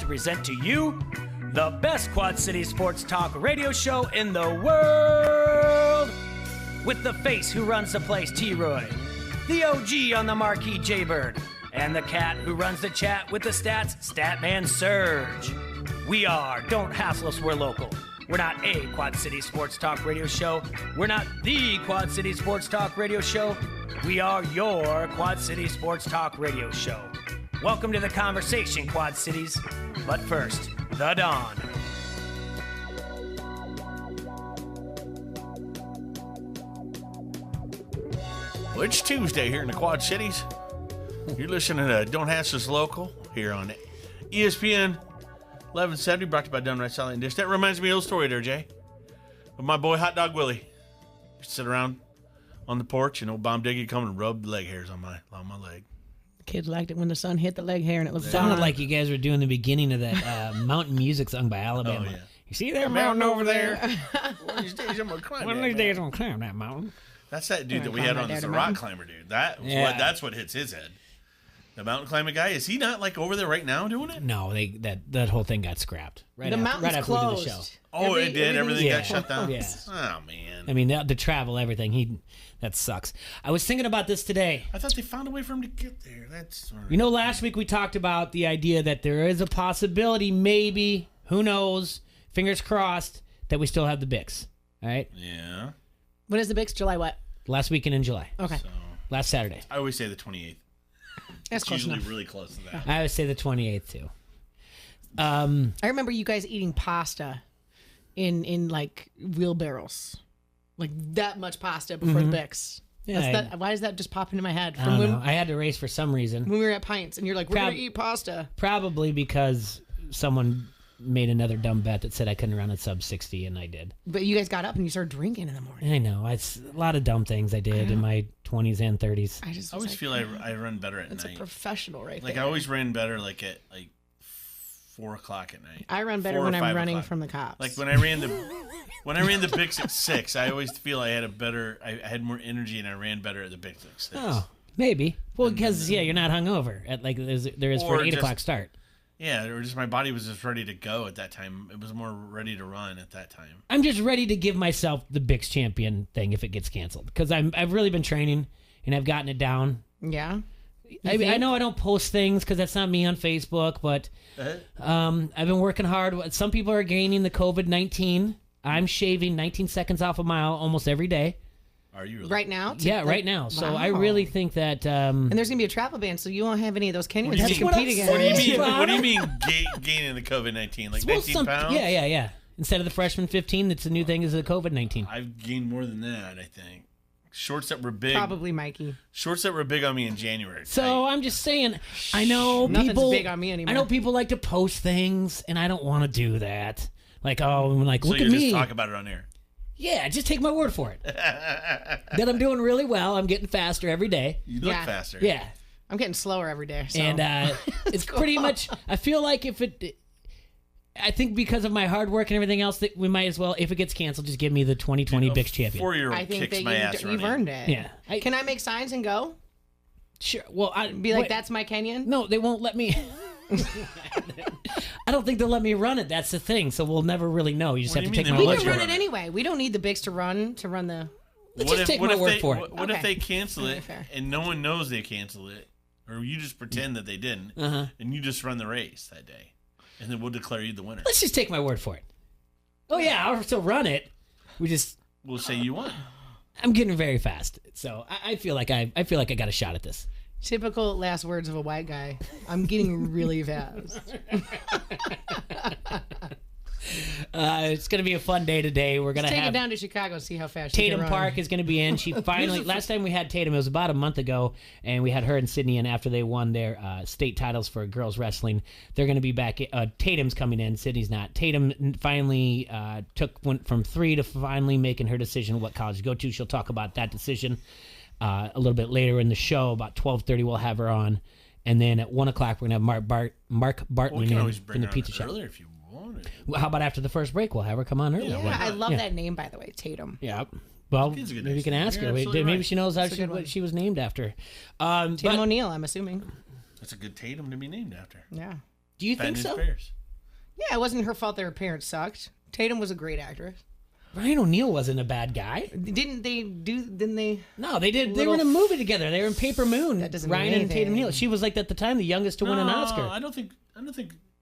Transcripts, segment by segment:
present to you the best Quad City sports talk radio show in the world. With the face who runs the place, T-Roy, the OG on the marquee, Jaybird, and the cat who runs the chat with the stats, Statman Surge. We are Don't Hassle Us, We're Local. We're not a Quad City sports talk radio show. We're not the Quad City sports talk radio show. We are your Quad City sports talk radio show. Welcome to the conversation, Quad Cities. But first, the dawn. Well, it's Tuesday here in the Quad Cities. You're listening to Don't Hassle Us Local here on ESPN 1170, brought to you by Done Right Salad and Dish. That reminds me of a little story there, Jay. Of my boy Hot Dog Willie. He'd sit around on the porch and old Bomb Diggy come and rub the leg hairs on my leg. Kids liked it when the sun hit the leg hair and it was Sounded like you guys were doing the beginning of that mountain music sung by Alabama. Oh, yeah. You see that mountain over there? One of these days I'm going to climb One of that, these days man. I'm going to climb that mountain. That's that dude that we climb had that on there as to a rock mountain? climber dude. That's what hits his head. The mountain climbing guy, is he not like over there right now doing it? No, that whole thing got scrapped. The mountain's after we did closed. the show. Oh, it did? Everything Yeah. got shut down? Yeah. Oh, man. I mean, the travel, everything, that sucks. I was thinking about this today. I thought they found a way for him to get there. That's You know, last week we talked about the idea that there is a possibility, maybe, who knows, fingers crossed, that we still have the Bix. All right? Yeah. When is the Bix? July what? Last weekend in July. Okay. So, Last Saturday. I always say the 28th. That's It's close usually enough. really close to that. I would say the 28th, too. I remember you guys eating pasta in like wheelbarrows. Like that much pasta before the Bix. Yeah, Why does that just pop into my head? I From don't when, know. I had to race for some reason. when we were at Pints and you're like, we're Prob- going to eat pasta. Probably because someone made another dumb bet that said I couldn't run at sub 60, and I did. But you guys got up and you started drinking in the morning. I know. It's a lot of dumb things I did in my 20s and 30s. I just I was always feel I run better at it's a night. professional right Like there. I always ran better like at 4 o'clock at night. I run better 4 or when I'm 5 running o'clock. from the cops. Like when I ran the Bix at 6, I always feel I had more energy and I ran better at the Bix at 6. Oh, maybe. Well, because, you're not hungover at like there is for Or an 8 just- o'clock start. Yeah, or just my body was just ready to go at that time. It was more ready to run at that time. I'm just ready to give myself the Bix champion thing if it gets canceled. Because I've really been training, and I've gotten it down. yeah. I know I don't post things because that's not me on Facebook, but I've been working hard. Some people are gaining the COVID-19. I'm shaving 19 seconds off a mile almost every day. Are you really? Right now? Yeah, right now. So I Wow. really think that... And there's going to be a travel ban, so you won't have any of those canyons What do to you mean? compete against. What do you mean gaining the COVID-19? Like 19 pounds? Yeah. Instead of the freshman 15, it's a new thing is the COVID-19. I've gained more than that, I think. Shorts that were big. Probably Mikey. Shorts that were big on me in January. So I'm just saying, I know Nothing's people... big on me anymore. I know people like to post things, and I don't want to do that. Like, look so at you me. just talk about it on air. Yeah, just take my word for it. That I'm doing really well. I'm getting faster every day. You look Yeah. faster. Yeah. I'm getting slower every day. So. And it's pretty much, I feel like I think because of my hard work and everything else, that we might as well, if it gets canceled, just give me the 2020 Bix champion. 4-year-old I think kicks that my ass you've running. earned it. Yeah. Can I make signs and go? Sure. Well, Be like, that's my Kenyan? No, they won't let me. I don't think they'll let me run it. That's the thing. So we'll never really know. You just What have do to you take mean my they We word won't can for run it. it anyway. We don't need the Bix to run the... Let's just take my word for it. What if Okay. they cancel it Fair. and no one knows they canceled it, or you just pretend that they didn't, and you just run the race that day, and then we'll declare you the winner. Let's just take my word for it. Oh yeah, I'll still run it. We'll say you won. I'm getting very fast, so I feel like I got a shot at this. Typical last words of a white guy. I'm getting really fast. It's gonna be a fun day today. We're gonna Take it have down to Chicago, see how fast you Tatum can run. Park is going to be in. She finally, last time we had Tatum, it was about a month ago, and we had her and Sydney, and after they won their state titles for girls wrestling, they're going to be back. Tatum's coming in, Sydney's not. Tatum finally went from 3 to finally making her decision what college to go to. She'll talk about that decision a little bit later in the show. About 12:30, we'll have her on. And then at 1 o'clock, we're going to have Mark Bartman We can always bring in the her on pizza shop. earlier if you wanted. How about after the first break? We'll have her come on early. Yeah, I love Yeah. that name, by the way, Tatum. Yeah. Well, It's a good maybe we can name. ask You're her. absolutely Maybe right. she knows That's a good what one. she was named after. Tim But O'Neill, I'm assuming. That's a good Tatum to be named after. Yeah. do you Fat think News so? Bears. Yeah, it wasn't her fault that her parents sucked. Tatum was a great actress. Ryan O'Neal wasn't a bad guy. Didn't they? No, they did. They were in a movie together. They were in Paper Moon. That doesn't Ryan mean and Tatum anything. O'Neal. She was like at the time the youngest to win an Oscar. I don't think.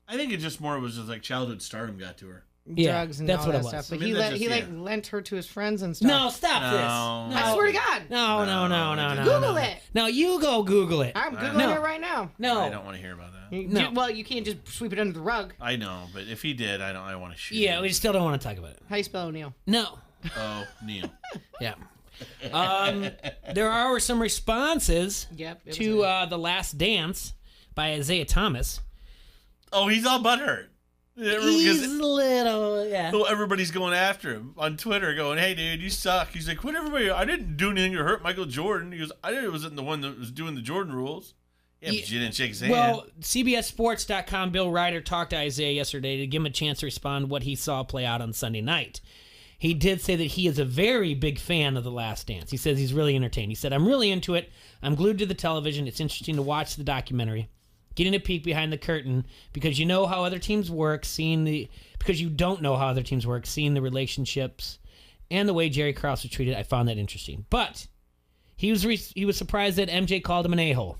I think it just more was just like childhood stardom got to her. Yeah, Drugs and that's all what that it was. stuff. But I mean, he that's lent her to his friends and stuff. No, stop No. this. I swear to God. No. Google it. No, you go Google it. I'm Googling it right now. No. I don't want to hear about that. No. Well, you can't just sweep it under the rug. I know, but if he did, I want to shoot. Yeah, him. we still don't want to talk about it. How you spell O'Neill? No. Oh, Neil. Yeah. There are some responses Yep. it was to a- The Last Dance by Isaiah Thomas. Oh, he's all butthurt. He's Because a little, yeah. everybody's going after him on Twitter, going, "Hey, dude, you suck." He's like, "What? Everybody? I didn't do anything to hurt Michael Jordan." He goes, "I wasn't the one that was doing the Jordan rules." Yeah, but you didn't shake his hand. Well, CBSSports.com Bill Ryder talked to Isaiah yesterday to give him a chance to respond what he saw play out on Sunday night. He did say that he is a very big fan of The Last Dance. He says he's really entertained. He said, "I'm really into it. I'm glued to the television. It's interesting to watch the documentary, getting a peek behind the curtain because you know how other teams work, because you don't know how other teams work, seeing the relationships and the way Jerry Krause was treated. I found that interesting." But he was surprised that MJ called him an a-hole.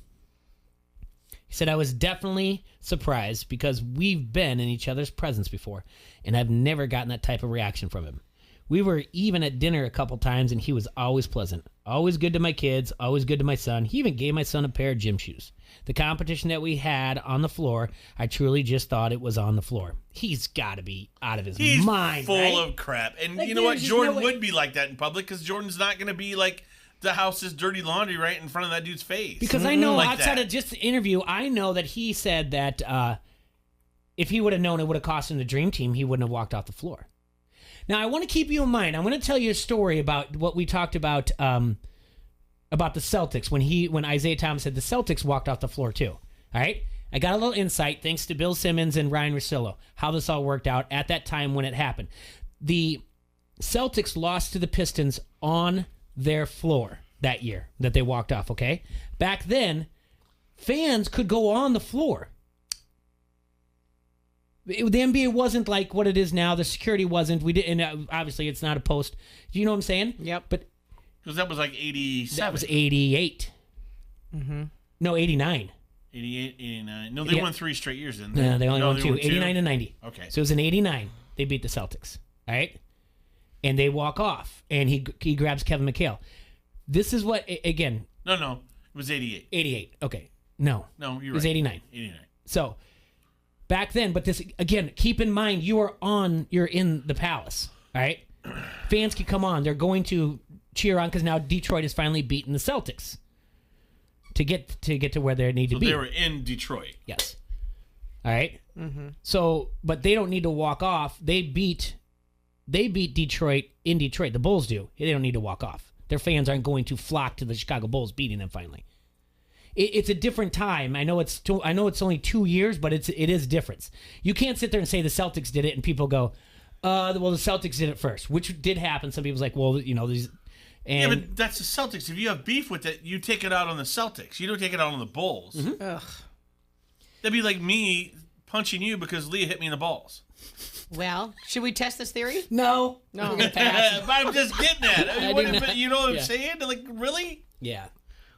He said, "I was definitely surprised because we've been in each other's presence before, and I've never gotten that type of reaction from him. We were even at dinner a couple times, and he was always pleasant, always good to my kids, always good to my son. He even gave my son a pair of gym shoes. The competition that we had on the floor, I truly just thought it was on the floor." He's got to be out of his he's mind, full right? of crap. And Like, you know what? there's just Jordan no way- would be like that in public because Jordan's not going to be like the house's dirty laundry right in front of that dude's face. Because I know Like outside that. of just the interview, I know that he said that if he would have known it would have cost him the dream team, he wouldn't have walked off the floor. Now, I want to keep you in mind. I'm going to tell you a story about what we talked about the Celtics when Isaiah Thomas said the Celtics walked off the floor too. All right? I got a little insight thanks to Bill Simmons and Ryan Russillo, how this all worked out at that time when it happened. The Celtics lost to the Pistons on their floor that year that they walked off, okay? Back then, fans could go on the floor. The NBA wasn't like what it is now. The security wasn't. We didn't. Obviously, it's not a post. Do you know what I'm saying? Yep. But Because that was like 87. that was 88. Mm-hmm. No, 89. 88, 89. No, they Yeah. won 3 straight years, didn't they? No, they only No, won two. won 89 and 90. Okay. So it was in 89. They beat the Celtics. All right? And they walk off. And he grabs Kevin McHale. This is what, again, No, it was 88. 88. Okay. No. No, you're right. It was 89. 89. So back then, but this, again, keep in mind, you're in the Palace. All right? Fans can come on. They're going to cheer on because now Detroit has finally beaten the Celtics to get to where they need to So be. they were in Detroit. Yes. All right. So, but they don't need to walk off. They beat Detroit in Detroit. The Bulls do. They don't need to walk off. Their fans aren't going to flock to the Chicago Bulls beating them finally. It's a different time. I know it's only 2 years, but it is difference. You can't sit there and say the Celtics did it and people go, well, the Celtics did it first, which did happen. Some people's like, well, these. And Yeah, but that's the Celtics. If you have beef with it, you take it out on the Celtics. You don't take it out on the Bulls. Mm-hmm. Ugh. That'd be like me punching you because Leah hit me in the balls. Well, should we test this theory? no, No. we're gonna pass. But I'm just getting at. I What- didn't- but you know what yeah. I'm saying? Like, really? Yeah,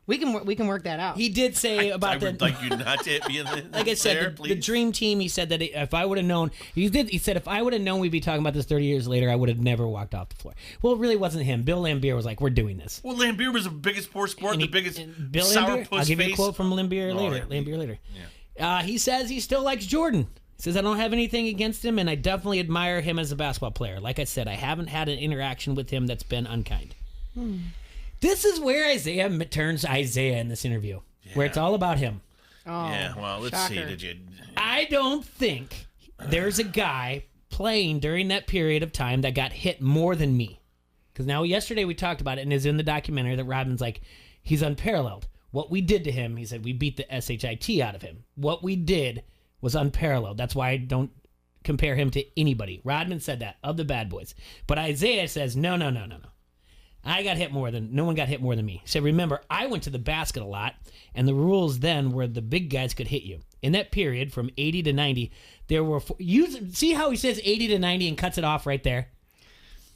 We can work that out. he did say I about would the. like you not to hit me in the Like I said, there, the please. dream team. He said that if I would have known, he said if I would have known we'd be talking about this 30 years later, I would have never walked off the floor. Well, it really wasn't him. Bill Laimbeer was like, "We're doing this." Well, Lambeer was the biggest poor sport, And the he- biggest and Bill sourpuss Laimbeer, I'll give you a face. quote from Laimbeer Oh, later. yeah. Laimbeer later. He says he still likes Jordan. He says, "I don't have anything against him, and I definitely admire him as a basketball player. Like I said, I haven't had an interaction with him that's been unkind." This is where Isaiah turns Isaiah in this interview, where it's all about him. Oh, Yeah, well, let's see. shocker. Did you? I don't think there's a guy playing during that period of time that got hit more than me. Because now yesterday we talked about it, and it's in the documentary that Rodman's like, he's unparalleled. What we did to him, he said, we beat the SHIT out of him. What we did was unparalleled. That's why I don't compare him to anybody. Rodman said that of the bad boys. But Isaiah says, no. No one got hit more than me. He said, remember, I went to the basket a lot, and the rules then were the big guys could hit you. In that period, from 80 to 90, there were see how he says 80 to 90 and cuts it off right there?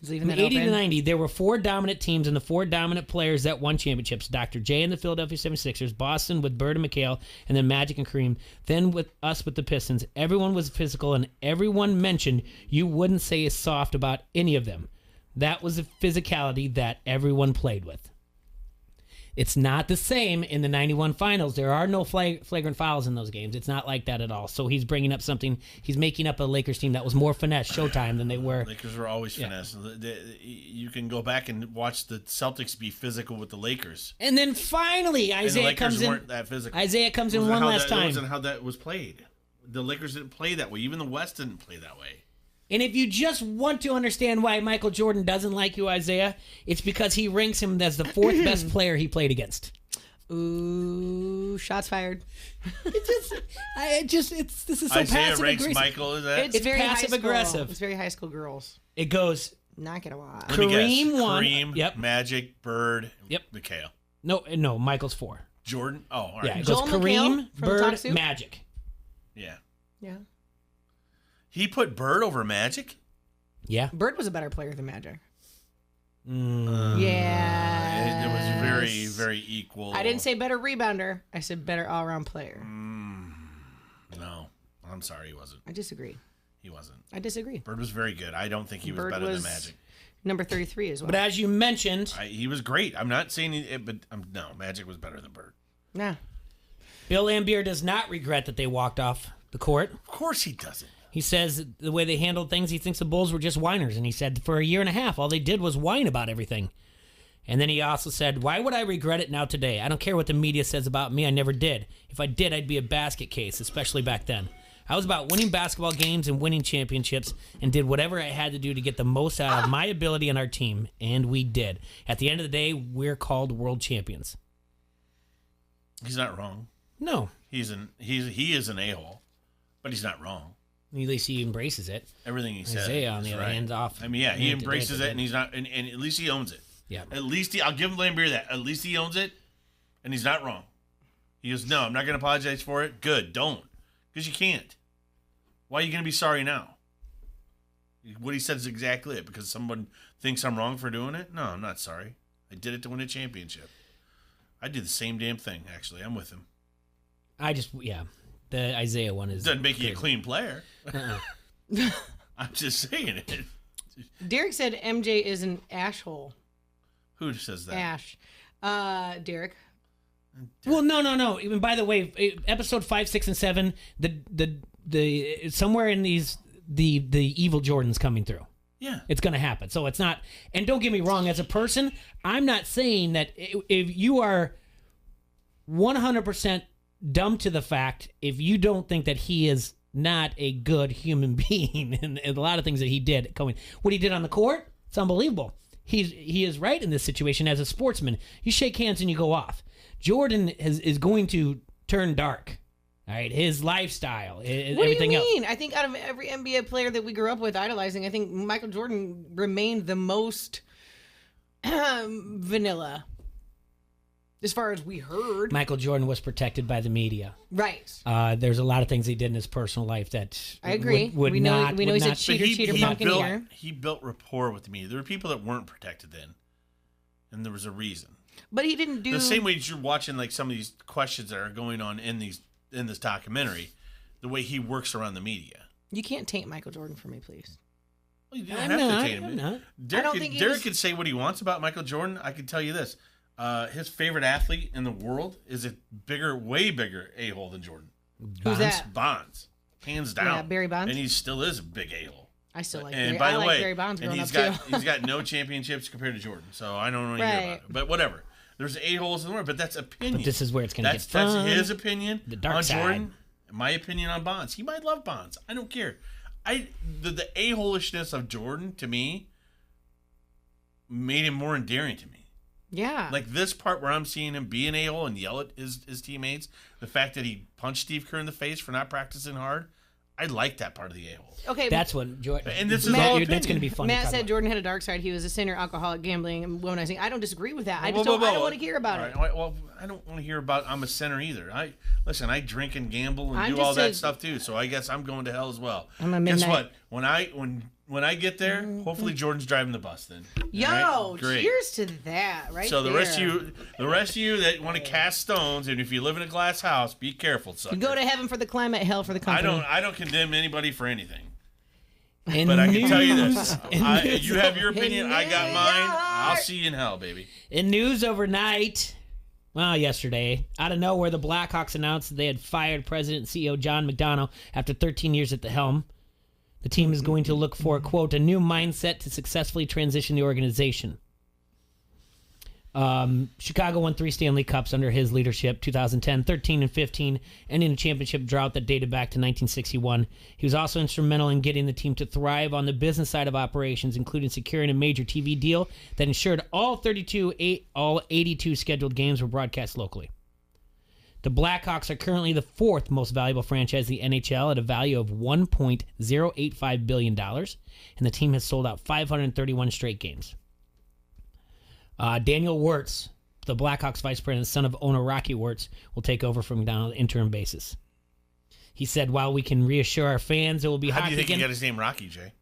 From 80 to 90, there were 4 dominant teams and the 4 dominant players that won championships. Dr. J and the Philadelphia 76ers, Boston with Bird and McHale, and then Magic and Kareem. Then with us with the Pistons, everyone was physical, and everyone mentioned you wouldn't say soft about any of them. That was the physicality that everyone played with. It's not the same in the 91 finals. There are no flagrant fouls in those games. It's not like that at all. So he's bringing up something. He's making up a Lakers team that was more finesse Showtime than they were. Lakers were always finesse. You can go back and watch the Celtics be physical with the Lakers. And then finally, Isaiah comes in. Weren't that physical. Isaiah comes in one last time. That wasn't how that was played. The Lakers didn't play that way. Even the West didn't play that way. And if you just want to understand why Michael Jordan doesn't like you, Isaiah, it's because he ranks him as the 4th best player he played against. Ooh, shots fired. This is so Isaiah passive ranks aggressive. Michael, is that? It's very passive aggressive. It's very high school girls. It goes Not gonna watch. Kareem won. Kareem, Yep. Magic, Bird, Yep. McHale. No, Michael's 4. Jordan? Oh, all right. Yeah, it goes Joel Kareem, McHale from Bird, Talk Soup? Magic. Yeah. Yeah. He put Bird over Magic? Yeah. Bird was a better player than Magic. Mm. Yeah. It was very, very equal. I didn't say better rebounder. I said better all-around player. No. I'm sorry, he wasn't. I disagree. He wasn't. I disagree. Bird was very good. I don't think he was Bird better was than Magic. Number 33 as well. But as you mentioned, He was great. I'm not saying it, but no, Magic was better than Bird. Nah. Bill Laimbeer does not regret that they walked off the court. Of course he doesn't. He says the way they handled things, he thinks the Bulls were just whiners. And he said for a year and a half, all they did was whine about everything. And then he also said, why would I regret it now today? I don't care what the media says about me. I never did. If I did, I'd be a basket case, especially back then. I was about winning basketball games and winning championships and did whatever I had to do to get the most out of my ability and our team. And we did. At the end of the day, we're called world champions. He's not wrong. No. He is an a-hole, but he's not wrong. At least he embraces it. Everything he said. Isaiah, on the is other right. hand, off. I mean, yeah, he embraces it, and he's not, and at least he owns it. Yeah. At least I'll give Laimbeer that. At least he owns it, and he's not wrong. He goes, no, I'm not going to apologize for it. Good, don't, because you can't. Why are you going to be sorry now? What he said is exactly it. Because someone thinks I'm wrong for doing it? No, I'm not sorry. I did it to win a championship. I did the same damn thing. Actually, I'm with him. The Isaiah one is Doesn't make you a clean player. I'm just saying it. Derek said MJ is an ashhole. Who says that? Ash. Derek. Well, no. Even by the way, episode 5, 6, and 7, the somewhere in these the evil Jordan's coming through. Yeah, it's going to happen. So it's not. And don't get me wrong, as a person, I'm not saying that if you are 100% dumb to the fact, if you don't think that he is not a good human being, and a lot of things that he did, what he did on the court, it's unbelievable. He is right in this situation as a sportsman. You shake hands and you go off. Jordan is going to turn dark. All right, his lifestyle, everything else. What do you mean? I think out of every NBA player that we grew up with idolizing, I think Michael Jordan remained the most vanilla, as far as we heard. Michael Jordan was protected by the media. Right. There's a lot of things he did in his personal life that I agree. We know he's a cheater, pumpkin. He built rapport with the media. There were people that weren't protected then, and there was a reason. But he didn't do the same way as you're watching like some of these questions that are going on in this documentary. The way he works around the media. You can't taint Michael Jordan for me, please. Well, you don't have to taint him. I'm not. Derek could say what he wants about Michael Jordan. I can tell you this. His favorite athlete in the world is a way bigger a-hole than Jordan. Who's that? Bonds. Hands down. Yeah, Barry Bonds. And he still is a big a-hole. I still like and Barry. by I the like way, Barry Bonds growing and up he's got no championships compared to Jordan. So I don't know anything about it. But whatever. There's a-holes in the world, but that's opinion. But this is where it's going to get fun. That's his opinion The dark on side. Jordan. My opinion on Bonds. He might love Bonds. I don't care. The a-holishness of Jordan, to me, made him more endearing to me. Yeah. Like this part where I'm seeing him be an a-hole and yell at his teammates, the fact that he punched Steve Kerr in the face for not practicing hard, I like that part of the a-hole. Okay, That's what Jordan. And this is all that's going to be fun. Matt to talk said about. Jordan had a dark side. He was a sinner, alcoholic, gambling, and womanizing. I don't disagree with that. I Whoa, just whoa, don't, I whoa. don't want to hear about All it. right, well, I don't want to hear about I'm a sinner either. I drink and gamble and I'm do all just that a- stuff too. So I guess I'm going to hell as well. I'm a Guess midnight- what? When I get there, hopefully Jordan's driving the bus then. Yo, All right? Great. cheers to that, right So the there. rest of you that want to cast stones, and if you live in a glass house, be careful, sucker. You go to heaven for the climate, hell for the company. I don't condemn anybody for anything. In But I can tell you news- this. in You have your opinion, I got New mine. York. I'll see you in hell, baby. In news overnight, well, yesterday, out of nowhere, the Blackhawks announced that they had fired President and CEO John McDonough after 13 years at the helm. The team is going to look for, quote, a new mindset to successfully transition the organization. Chicago won 3 Stanley Cups under his leadership, 2010, 13, and 15, ending a championship drought that dated back to 1961. He was also instrumental in getting the team to thrive on the business side of operations, including securing a major TV deal that ensured all 82 scheduled games were broadcast locally. The Blackhawks are currently the 4th most valuable franchise in the NHL at a value of $1.085 billion, and the team has sold out 531 straight games. Daniel Wirtz, the Blackhawks vice president, son of owner Rocky Wirtz, will take over from McDonough on an interim basis. He said, while we can reassure our fans it will be How do hockey you think again. he got his name Rocky, Jay?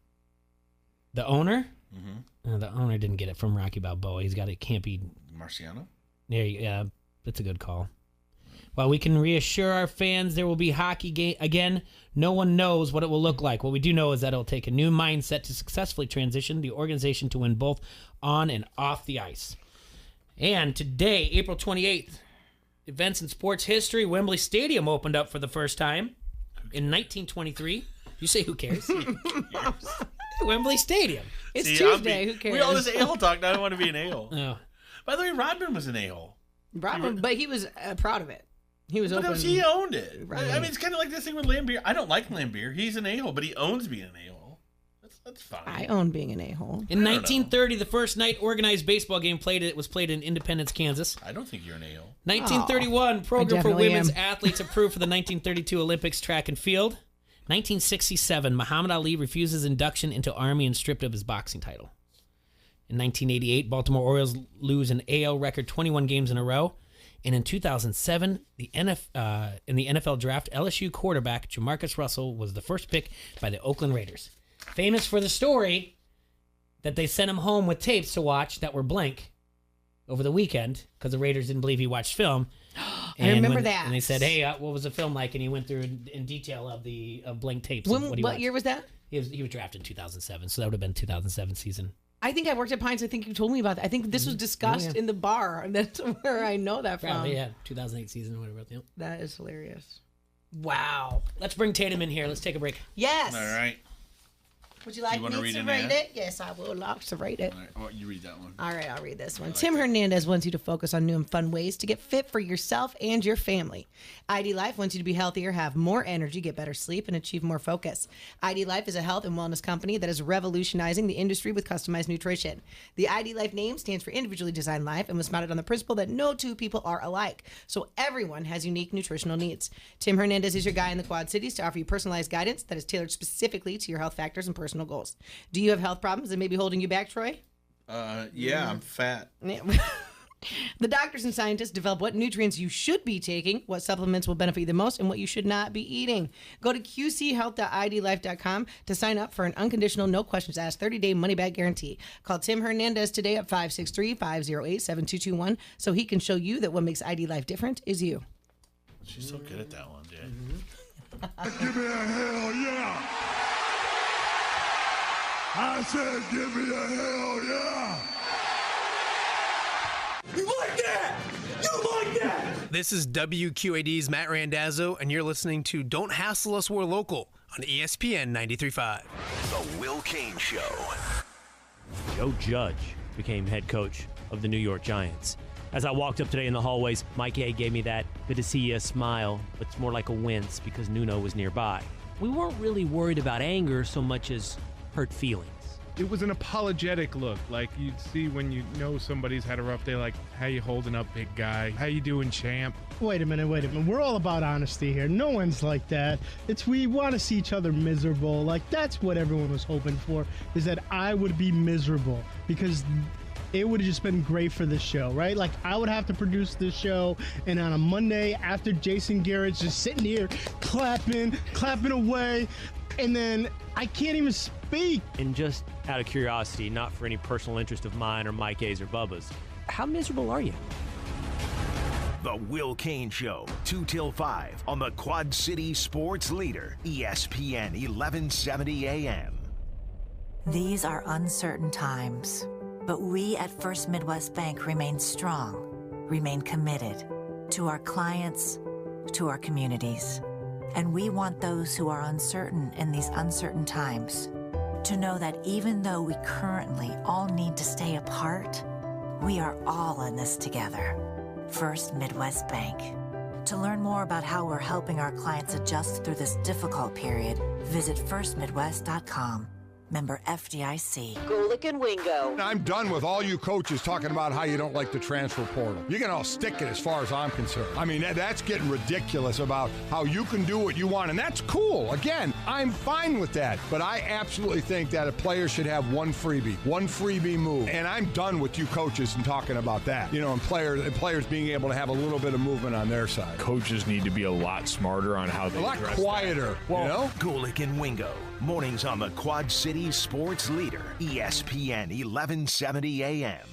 The owner? Mm-hmm. The owner didn't get it from Rocky Balboa. He's got it. Can't be. Marciano? Yeah, that's a good call. While we can reassure our fans there will be hockey again, no one knows what it will look like. What we do know is that it will take a new mindset to successfully transition the organization to win both on and off the ice. And today, April 28th, events in sports history, Wembley Stadium opened up for the first time in 1923. You say who cares? Wembley Stadium. It's See, Tuesday. Who cares? We all this a-hole talk. Now I don't want to be an a-hole. Oh. By the way, Rodman was an a-hole. Robert, but he was proud of it. He was But open. he owned it. Right. I mean, it's kind of like this thing with Lambier. I don't like Lambier. He's an a-hole, but he owns being an a-hole. That's fine. I own being an a-hole. In 1930, the first night organized baseball game was played in Independence, Kansas. I don't think you're an a-hole. 1931, program for definitely women's am. athletes approved for the 1932 Olympics track and field. 1967, Muhammad Ali refuses induction into Army and stripped of his boxing title. In 1988, Baltimore Orioles lose an AL record 21 games in a row. And in 2007, in the NFL draft, LSU quarterback Jamarcus Russell was the first pick by the Oakland Raiders. Famous for the story that they sent him home with tapes to watch that were blank over the weekend because the Raiders didn't believe he watched film. I remember that. And they said, hey, what was the film like? And he went through in detail of the blank tapes. When, of what he what watched. year was that? He was drafted in 2007, so that would have been 2007 season. I think I worked at Pines. I think you told me about that. I think this was discussed in the bar. And that's where I know that from. Probably, yeah, 2008 season or whatever. Yep. That is hilarious. Wow. Let's bring Tatum in here. Let's take a break. Yes. All right. Would you like You wanna me read to an read ad? it? Yes, I will like to read it. All right. Oh, you read that one. All right, I'll read this one. Tim Hernandez wants you to focus on new and fun ways to get fit for yourself and your family. ID Life wants you to be healthier, have more energy, get better sleep, and achieve more focus. ID Life is a health and wellness company that is revolutionizing the industry with customized nutrition. The ID Life name stands for Individually Designed Life and was founded on the principle that no two people are alike, so everyone has unique nutritional needs. Tim Hernandez is your guy in the Quad Cities to offer you personalized guidance that is tailored specifically to your health factors and personal goals. Do you have health problems that may be holding you back, Troy? Yeah, I'm fat. Yeah. The doctors and scientists develop what nutrients you should be taking, what supplements will benefit you the most, and what you should not be eating. Go to qchealth.idlife.com to sign up for an unconditional, no questions asked, 30-day money-back guarantee. Call Tim Hernandez today at 563-508-7221 so he can show you that what makes ID Life different is you. She's so good at that one, Jay. Give me a hell yeah! I said, give me a hell yeah! You like that? You like that? This is WQAD's Matt Randazzo, and you're listening to Don't Hassle Us, We're Local on ESPN 93.5. The Will Kane Show. Joe Judge became head coach of the New York Giants. As I walked up today in the hallways, Mike A gave me that good to see you smile, but it's more like a wince because Nuno was nearby. We weren't really worried about anger so much as hurt feelings. it was an apologetic look, like you'd see when you know somebody's had a rough day, like, how you holding up, big guy? How you doing, champ? Wait a minute. We're all about honesty here. No one's like that. We want to see each other miserable. Like, that's what everyone was hoping for, is that I would be miserable, because it would have just been great for the show, right? Like, I would have to produce this show, and on a Monday after Jason Garrett's just sitting here clapping away, and then I can't even speak. And just out of curiosity, not for any personal interest of mine or Mike A's or Bubba's, how miserable are you? The Will Kane Show, 2 till 5 on the Quad City Sports Leader, ESPN 1170 AM. These are uncertain times, but we at First Midwest Bank remain strong, remain committed to our clients, to our communities. And we want those who are uncertain in these uncertain times to know that even though we currently all need to stay apart, we are all in this together. First Midwest Bank. To learn more about how we're helping our clients adjust through this difficult period, visit firstmidwest.com. Member FDIC. Golick and Wingo. I'm done with all you coaches talking about how you don't like the transfer portal. You can all stick it as far as I'm concerned. I mean, that's getting ridiculous about how you can do what you want, and that's cool. Again, I'm fine with that, but I absolutely think that a player should have one freebie move, and I'm done with you coaches and talking about that. You know, and players being able to have a little bit of movement on their side. Coaches need to be a lot smarter on how they a lot quieter. Well, you know, Golick and Wingo. Mornings on the Quad City Sports Leader, ESPN 1170 AM.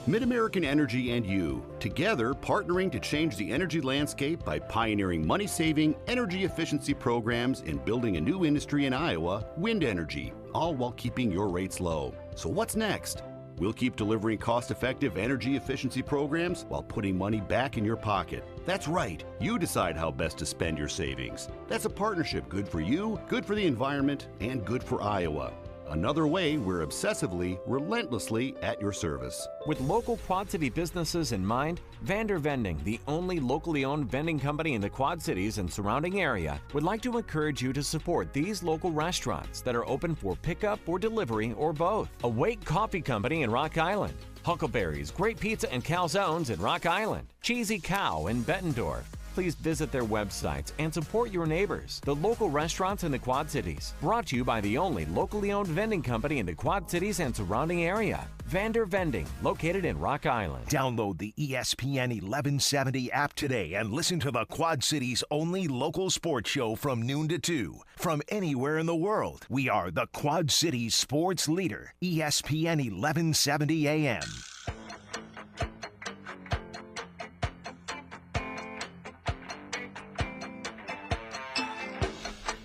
Mid-American Energy and you, together partnering to change the energy landscape by pioneering money-saving, energy efficiency programs and building a new industry in Iowa, wind energy, all while keeping your rates low. So what's next? We'll keep delivering cost-effective energy efficiency programs while putting money back in your pocket. That's right. You decide how best to spend your savings. That's a partnership good for you, good for the environment, and good for Iowa. Another way we're obsessively, relentlessly at your service. With local Quad City businesses in mind, Vander Vending, the only locally owned vending company in the Quad Cities and surrounding area, would like to encourage you to support these local restaurants that are open for pickup or delivery or both. Awake Coffee Company in Rock Island, Huckleberry's Great Pizza and Calzones in Rock Island, Cheesy Cow in Bettendorf. Please visit their websites and support your neighbors, the local restaurants in the Quad Cities. Brought to you by the only locally owned vending company in the Quad Cities and surrounding area, Vander Vending, located in Rock Island. Download the ESPN 1170 app today and listen to the Quad Cities' only local sports show from noon to 2. From anywhere in the world, we are the Quad Cities Sports Leader, ESPN 1170 AM.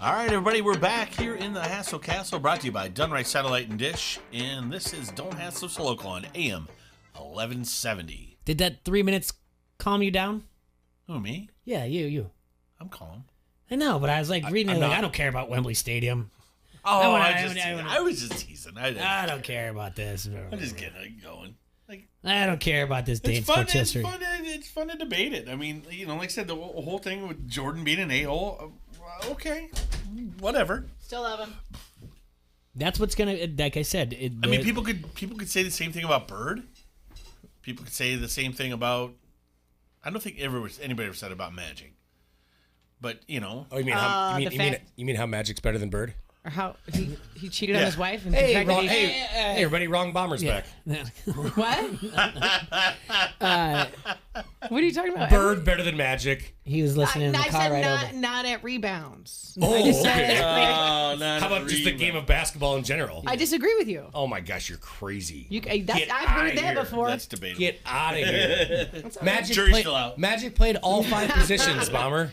All right, everybody, we're back here in the Hassle Castle, brought to you by Dunright Satellite and Dish, and this is Don't Hassle So Local on AM 1170. Did that 3 minutes calm you down? Who, me? Yeah, you. I'm calm. I know, but I was like reading it, like, I don't care about Wembley Stadium. Oh, I was just teasing. I don't care about this. I'm just getting it going. I don't care about this day in sports history. It's fun to debate it. I mean, you know, like I said, the whole thing with Jordan being an a-hole, okay, whatever. Still love him. That's what's gonna. Like I said, I mean, people could say the same thing about Bird. People could say the same thing about. I don't think anybody ever said about Magic. But you know. Oh, you mean how Magic's better than Bird? Or how he cheated on his wife? And Hey, everybody, wrong Bomber's back. What? What are you talking about? Bird better than Magic. He was listening in the car right over. Not at rebounds. Oh, I just okay. said How about just the game of basketball in general? I disagree with you. Oh my gosh, you're crazy. I've heard that before. That's debatable. Get out of here. Jury's still out. Magic played all 5 positions, Bomber.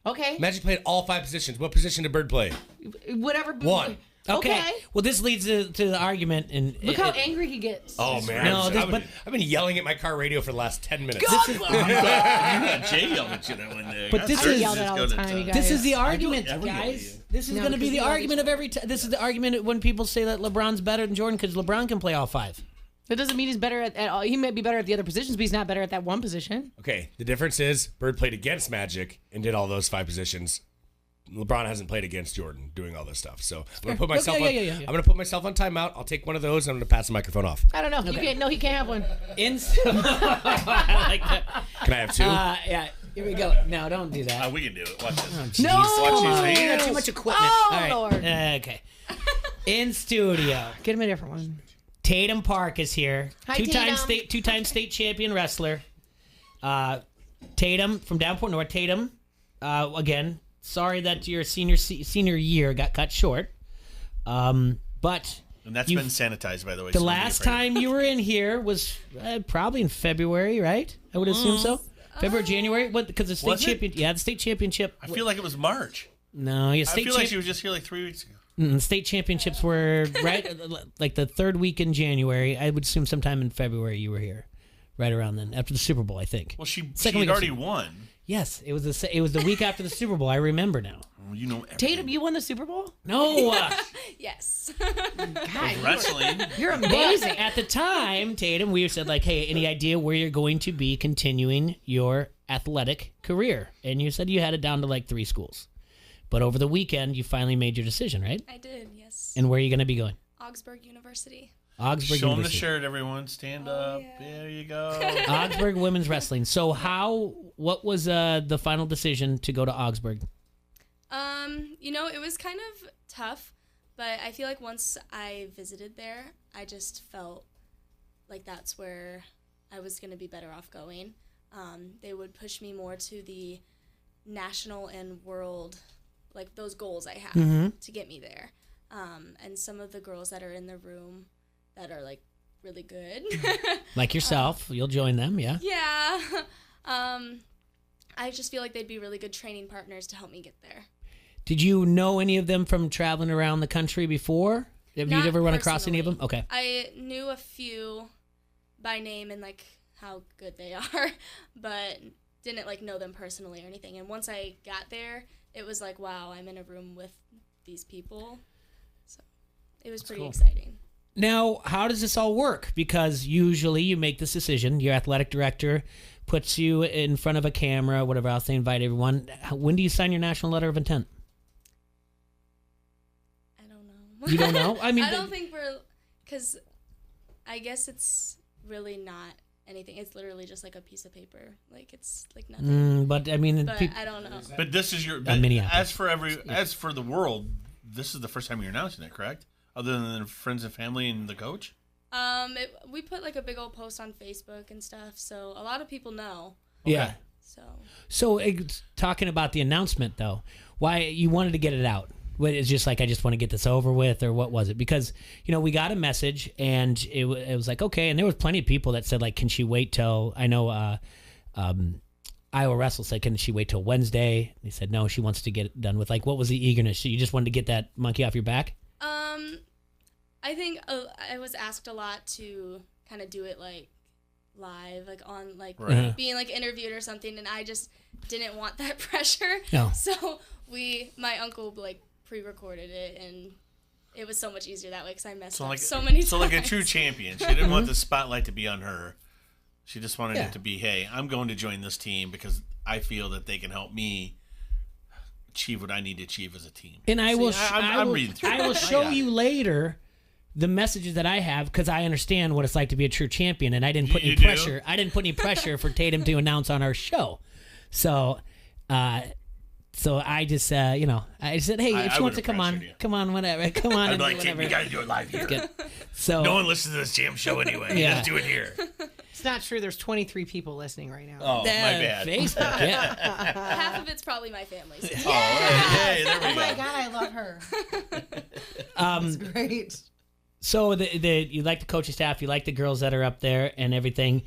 Okay. Magic played all 5 positions. What position did Bird play? Whatever. 1. Okay. Well, this leads to the argument, and look how angry he gets. Oh man! No, I've been yelling at my car radio for the last 10 minutes. God, you got Jay yelling at you that one day. But this is yelled at all the time, you guys. This is the argument, guys. This is going to be the argument of every. This is the argument when people say that LeBron's better than Jordan because LeBron can play all 5. That doesn't mean he's better at all. He might be better at the other positions, but he's not better at that one position. Okay, the difference is Bird played against Magic and did all those 5 positions. LeBron hasn't played against Jordan doing all this stuff. So I'm gonna put myself. Yeah. I'm gonna put myself on timeout. I'll take one of those. And I'm gonna pass the microphone off. I don't know. You can't. No, he can't have one. I like that. Can I have two? Yeah. Here we go. No, don't do that. We can do it. Watch this. No! Watch these. You got too much equipment. Oh, All right. Lord. Okay. In studio, Get him a different one. Tatum Park is here. Hi, Two-time state champion wrestler. Tatum from Downport North. Tatum, again, sorry that your senior year got cut short. But And that's been sanitized, by the way. the last time you were in here was probably in February, right? I would assume so. February, January. What? Because the state Was it? champion. Yeah, the state championship. I feel like it was March. No, yeah, I state feel like she was just here like 3 weeks ago. State championships were right, like the third week in January. I would assume sometime in February you were here, right around then after the Super Bowl, I think. Well, she Second had week of already Super- won. Yes, it was the week after the Super Bowl. I remember now. Well, you know everything. Tatum, you won the Super Bowl? No, Yes. God, Wrestling. you're amazing. but at the time, Tatum, we said like, "Hey, any idea where you're going to be continuing your athletic career?" And you said you had it down to like 3 schools. But over the weekend, you finally made your decision, right? I did, yes. And where are you going to be going? Augsburg University. Augsburg Show them the University. shirt, everyone. Stand up. yeah. There you go. Augsburg women's wrestling. So what was the final decision to go to Augsburg? It was kind of tough, but I feel like once I visited there, I just felt like that's where I was going to be better off going. They would push me more to the national and world, like those goals I have to get me there. And some of the girls that are in the room that are like really good. Like yourself, you'll join them, yeah? Yeah. I just feel like they'd be really good training partners to help me get there. Did you know any of them from traveling around the country before? Have you Not ever run across any of them? personally. Okay. I knew a few by name and like how good they are, but didn't like know them personally or anything. And once I got there, it was like, wow, I'm in a room with these people. So it was pretty exciting. Now, how does this all work? Because usually you make this decision. Your athletic director puts you in front of a camera, whatever else. They invite everyone. When do you sign your national letter of intent? I don't know. You don't know? I mean, I don't think because I guess it's really not anything. It's literally just like a piece of paper. Like it's like nothing. But I mean, But I don't know. But this is your Minneapolis. as for the world. This is the first time you're announcing it, correct? Other than the friends and family and the coach. We put like a big old post on Facebook and stuff, so a lot of people know. Yeah. So talking about the announcement though, why you wanted to get it out? It's just like I just want to get this over with, or what was it? Because we got a message and it was like okay, and there was plenty of people that said like, can she wait till? I know Iowa Wrestle said, can she wait till Wednesday? They said no, she wants to get it done with. Like, what was the eagerness? You just wanted to get that monkey off your back? I think I was asked a lot to kind of do it like live, like on like being like interviewed or something, and I just didn't want that pressure. No. So my uncle like pre-recorded it, and it was so much easier that way because I messed up so many times. So like a true champion, she didn't want the spotlight to be on her. She just wanted it to be, hey, I'm going to join this team because I feel that they can help me achieve what I need to achieve as a team. And I will. I'm reading through. I will show you later the messages that I have because I understand what it's like to be a true champion, and I didn't put any pressure. I didn't put any pressure for Tatum to announce on our show. So I just, I said, hey, if she wants to come on, whatever, come on. I'd like, whatever. you got to do it live here. So no one listens to this damn show anyway. Yeah. Let's do it here. It's not true. There's 23 people listening right now. Oh, my bad. Facebook, yeah. Half of it's probably my family. So. Oh, hey, there we go. Oh my God, I love her. That's great. So you like the coaching staff, you like the girls that are up there and everything.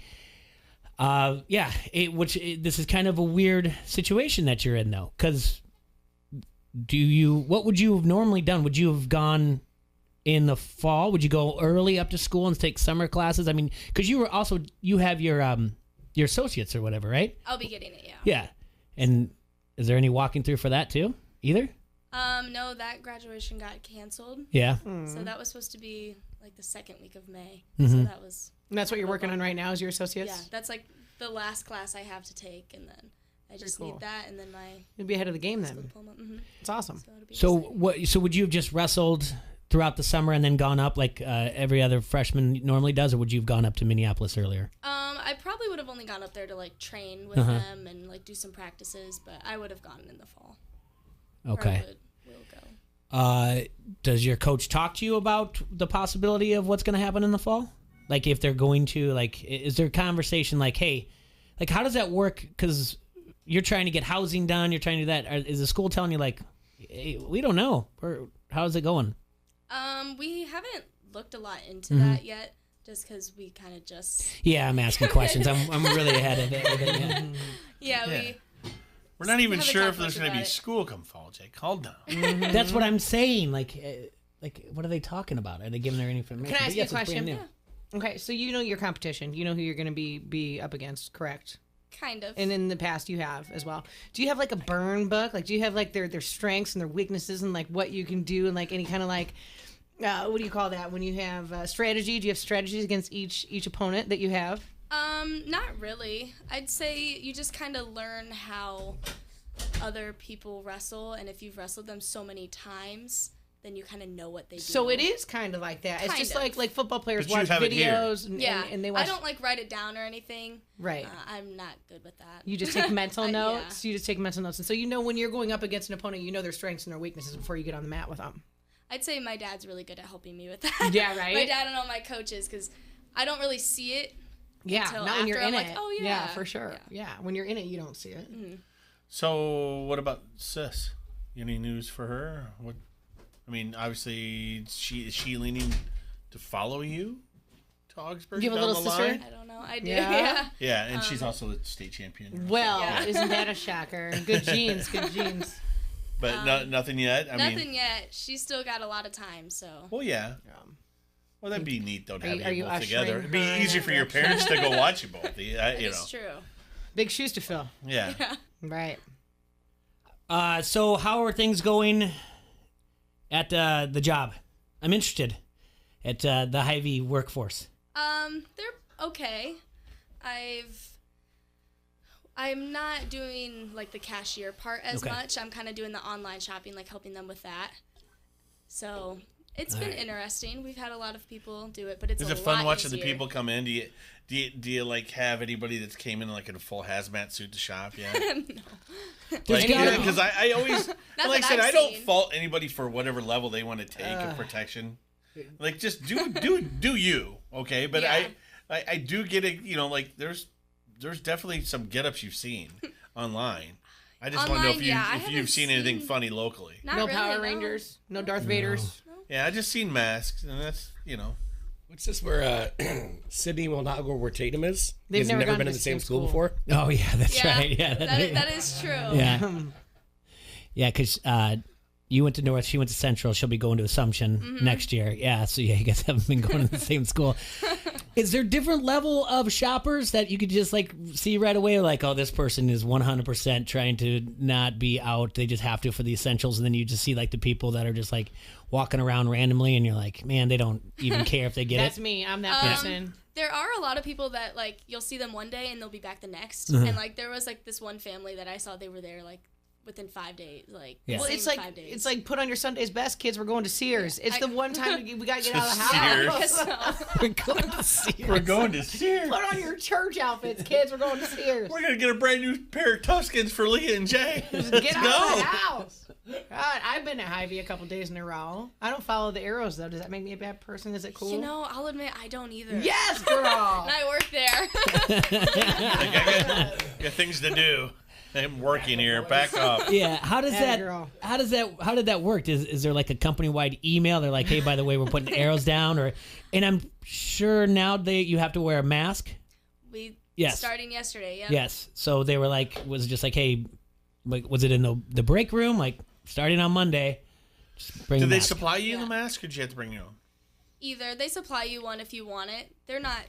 This is kind of a weird situation that you're in though, because what would you have normally done? Would you have gone in the fall? Would you go early up to school and take summer classes? I mean, because you have your associates or whatever, right? I'll be getting it, yeah. Yeah, and is there any walking through for that too? Either? No, that graduation got canceled. Yeah. So that was supposed to be like the second week of May. Mm-hmm. So that was. And that's what you're working on right now is your associates? Yeah, that's like the last class I have to take, and then I just cool. need that, and then You'll be ahead of the game then. diploma. It's awesome. So So would you have just wrestled throughout the summer and then gone up like every other freshman normally does, or would you have gone up to Minneapolis earlier? I probably would have only gone up there to like train with Uh-huh. them and like do some practices, but I would have gone in the fall. Okay. Does your coach talk to you about the possibility of what's going to happen in the fall? Like if they're going to, like, is there a conversation like, hey, like how does that work? Because you're trying to get housing done, you're trying to do that. Is the school telling you like, hey, we don't know, or how's it going? We haven't looked a lot into Mhm. that yet, just because we kind of just. Yeah, I'm asking questions. I'm really ahead of it. Yeah, We're not even haven't sure talked if there's much going to be about it. school come fall, Jake. Calm down. That's what I'm saying. Like, what are they talking about? Are they giving their information? Can I ask But you a yes, it's brand question? new. Okay, so you know your competition. You know who you're going to be up against, correct? Kind of. And in the past, you have as well. Do you have like a burn book? Like, do you have like their strengths and their weaknesses and like what you can do and like any kind of like, what do you call that when you have strategy? Do you have strategies against each opponent that you have? Not really. I'd say you just kind of learn how other people wrestle, and if you've wrestled them so many times, then you kind of know what they do. So it is kind of like that. It's just Kind of. like football players But you watch have it here. videos Yeah, and they watch. I don't like write it down or anything. Right. I'm not good with that. You just take mental Yeah. notes. You just take mental notes, and so you know when you're going up against an opponent, you know their strengths and their weaknesses before you get on the mat with them. I'd say my dad's really good at helping me with that. Yeah, right? My dad and all my coaches, because I don't really see it. Yeah, until not when you're after. in I'm it. like, oh yeah, Yeah, for sure. Yeah, when you're in it, you don't see it. So, what about Sis? Any news for her? What? I mean, obviously, is she leaning to follow you to Augsburg You have a down little the sister? line? I don't know. I do. Yeah? Yeah. Yeah, and she's also the state champion. Well, Yeah. isn't that a shocker? Good genes, good genes. But nothing yet. I Nothing mean, yet. She's still got a lot of time, so. well, yeah. Well, that'd be neat though to have are you you both together. ushering It'd be her in easier that for your direction? parents to go watch you both. You know. It's true. Big shoes to fill. Yeah. Right. So how are things going at the job? I'm interested at the Hy-Vee workforce. They're okay. I'm not doing like the cashier part as Okay. much. I'm kind of doing the online shopping, like helping them with that. So it's been interesting. We've had a lot of people do it, but it's Is a it fun lot watching the easier. people come in? Do you like have anybody that's came in like in a full hazmat suit to shop? Yeah. There's Like, gotta be- because I always, Not like I that said, I've I don't seen. fault anybody for whatever level they want to take of protection. Like, just do you, okay? But Yeah. I do get it. You know, like there's definitely some get-ups you've seen online. I just want to know Online, yeah, I if you've haven't seen anything seen- funny locally. Not No really, Power no. Rangers. No Darth Vaders. Yeah, I just seen masks, and that's What's this where Sydney will not go where Tatum is? They've He's never never gone been to in the same the school school. before. Oh yeah, that's Yeah, right. Yeah, that is true. Yeah, yeah, because you went to North, she went to Central. She'll be going to Assumption next year. Yeah, so yeah, you guys haven't been going to the same school. Is there different level of shoppers that you could just like see right away? Like, oh, this person is 100% trying to not be out. They just have to for the essentials. And then you just see like the people that are just like walking around randomly, and you're like, man, they don't even care if they get That's it. me. I'm that person. There are a lot of people that like you'll see them one day and they'll be back the next. Uh-huh. And like there was like this one family that I saw, they were there like within 5 days. Like Yeah. Well, same it's like 5 days. it's like put on your Sunday's best, kids. We're going to Sears. It's I- the one time we gotta get out of the Sears. house. Yeah, so. We're going to see. we're going to Sears. Put on your church outfits, kids. We're going to Sears. We're gonna get a brand new pair of Tuscans for Leah and Jay. Get Let's out go. of the house. God, I've been at Hy-Vee a couple days in a row. I don't follow the arrows though. Does that make me a bad person? Is it cool? You know, I'll admit I don't either. Yes, girl. And I work there. Like, I got things to do. I'm working here. Back up. Yeah, how does Yeah, that? girl. How did that work? Is there like a company wide email? They're like, hey, by the way, we're putting arrows down, and I'm sure now you have to wear a mask. Yes. Starting yesterday, yeah. Yes. So they were like, was it just like, hey, like, was it in the break room? Like, starting on Monday, just bring Did a they mask. supply you the mask, or did you have to bring your own? Either they supply you one if you want it. They're not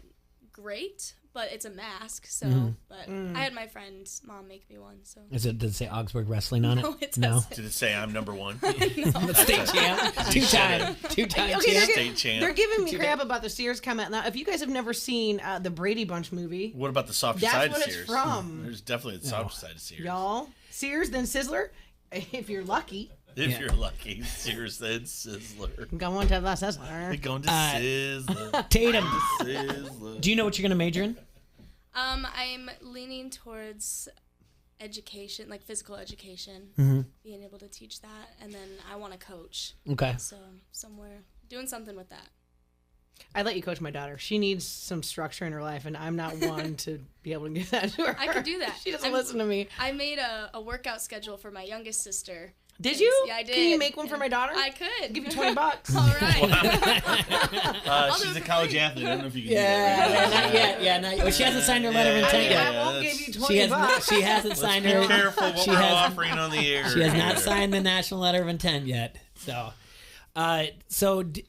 great, but it's a mask. So, Mhm. but I had my friend's mom make me one. So Does it say Augsburg Wrestling on it? No, it No. doesn't. Did it say I'm number one? State champ. Two-time Okay, champ. State champ. They're giving me crap about the Sears comment. Now, if you guys have never seen the Brady Bunch movie, What about the softer That's side of what it's Sears? from. There's definitely the softer side of Sears. y'all, Sears then Sizzler, if you're lucky. If you're lucky, Sears then Sizzler. Going to the Sizzler. Going to Sizzler. Tatum, Sizzler. do you know what you're going to major in? I'm leaning towards education, like physical education, Mhm. being able to teach that, and then I want to coach. Okay. So somewhere doing something with that. I let you coach my daughter. She needs some structure in her life, and I'm not one to be able to give that to her. I could do that. She doesn't listen to me. I made a workout schedule for my youngest sister. Did you? Yeah, I did. Can you make one for my daughter? I could. I'll give you $20. All right. She's a college athlete. I don't know if you can do Yeah, that. not yet. Yeah, not yet. Well, she hasn't signed her letter of intent yet. I won't give you $20. She hasn't signed her. Be careful what she we're has- offering on the air. She has not signed the national letter of intent yet. So,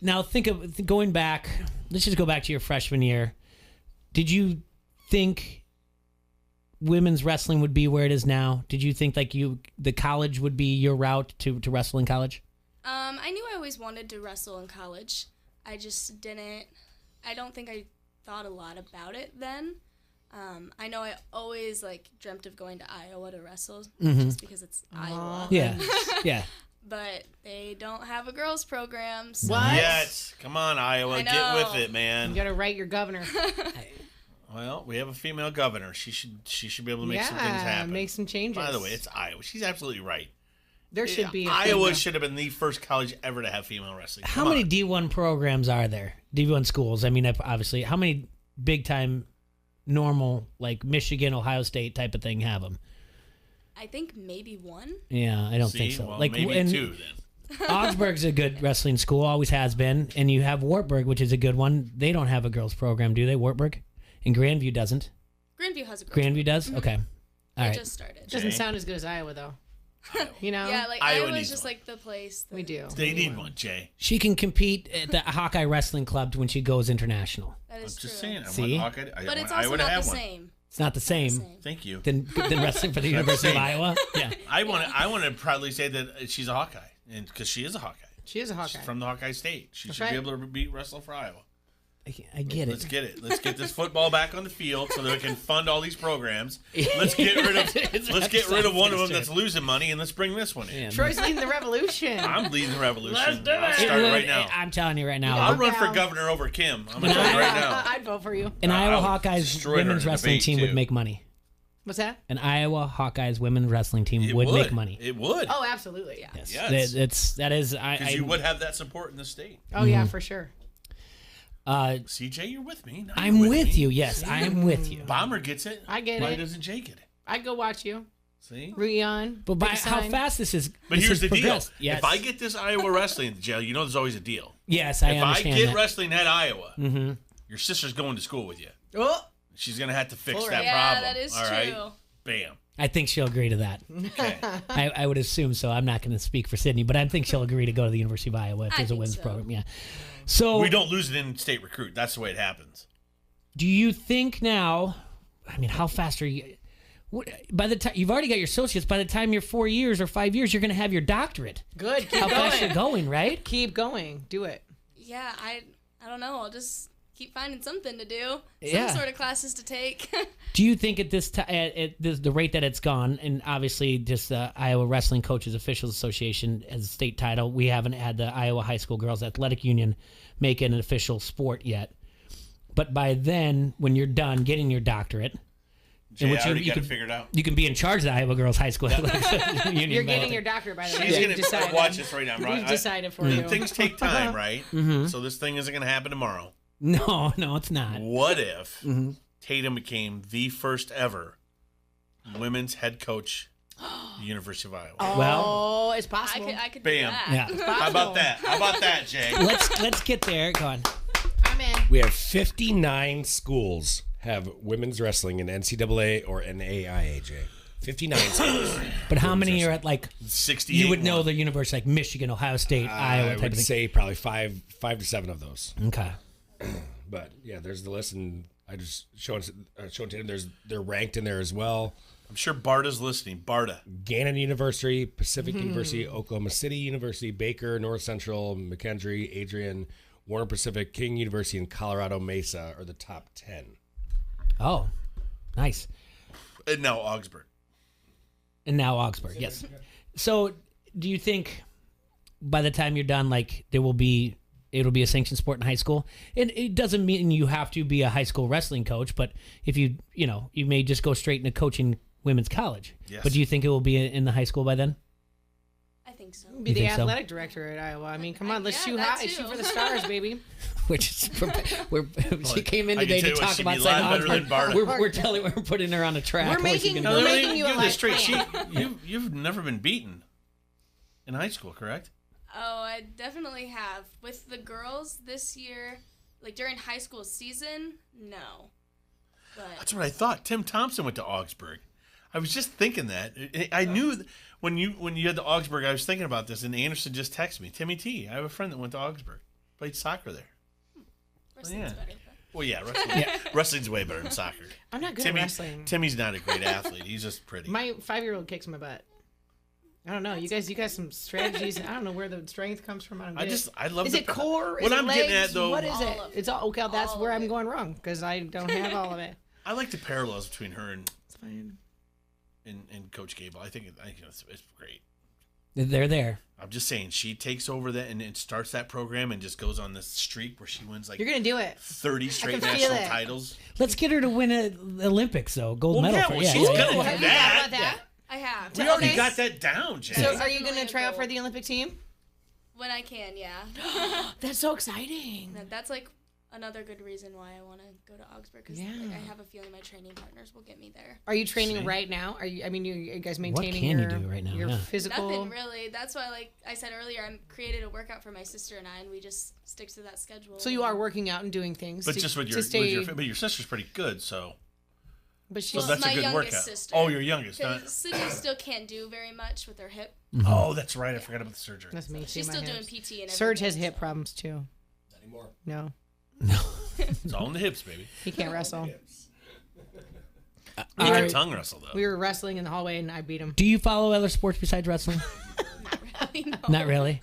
now think of going back. Let's just go back to your freshman year. Did you think women's wrestling would be where it is now? Did you think the college would be your route to wrestle in college? I knew I always wanted to wrestle in college. I just didn't. I don't think I thought a lot about it then. I know I always dreamt of going to Iowa to wrestle, just because it's Iowa. Yeah, yeah. But they don't have a girls program. So What? Yes. Come on, Iowa. I Get know. with it, man. You got to write your governor. Well, we have a female governor. She should be able to make some things Yeah, happen. make some changes. By the way, it's Iowa. She's absolutely right. There should be a Iowa female. should have been the first college ever to have female wrestling. How Come many on. D1 programs are there? D1 schools. I mean, obviously, how many big time, normal like Michigan, Ohio State type of thing have them? I think maybe one. Yeah, I don't See? think so. Well, like maybe and two then. Augsburg's a good wrestling school, always has been, and you have Wartburg, which is a good one. They don't have a girls program, do they? Wartburg, and Grandview doesn't. Grandview has a girls Grandview does. Mhm. Okay, all They right. just started. Doesn't sound as good as Iowa, though. You know? Yeah, like Iowa Iowa's needs just one. like the place. We do. They need one, Jay. She can compete at the Hawkeye Wrestling Club when she goes international. That I'm is just true. saying. I See? want Hawkeye. I But want it's also Iowa to not have the one. same. It's not the same Thank you. than wrestling for the University of Iowa. Yeah. I want to proudly say that she's a Hawkeye, and because she is a Hawkeye. She is a Hawkeye. She's from the Hawkeye State. She That's should right. be able to beat wrestle for Iowa. I get Let's it. get it. Let's get this football back on the field so that we can fund all these programs. Let's get rid of one of them that's losing money, and let's bring this one in. Troy's leading the revolution. I'm leading the revolution. Let's do I'll it. start right now. I'm telling you right now. I'll run for governor over Kim. I'm gonna tell you right now. I'd vote for you. An Iowa I would Hawkeyes destroy her in women's a wrestling debate, team too. would make money. What's that? An Iowa Hawkeyes women's wrestling team It would make money. It would. Oh, absolutely, yeah. Yes. That is. Because you would have that support in the state. Oh, yeah, for sure. CJ, you're with me. No, I'm you're with me. you. Yes, I am with you. Bomber gets it. I get Why it. doesn't Jay get it? I'd go watch you. See? Root you on. But by Big how sign. fast this is. But this here's has the deal. progressed. Yes. If I get this Iowa wrestling jail, you know there's always a deal. Yes, I if understand I get that. wrestling at Iowa, Mm-hmm. your sister's going to school with you. Oh. She's going to have to fix Full that right. Yeah, problem. that is all right? true. Bam. I think she'll agree to that. Okay. I would assume so. I'm not going to speak for Sydney, but I think she'll agree to go to the University of Iowa if I there's a think women's so. program. Yeah. So We don't lose it in state recruit. That's the way it happens. do you think now? I mean, how fast are you? By the time you've already got your associates, by the time you're 4 years or 5 years, you're going to have your doctorate. Good. Keep How fast going. you're going, right? Keep going. Do it. Yeah, I don't know. I'll just keep finding something to do. Yeah. Some sort of classes to take. Do you think at this time, at the rate that it's gone, and obviously just the Iowa Wrestling Coaches Officials Association as a state title, we haven't had the Iowa High School Girls Athletic Union make it an official sport yet. But by then, when you're done getting your doctorate, Jay, in which I already got it can, figured out. you can be in charge of the Iowa Girls High School Athletic Union. You're by getting the- your doctorate, by the way. She's We've going decided. to watch this right now. Right? We've decided for you. Things take time, right? Mhm. So this thing isn't going to happen tomorrow. No, it's not. What if Mhm. Tatum became the first ever women's head coach at the University of Iowa? Oh, it's possible. I could Bam. do that. Yeah. It's How about that? How about that, Jay? Let's get there. Go on. I'm in. We have 59 schools have women's wrestling in NCAA or NAIA, Jay. 59 schools. But how many are at like 68. you would know the university like Michigan, Ohio State, Iowa I type would of thing? say probably five to seven of those. Okay. But yeah, there's the list, and I just showing Tatum. They're ranked in there as well. I'm sure Barda's listening. Barda. Gannon University, Pacific University, Oklahoma City University, Baker, North Central, McKendree, Adrian, Warner Pacific, King University, and Colorado Mesa are the top 10. Oh, nice. And now Augsburg. Yes. So, do you think by the time you're done, like it'll be a sanctioned sport in high school? And it doesn't mean you have to be a high school wrestling coach, but if you may just go straight into coaching women's college. Yes. But do you think it will be in the high school by then? I think so. Be the athletic director at Iowa. I mean, come on, let's shoot high, shoot for the stars, baby. Which is, she came in today to talk about we're putting her on a track. We're making you a life plan. You've never been beaten in high school, correct? Oh, I definitely have. With the girls this year, like during high school season, no. But That's what I thought. Tim Thompson went to Augsburg. I was just thinking that. I knew when you had the Augsburg, I was thinking about this, and Anderson just texted me. Timmy T. I have a friend that went to Augsburg. Played soccer there. Wrestling's better. Well, yeah, wrestling's way better than soccer. I'm not good at wrestling. Timmy's not a great athlete. He's just pretty. My 5-year-old kicks my butt. I don't know. You guys some strategies. I don't know where the strength comes from. I love. Is it core? What is I'm it getting legs? at though. What is it? It's all okay. That's where I'm going wrong because I don't have all of it. I like the parallels between her and It's fine. and Coach Gable. I think it's great. They're there. I'm just saying, she takes over that and starts that program and just goes on this streak where she wins You're gonna do it. 30 straight national titles. Let's get her to win an Olympics, though. Gold medal. She's gonna do Have you thought about that? I have. We already got that down, Jay. So, are you gonna try out for the Olympic team? When I can, yeah. That's so exciting. That's like another good reason why I want to go to Augsburg because I have a feeling my training partners will get me there. Are you training right now? Are you guys maintaining you do right now? your physical? Nothing really. That's why, like I said earlier, I created a workout for my sister and I, and we just stick to that schedule. So you are working out and doing things, but just with your sister's pretty good, so. But so that's my a good youngest workout. sister. Oh, your youngest. Sydney still can't do very much with her hip. Mm-hmm. Oh, that's right. I forgot about the surgery. That's me. She's still doing PT and everything. Serge has hip problems too. Not anymore. No. It's all in the hips, baby. He can't wrestle. He can tongue wrestle though. We were wrestling in the hallway and I beat him. Do you follow other sports besides wrestling? Not really. No. Not really.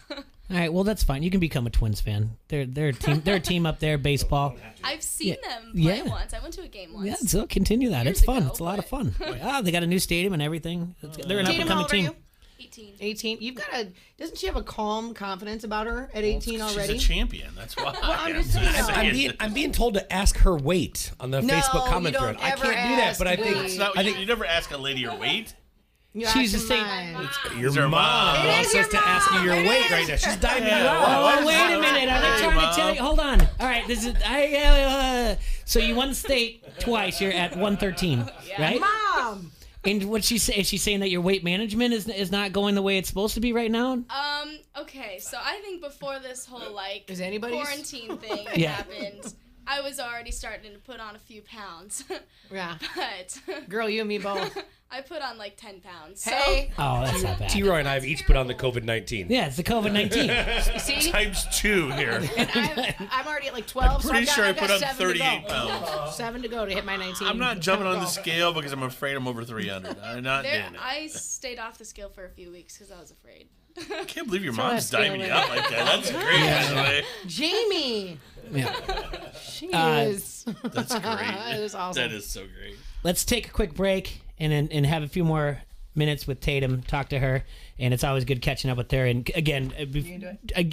All right, well that's fine. You can become a Twins fan. They're a team. They're a team up there. Baseball. I've seen them play once. I went to a game once. Yeah, so continue that. Years It's fun. ago, It's a lot of fun. They got a new stadium and everything. They're an up and coming team. 18. You've got doesn't she have a calm confidence about her at 18 already? She's a champion. That's why. Well, I'm just saying. I'm being told to ask her weight on the Facebook comment thread. I can't do that, but I think you never ask a lady her weight. She's just saying your mom wants us to ask you your weight right now. She's diving you out. Oh, wait a minute. Are they trying to tell you? Hold on. All right, this is so you won state twice. You're at 113, right? Mom. And what she say? Is she saying that your weight management is not going the way it's supposed to be right now? Okay, so I think before this whole is anybody's quarantine thing happened, I was already starting to put on a few pounds. Yeah. But girl, you and me both. I put on like 10 pounds. Hey. Oh, that's not bad. T-Roy and I have each put on the COVID-19. Yeah, it's the COVID-19. See? Times 2 here. And I'm already at like 12. I'm pretty sure I put on 7 38 to go. pounds. 7 to go to hit my 19. I'm not jumping on the scale because I'm afraid I'm over 300. I'm not doing it. I stayed off the scale for a few weeks because I was afraid. I can't believe your mom's diving you out like that. That's great, by the way. Jamie. Yeah. She is. That's great. That is awesome. That is so great. Let's take a quick break and have a few more minutes with Tatum, talk to her, and it's always good catching up with her. And again,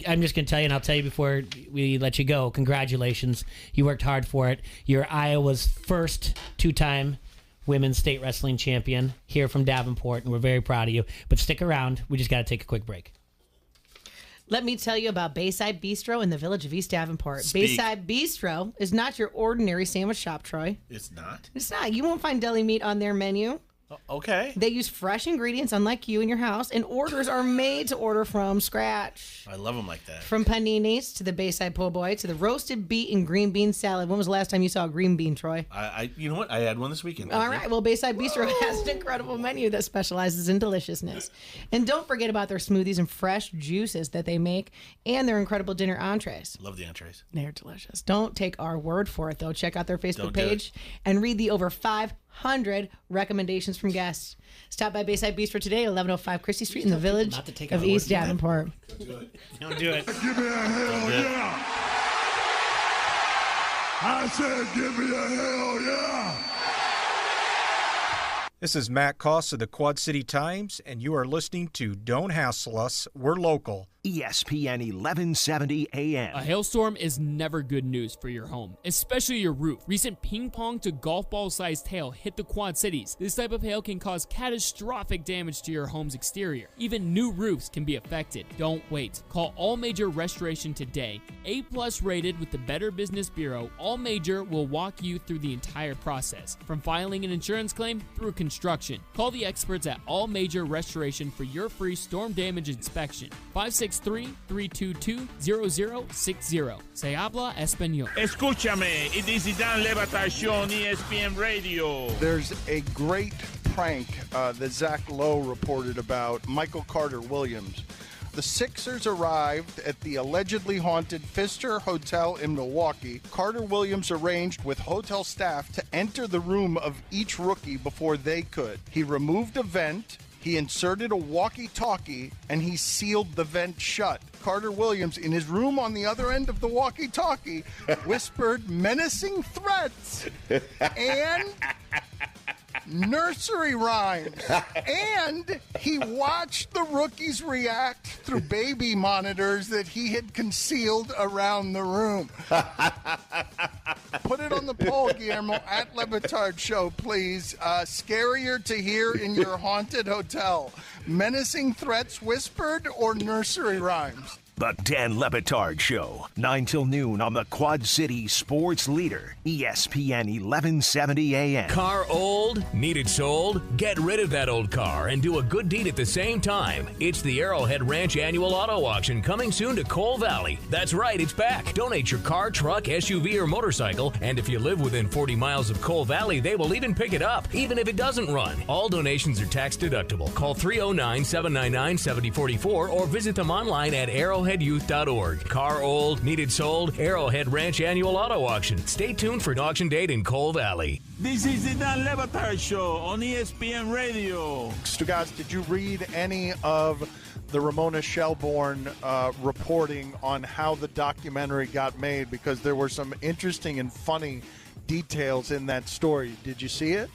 I'm just going to tell you, and I'll tell you before we let you go, congratulations. You worked hard for it. You're Iowa's first 2-time women's state wrestling champion here from Davenport, and we're very proud of you. But stick around. We just got to take a quick break. Let me tell you about Bayside Bistro in the village of East Davenport. Speak. Bayside Bistro is not your ordinary sandwich shop, Troy. It's not? It's not. You won't find deli meat on their menu. Okay. They use fresh ingredients, unlike you in your house, and orders are made to order from scratch. I love them like that. From paninis to the Bayside po' boy to the roasted beet and green bean salad. When was the last time you saw a green bean, Troy? You know what? I had one this weekend. All right. Well, Bayside Bistro has an incredible menu that specializes in deliciousness. And don't forget about their smoothies and fresh juices that they make and their incredible dinner entrees. Love the entrees. They're delicious. Don't take our word for it, though. Check out their Facebook Don't do page and read the over 500 recommendations from guests. Stop by Bayside Bistro today at 1105 Christie Street in the village of East Davenport. Don't do it. Give me a hell yeah. I said give me a hell yeah. This is Matt Koss of the Quad City Times, and you are listening to Don't Hassle Us, We're Local. ESPN 1170 AM. A hailstorm is never good news for your home, especially your roof. Recent ping pong to golf ball sized hail hit the Quad Cities. This type of hail can cause catastrophic damage to your home's exterior. Even new roofs can be affected. Don't wait. Call All Major Restoration today. A+ rated with the Better Business Bureau, All Major will walk you through the entire process, from filing an insurance claim through construction. Call the experts at All Major Restoration for your free storm damage inspection. 563-322-0060. Se habla español. Escúchame, it is Dan Le Batard Show on ESPN Radio. There's a great prank that Zach Lowe reported about Michael Carter Williams. The Sixers arrived at the allegedly haunted Pfister Hotel in Milwaukee. Carter Williams arranged with hotel staff to enter the room of each rookie before they could. He removed a vent, he inserted a walkie-talkie, and he sealed the vent shut. Carter Williams, in his room on the other end of the walkie-talkie, whispered menacing threats and nursery rhymes. And he watched the rookies react through baby monitors that he had concealed around the room. Put it on the poll, Guillermo, at Le Batard Show, please. Scarier to hear in your haunted hotel. Menacing threats whispered or nursery rhymes? The Dan Le Batard Show, 9 till noon on the Quad City Sports Leader, ESPN 1170 AM. Car old? Need it sold? Get rid of that old car and do a good deed at the same time. It's the Arrowhead Ranch Annual Auto Auction coming soon to Coal Valley. That's right, it's back. Donate your car, truck, SUV, or motorcycle, and if you live within 40 miles of Coal Valley, they will even pick it up, even if it doesn't run. All donations are tax deductible. Call 309-799-7044 or visit them online at arrowheadyouth.org. Car old, needed sold, Arrowhead Ranch Annual Auto Auction. Stay tuned for an auction date in Coal Valley. This is the Dan Le Batard Show on ESPN Radio. Stugatz, did you read any of the Ramona Shelbourne reporting on how the documentary got made? Because there were some interesting and funny details in that story. Did you see it?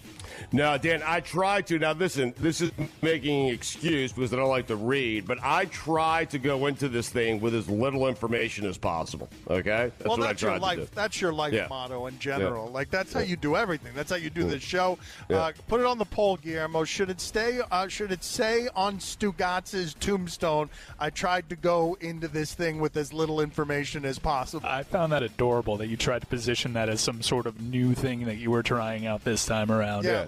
No, Dan, I tried to. Now, listen, this is making an excuse because I don't like to read, but I tried to go into this thing with as little information as possible, okay? That's what I tried to do. That's your life motto in general. Yeah. Like, that's how you do everything. That's how you do this show. Yeah. Put it on the poll, Guillermo. Should it say on Stugatz's tombstone, I tried to go into this thing with as little information as possible? I found that adorable that you tried to position that as some sort of new thing that you were trying out this time around. Yeah,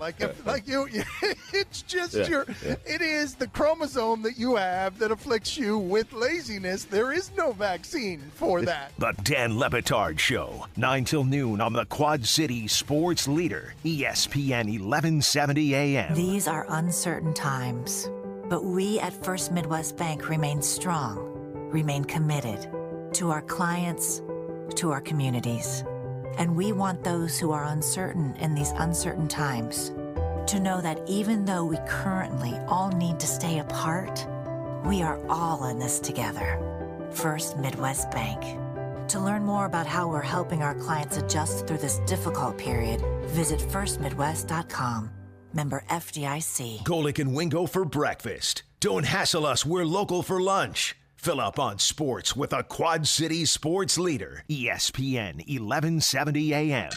it's just it is the chromosome that you have that afflicts you with laziness. There is no vaccine for that. The Dan Le Batard Show, 9 till noon on the Quad City Sports Leader, ESPN 1170 AM. These are uncertain times, but we at First Midwest Bank remain strong, remain committed to our clients, to our communities. And we want those who are uncertain in these uncertain times to know that even though we currently all need to stay apart, we are all in this together. First Midwest Bank. To learn more about how we're helping our clients adjust through this difficult period, visit firstmidwest.com. Member FDIC. Golick and Wingo for breakfast. Don't hassle us, we're local for lunch. Fill up on sports with a Quad City Sports Leader, ESPN 1170 AM.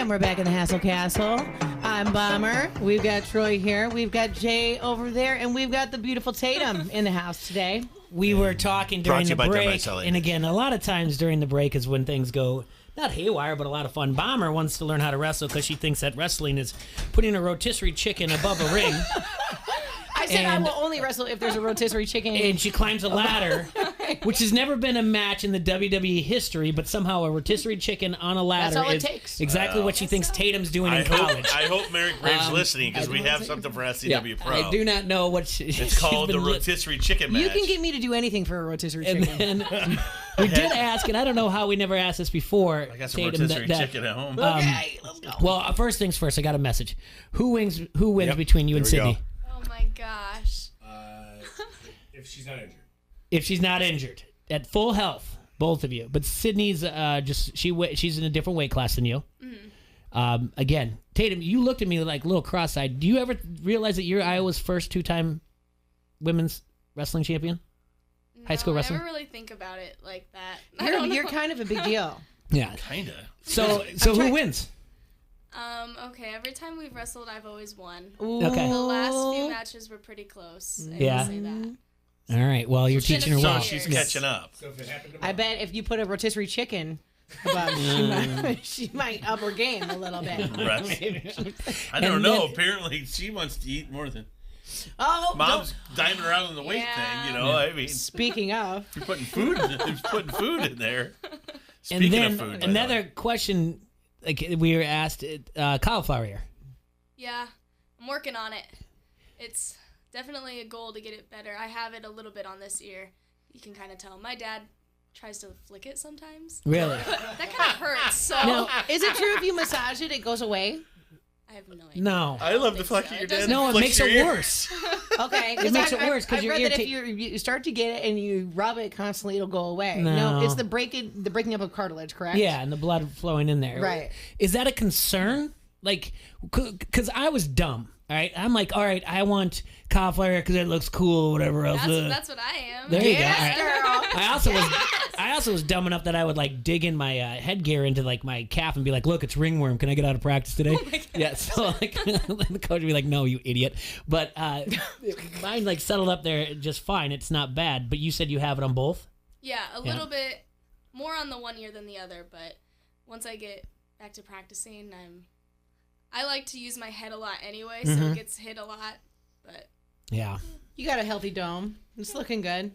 And we're back in the Hassle Castle. I'm Bomber. We've got Troy here. We've got Jay over there. And we've got the beautiful Tatum in the house today. We were talking Brought during to you the by break. Dumb Rice And again, a lot of times during the break is when things go, not haywire, but a lot of fun. Bomber wants to learn how to wrestle because she thinks that wrestling is putting a rotisserie chicken above a ring. I said I will only wrestle if there's a rotisserie chicken. And she climbs a ladder, which has never been a match in the WWE history, but somehow a rotisserie chicken on a ladder That's all it is takes. exactly what she thinks Tatum's doing in I college. hope Merrick Brave's listening because we have something for SCW Pro. I do not know what It's called the rotisserie chicken match. You can get me to do anything for a rotisserie chicken. And we did ask, and I don't know how we never asked this before. I got some Tatum, rotisserie chicken at home. Okay, let's go. Well, first things first, I got a message. Who wins between you and There we Sydney? Oh my gosh. If she's not injured. If she's not injured. At full health, both of you. But Sydney's she's in a different weight class than you. Mm-hmm. Again, Tatum, you looked at me like a little cross-eyed. Do you ever realize that you're Iowa's first two-time women's wrestling champion? High school I wrestling? never really think about it like that. You're kind of a big deal. Yeah. Kinda. So who wins? Okay, every time we've wrestled, I've always won. Okay. The last few matches were pretty close. I Yeah. will say that. All right. Well, you're teaching her well. So she's catching up. So if it happened I bet if you put a rotisserie chicken above, she might up her game a little bit. Right. I don't know. Apparently, she wants to eat more than. Oh, Mom's diving around in the weight thing, you know. I mean, speaking of, you're putting food in there. And Speaking then of food, by the another question, like we were asked, cauliflower ear. Yeah, I'm working on it. It's definitely a goal to get it better. I have it a little bit on this ear. You can kind of tell. My dad tries to flick it sometimes. Really? That kind of hurts. So now, is it true if you massage it, it goes away? I have no idea. No. I love the fact that your dad. No, it flicks makes your it ear. worse. Okay, It makes it worse because I've your read ear. that if you start to get it and you rub it constantly, it'll go away. No. It's the breaking up of cartilage, correct? Yeah, and the blood flowing in there. Right. Is that a concern? Like, because I was dumb. All right. I'm like, all right, I want cauliflower because it looks cool or whatever else. That's what I am. There you go. Yes, All right. girl. I also was dumb enough that I would like dig in my headgear into like my calf and be like, look, it's ringworm. Can I get out of practice today? Yeah. So like the coach would be like, no, you idiot. But mine like settled up there just fine. It's not bad. But you said you have it on both? Yeah, a little bit more on the one ear than the other, but once I get back to practicing, I like to use my head a lot anyway, so it gets hit a lot. But Yeah. You got a healthy dome. It's looking good.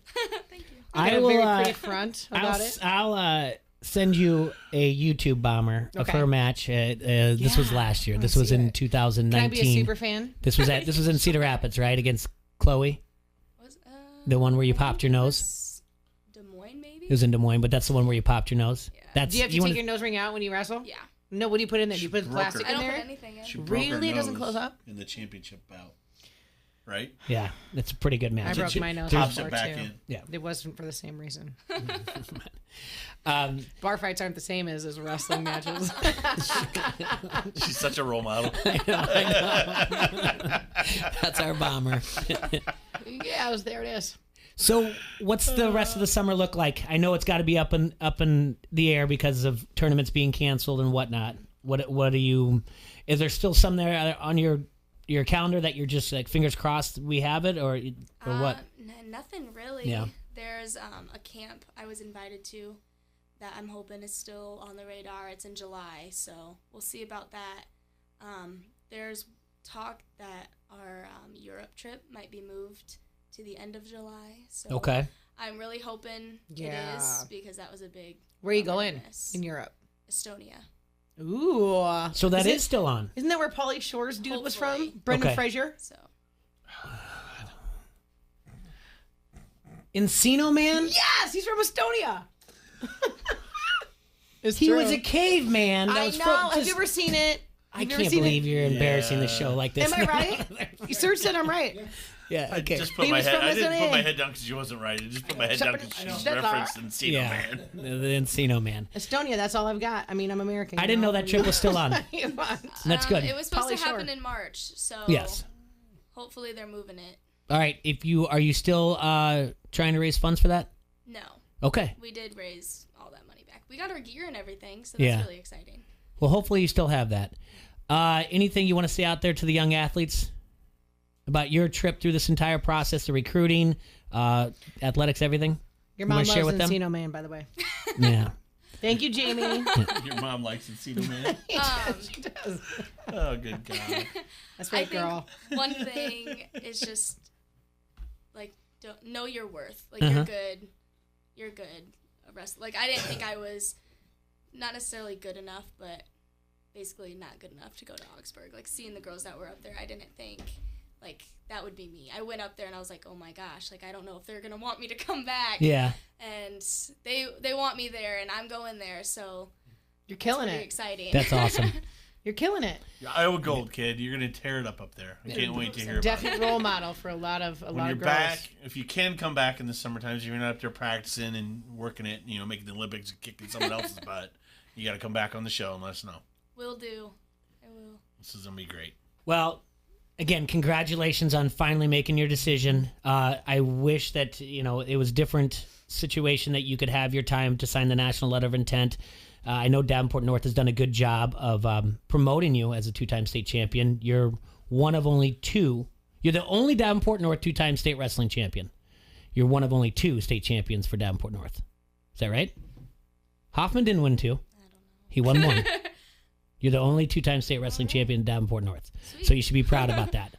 Thank you. You got a very pretty front about it. I'll send you a YouTube bomber of Okay. her match. This was last year. This was in 2019. Can I be a super fan? This was in Cedar Rapids, right, against Chloe. The one where you popped your nose. Des Moines, maybe. It was in Des Moines, but that's the one where you popped your nose. Yeah. That's Do you have to take your nose ring out when you wrestle? Yeah. No, what do you put in there? Do you put plastic I in don't there? put anything in. She broke her Really? It doesn't nose close up? in the championship bout, right? Yeah, it's a pretty good match. I broke my nose Pops before it back too. in. Yeah. It wasn't for the same reason. Bar fights aren't the same as wrestling matches. She's such a role model. That's our bomber. Yeah, there it is. So, what's the rest of the summer look like? I know it's got to be up in the air because of tournaments being canceled and whatnot. What do you? Is there still some there on your calendar that you're just like fingers crossed we have it or what? Nothing really. Yeah. There's a camp I was invited to that I'm hoping is still on the radar. It's in July, so we'll see about that. There's talk that our Europe trip might be moved to the end of July. So Okay. I'm really hoping Yeah. it is because that was a big. Where are you going in Europe? Estonia. Ooh. So that is still on. Isn't that where Pauly Shore's dude was from? Hopefully. Brendan Okay. Fraser? So. Encino Man? Yes, he's from Estonia. He was a caveman. That I was know. From, Have you ever seen it? I Have you ever can't seen believe it? you're embarrassing the show like this. Am I right? You searched said I'm right. Yeah. I Okay. just put He my was head. from I didn't put Estonia. my head down because she wasn't right. I just put my head down because she That's referenced all. Encino Yeah. Man. The Encino Man. Estonia, that's all I've got. I mean, I'm American. I didn't know that trip was still on. That's good. It was supposed Pauly to happen Shore. in March, so Yes. hopefully they're moving it. All right. Are you still trying to raise funds for that? No. Okay. We did raise all that money back. We got our gear and everything, so that's Yeah. really exciting. Well, hopefully you still have that. Anything you want to say out there to the young athletes about your trip through this entire process, the recruiting, athletics, everything? Your You mom wanna loves share with them? Encino Man, by the way. Yeah. Thank you, Jamie. Your mom likes Encino Man. She does. Oh, good God. That's right, I think girl. one thing is just like don't know your worth. Like Uh-huh. you're good. You're good. Like I didn't think I was not necessarily good enough, but basically not good enough to go to Augsburg. Like seeing the girls that were up there, I didn't think like that would be me. I went up there and I was like, oh my gosh, like I don't know if they're gonna want me to come back. Yeah. And they want me there, and I'm going there, so you're killing it's pretty it. exciting. That's awesome. You're killing it. Iowa Gold, kid. You're going to tear it up there. I can't wait to hear about it. Definite role model for a lot of When you're girls. back, if you can come back in the summer times, if you're not up there practicing and working it, making the Olympics and kicking someone else's butt, you got to come back on the show and let us know. Will do. I will. This is going to be great. Well, again, congratulations on finally making your decision. I wish that, it was a different situation that you could have your time to sign the national letter of intent. I know Davenport North has done a good job of promoting you as a two-time state champion. You're one of only two. You're the only Davenport North two-time state wrestling champion. You're one of only two state champions for Davenport North. Is that right? Hoffman didn't win two. I don't know. He won one. You're the only two-time state wrestling champion in Davenport North. Sweet. So you should be proud about that.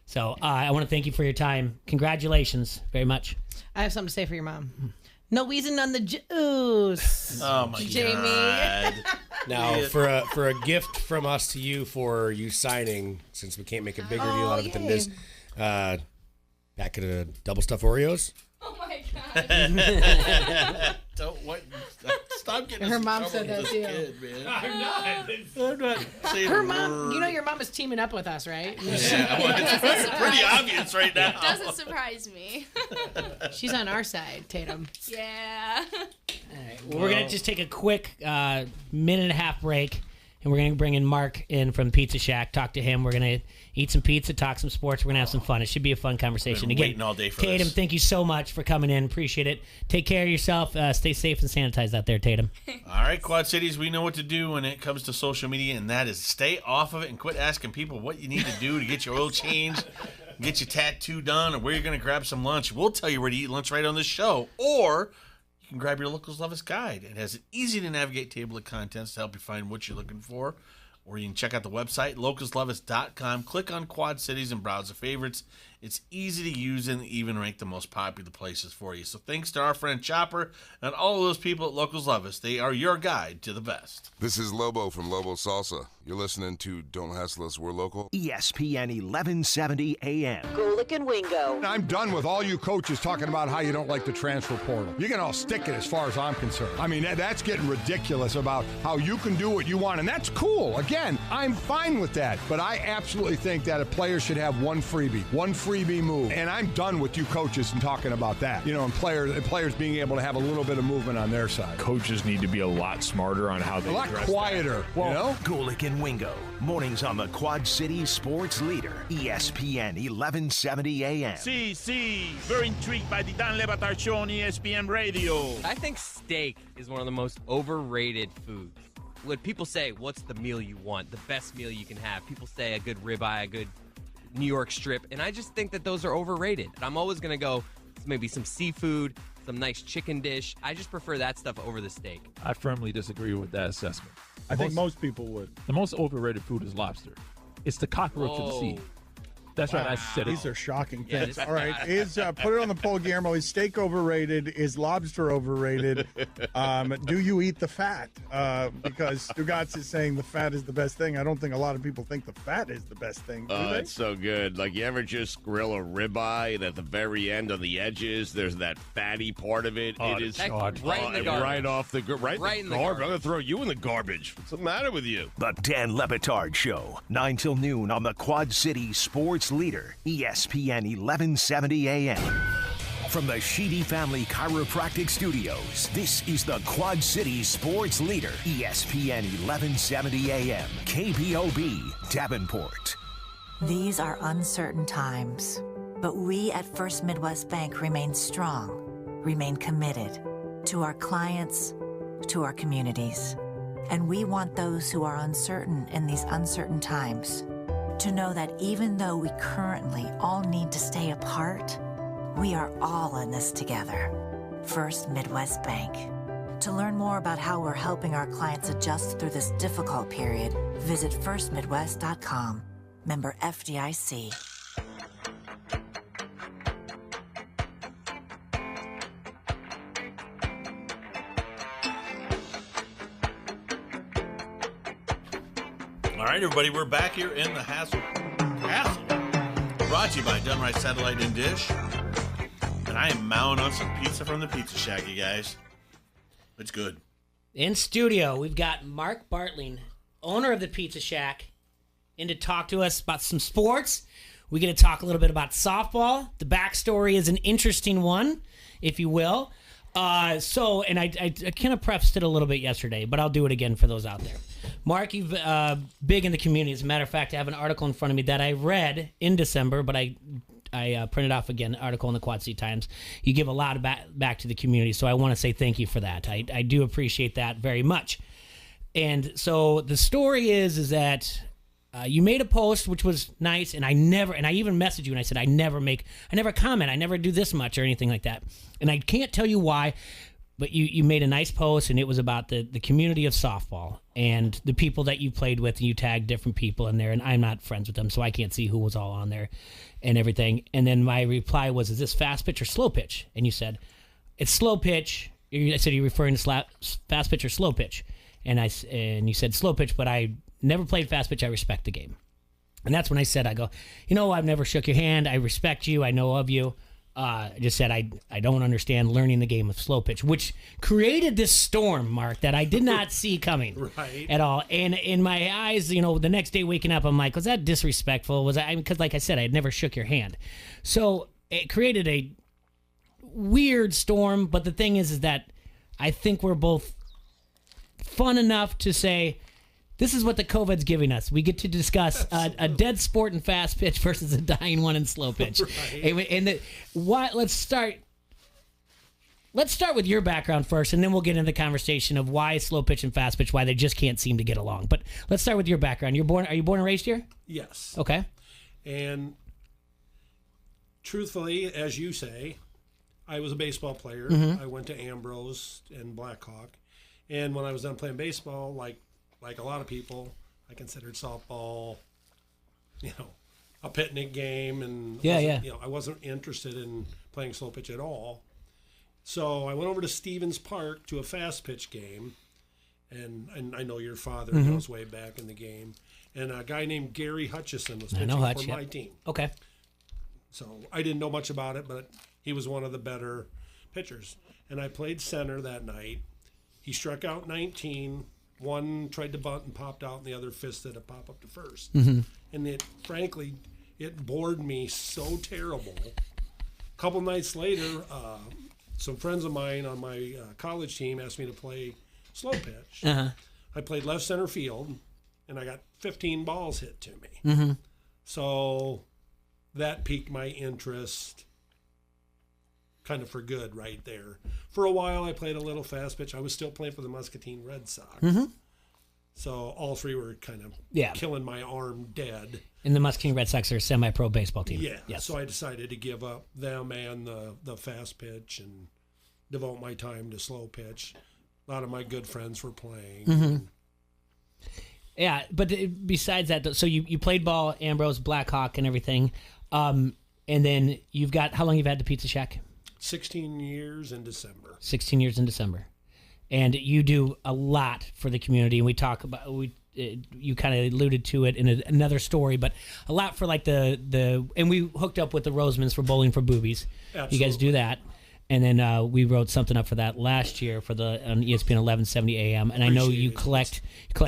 So I want to thank you for your time. Congratulations very much. I have something to say for your mom. No wheezing on the juice. Oh my Jamie. God. Now, for a gift from us to you for you signing, since we can't make a bigger deal out of it than this, packet of double stuffed Oreos. Oh my God. Stop getting Her us in mom trouble said with that this too. kid, man. I'm not. I'm not saying Her a mom, word. your mom is teaming up with us, right? Yeah, well, it's pretty obvious right now. It doesn't surprise me. She's on our side, Tatum. Yeah. Well, we're going to just take a quick minute and a half break, and we're going to bring in Mark in from Pizza Shack, talk to him. We're going to eat some pizza, talk some sports. We're going to have some fun. It should be a fun conversation. Been Again, waiting all day for Tatum, this. thank you so much for coming in. Appreciate it. Take care of yourself. Stay safe and sanitized out there, Tatum. All right, Quad Cities, we know what to do when it comes to social media, and that is stay off of it and quit asking people what you need to do to get your oil changed, get your tattoo done, or where you're going to grab some lunch. We'll tell you where to eat lunch right on this show, or you can grab your Locals Love Us guide. It has an easy-to-navigate table of contents to help you find what you're looking for. Or you can check out the website, localsloveus.com. Click on Quad Cities and browse the favorites. It's easy to use and even rank the most popular places for you. So thanks to our friend Chopper and all of those people at Locals Love Us. They are your guide to the best. This is Lobo from Lobo Salsa. You're listening to Don't Hassle Us, We're Local. ESPN 1170 AM. Golick and Wingo. I'm done with all you coaches talking about how you don't like the transfer portal. You can all stick it as far as I'm concerned. I mean, that's getting ridiculous about how you can do what you want, and that's cool. Again, I'm fine with that, but I absolutely think that a player should have one freebie move, and I'm done with you coaches and talking about that. And players being able to have a little bit of movement on their side. Coaches need to be a lot smarter on how they A lot address quieter, that. Golick and Wingo. Mornings on the Quad City Sports Leader. ESPN 1170 AM. See, very intrigued by the Dan Le Batard Show on ESPN Radio. I think steak is one of the most overrated foods. When people say, what's the meal you want, the best meal you can have, people say a good ribeye, a good New York strip, and I just think that those are overrated. And I'm always going to go maybe some seafood, some nice chicken dish. I just prefer that stuff over the steak. I firmly disagree with that assessment. I think most people would. The most overrated food is lobster. It's the cockroach of the sea. That's right, I said it. These are shocking Yeah, things. this- All right, put it on the poll, Guillermo. Is steak overrated? Is lobster overrated? Do you eat the fat? Because Stugatz is saying the fat is the best thing. I don't think a lot of people think the fat is the best thing. Do they? It's so good. Like, you ever just grill a ribeye and at the very end on the edges, there's that fatty part of it. Oh, it is Right in the garbage. right off the Right in the garbage. I'm garbage. going to throw you in the garbage. What's the matter with you? The Dan Le Batard Show. 9 till noon on the Quad City Sports Leader. ESPN 1170 AM. From the Sheedy Family Chiropractic Studios, this is the Quad City Sports Leader. ESPN 1170 AM. KPOB, Davenport. These are uncertain times, but we at First Midwest Bank remain strong, remain committed to our clients, to our communities. And we want those who are uncertain in these uncertain times to know that even though we currently all need to stay apart, we are all in this together. First Midwest Bank. To learn more about how we're helping our clients adjust through this difficult period, visit firstmidwest.com. Member FDIC. All right, everybody, we're back here in the Castle. Brought to you by Done Right Satellite and Dish. And I am mowing on some pizza from the Pizza Shack, you guys. It's good. In studio, we've got Mark Bartling, owner of the Pizza Shack, in to talk to us about some sports. We're going to talk a little bit about softball. The backstory is an interesting one, if you will. I kind of prefaced it a little bit yesterday, but I'll do it again for those out there. Mark, you've big in the community. As a matter of fact, I have an article in front of me that I read in December, but I printed off again, an article in the Quad City Times. You give a lot back to the community, so I want to say thank you for that. I do appreciate that very much. And so the story is that you made a post, which was nice, and I even messaged you and I said I never comment, I never do this much or anything like that. And I can't tell you why, but you made a nice post, and it was about the community of softball and the people that you played with, and you tagged different people in there, and I'm not friends with them, so I can't see who was all on there and everything. And then my reply was, is this fast pitch or slow pitch? And you said, it's slow pitch. I said, you're referring to fast pitch or slow pitch? And you said slow pitch, but I never played fast pitch. I respect the game. And that's when I said, I've never shook your hand. I respect you. I know of you. I just said I don't understand learning the game of slow pitch, which created this storm, Mark, that I did not see coming at all. And in my eyes, the next day waking up, I'm like, was that disrespectful? Because like I said, I had never shook your hand. So it created a weird storm. But the thing is that I think we're both fun enough to say, this is what the COVID's giving us. We get to discuss a dead sport in fast pitch versus a dying one in slow pitch. Right. Let's start with your background first, and then we'll get into the conversation of why slow pitch and fast pitch, why they just can't seem to get along. But let's start with your background. Are you born and raised here? Yes. Okay. And truthfully, as you say, I was a baseball player. Mm-hmm. I went to Ambrose and Blackhawk. And when I was done playing baseball, like a lot of people, I considered softball, a picnic game, and I wasn't interested in playing slow pitch at all. So I went over to Stevens Park to a fast pitch game, and I know your father goes way back in the game, and a guy named Gary Hutchison was pitching for my team. Okay. So I didn't know much about it, but he was one of the better pitchers, and I played center that night. He struck out 19. One tried to bunt and popped out, and the other fisted a pop up to first. Mm-hmm. And it bored me so terrible. A couple nights later, some friends of mine on my college team asked me to play slow pitch. Uh-huh. I played left center field, and I got 15 balls hit to me. Mm-hmm. So that piqued my interest kind of for good right there. For a while, I played a little fast pitch. I was still playing for the Muscatine Red Sox. Mm-hmm. So all three were kind of killing my arm dead. And the Muscatine Red Sox are a semi-pro baseball team. Yeah. Yes. So I decided to give up them and the fast pitch and devote my time to slow pitch. A lot of my good friends were playing. Mm-hmm. Yeah, but besides that, so you played ball, Ambrose, Blackhawk, and everything. And then how long you've had the Pizza Shack? 16 years in December. 16 years in December. And you do a lot for the community. And we talk about, you kind of alluded to it in another story, but a lot for like and we hooked up with the Rosemans for Bowling for Boobies. Absolutely. You guys do that. And then we wrote something up for that last year on ESPN 1170 AM. And I know you collect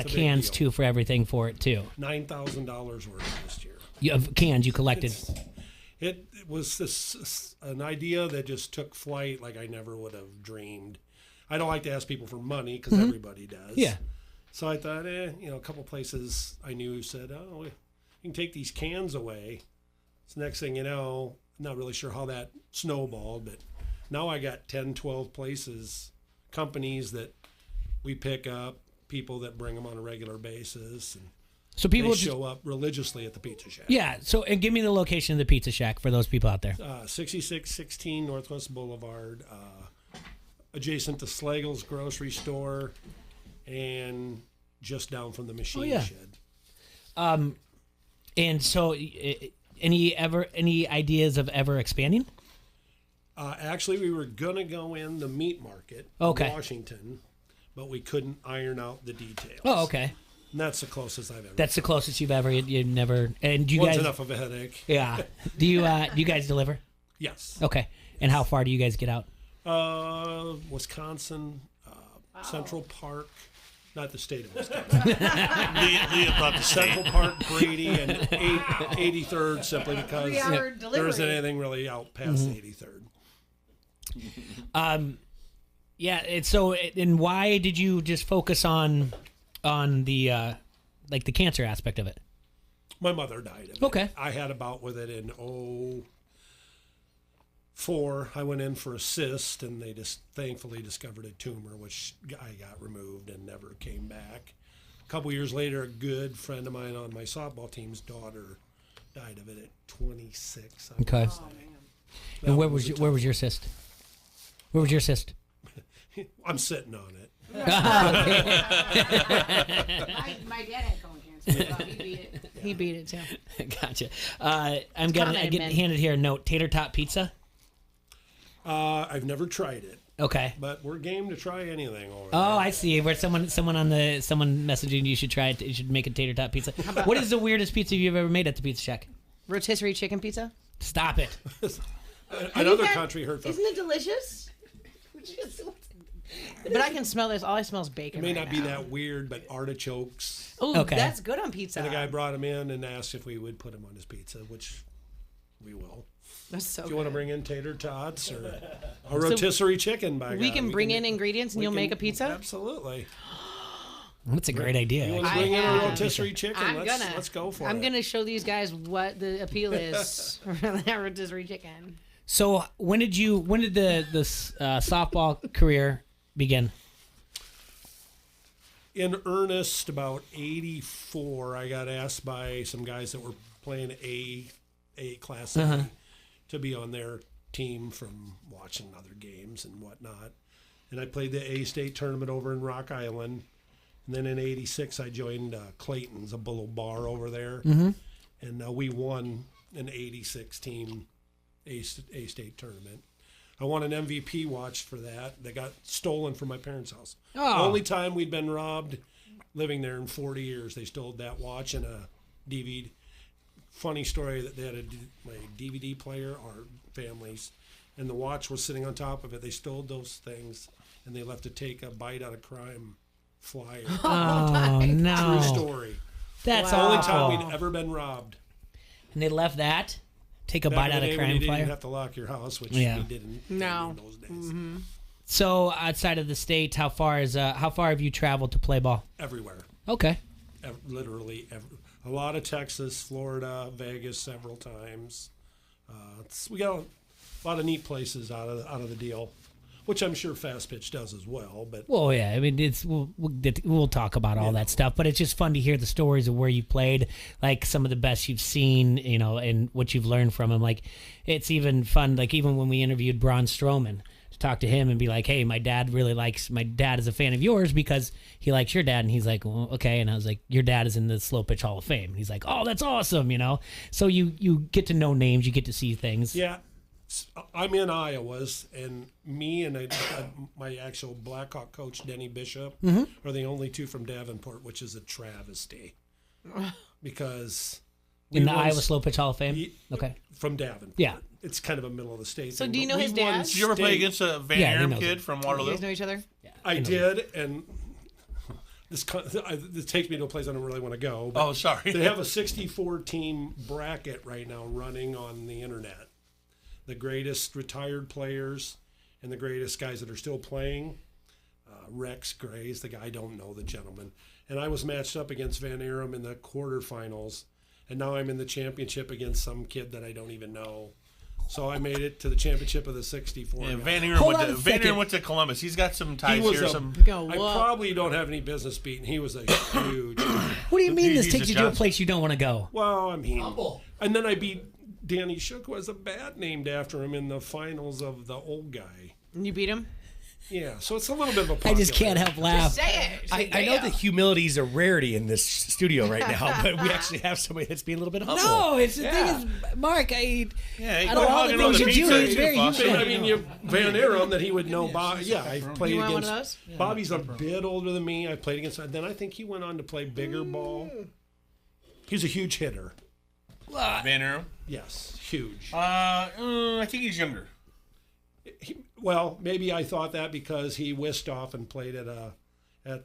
cans too for everything for it too. $9,000 worth this year. You have cans you collected. It was an idea that just took flight like I never would have dreamed. I don't like to ask people for money because everybody does. Yeah. So I thought, a couple places I knew said, oh, you can take these cans away. So next thing you know, I'm not really sure how that snowballed, but now I got 10, 12 places, companies that we pick up, people that bring them on a regular basis. And So people they just show up religiously at the Pizza Shack. Yeah. So, and give me the location of the Pizza Shack for those people out there. 6616 Northwest Boulevard, adjacent to Slagle's grocery store, and just down from the machine shed. And so, any ideas of ever expanding? Actually, we were gonna go in the meat market Okay. in Washington, but we couldn't iron out the details. Oh, okay. And that's the closest I've ever. That's the closest you've ever. You never. And do you One's guys enough of a headache. Yeah. Do you guys deliver? Yes. Okay. And how far do you guys get out? Wisconsin, Central Park, not the state of Wisconsin. Leah thought the state. Central Park, Brady, and 83rd, simply because 3-hour there isn't delivery. anything really out past the 83rd. Yeah. And why did you just focus on the like the cancer aspect of it? My mother died of it. Okay. I had a bout with it in 2004. I went in for a cyst, and they just thankfully discovered a tumor, which I got removed and never came back. A couple years later, a good friend of mine on my softball team's daughter died of it at 26. I Okay. would say. And where was your cyst? Where was your cyst? I'm sitting on it. My dad had colon cancer. So he beat it. He beat it too. Gotcha. I'm getting handed here a note. Tater tot pizza. I've never tried it. Okay. But we're game to try anything. Over Oh, I see. Where someone messaging you should try it. You should make a tater tot pizza. What is the weirdest pizza you've ever made at the Pizza Shack? Rotisserie chicken pizza. Stop it. Another country heard from. Isn't it delicious? But I can smell this. All I smell is bacon. It may right not be now. that weird, but artichokes. Oh, Okay. that's good on pizza. And the guy brought him in and asked if we would put him on his pizza, which we will. That's so If you want to good. bring in tater tots or a rotisserie chicken, by we God, can bring in ingredients and we you'll can- make a pizza. Absolutely. That's a great idea. You want to actually. bring in a rotisserie chicken? I'm let's, gonna. let's go for it. I'm gonna show these guys what the appeal is for that rotisserie chicken. So when did the softball career begin? In earnest, about 84, I got asked by some guys that were playing A Class A to be on their team from watching other games and whatnot. And I played the A State tournament over in Rock Island. And then in 86, I joined Clayton's, a little bar over there. And we won an 86 team A State tournament. I won an MVP watch for that. They got stolen from my parents' house. Oh. Only time we'd been robbed living there in 40 years. They stole that watch and a DVD. Funny story that they had my DVD player, our families, and the watch was sitting on top of it. They stole those things and they left to take a bite out of crime flyer. Oh, no. True story. That's the only awful. time we'd ever been robbed. And they left that. Take a Back bite in out the of day when crime you didn't flyer. have to lock your house, which Yeah. we didn't No. in those days. So outside of the state, how far have you traveled to play ball? Everywhere. Okay. Literally, a lot of Texas, Florida, Vegas, several times. We got a lot of neat places out of the deal, which I'm sure Fast Pitch does as well. But Well, yeah. I mean, we'll talk about all that stuff, but it's just fun to hear the stories of where you played, like some of the best you've seen, and what you've learned from them. Like, it's even fun. Like even when we interviewed Braun Strowman, to talk to him and be like, "Hey, my dad is a fan of yours because he likes your dad," and he's like, "Well, okay," and I was like, "Your dad is in the Slow Pitch Hall of Fame." And he's like, "Oh, that's awesome," So you get to know names, you get to see things. yeah, I'm in Iowa's, and me and my actual Blackhawk coach, Denny Bishop, are the only two from Davenport, which is a travesty because In the Iowa Slow Pitch Hall of Fame. Okay. From Davenport. Yeah. It's kind of a middle of the state. So thing, do you but know we his won dad? Did you ever play state. against a Van Yeah, he Aram knows kid it. from You Waterloo? guys know each other? I did, and this takes me to a place I don't really want to go. But Oh, sorry. They have a 64-team bracket right now running on the internet. The greatest retired players and the greatest guys that are still playing. Rex Gray's the guy, I don't know the gentleman. And I was matched up against Van Aram in the quarterfinals, and now I'm in the championship against some kid that I don't even know. So I made it to the championship of the 64. Yeah, guy. Van Aaron went to Columbus. He's got some ties here. I probably don't have any business beating. He was a huge. What do you mean this takes you to a place you don't want to go? Well, I mean, and then I beat Danny Shook, who has a bat named after him in the finals of the old guy. And you beat him? Yeah, so it's a little bit of a. I just can't help laugh. Just say it. I know that humility is a rarity in this studio right now, but we actually have somebody that's being a little bit humble. No, it's the thing is, Mark, I don't know all the hugging on things the you do. pizza He's very human. I mean, Van Aaron, that he would know. Yeah, I played You want against. one of those? Bobby's a bit older than me. I played against. Then I think he went on to play bigger ball. He's a huge hitter. Van Aaron? Yes, huge. I think he's younger. Well, maybe I thought that because he whisked off and played at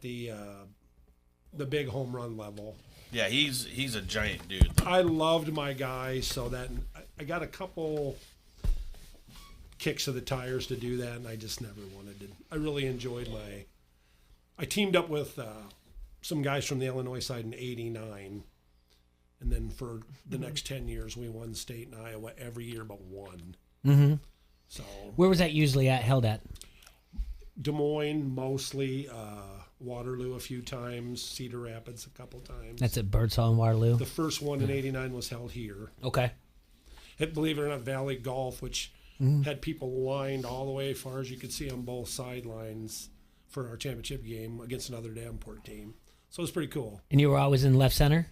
the big home run level. Yeah, he's a giant dude. I loved my guy, so that I got a couple kicks of the tires to do that, and I just never wanted to. I really enjoyed I teamed up with some guys from the Illinois side in '89, and then for the next 10 years, we won state in Iowa every year but one. Mm-hmm. So where was that usually held at? Des Moines, mostly. Waterloo a few times. Cedar Rapids a couple times. That's at Birdsall and Waterloo. The first one in '89 was held here. Okay. Believe it or not, Valley Golf, which had people lined all the way as far as you could see on both sidelines for our championship game against another Davenport team. So it was pretty cool. And you were always in left center?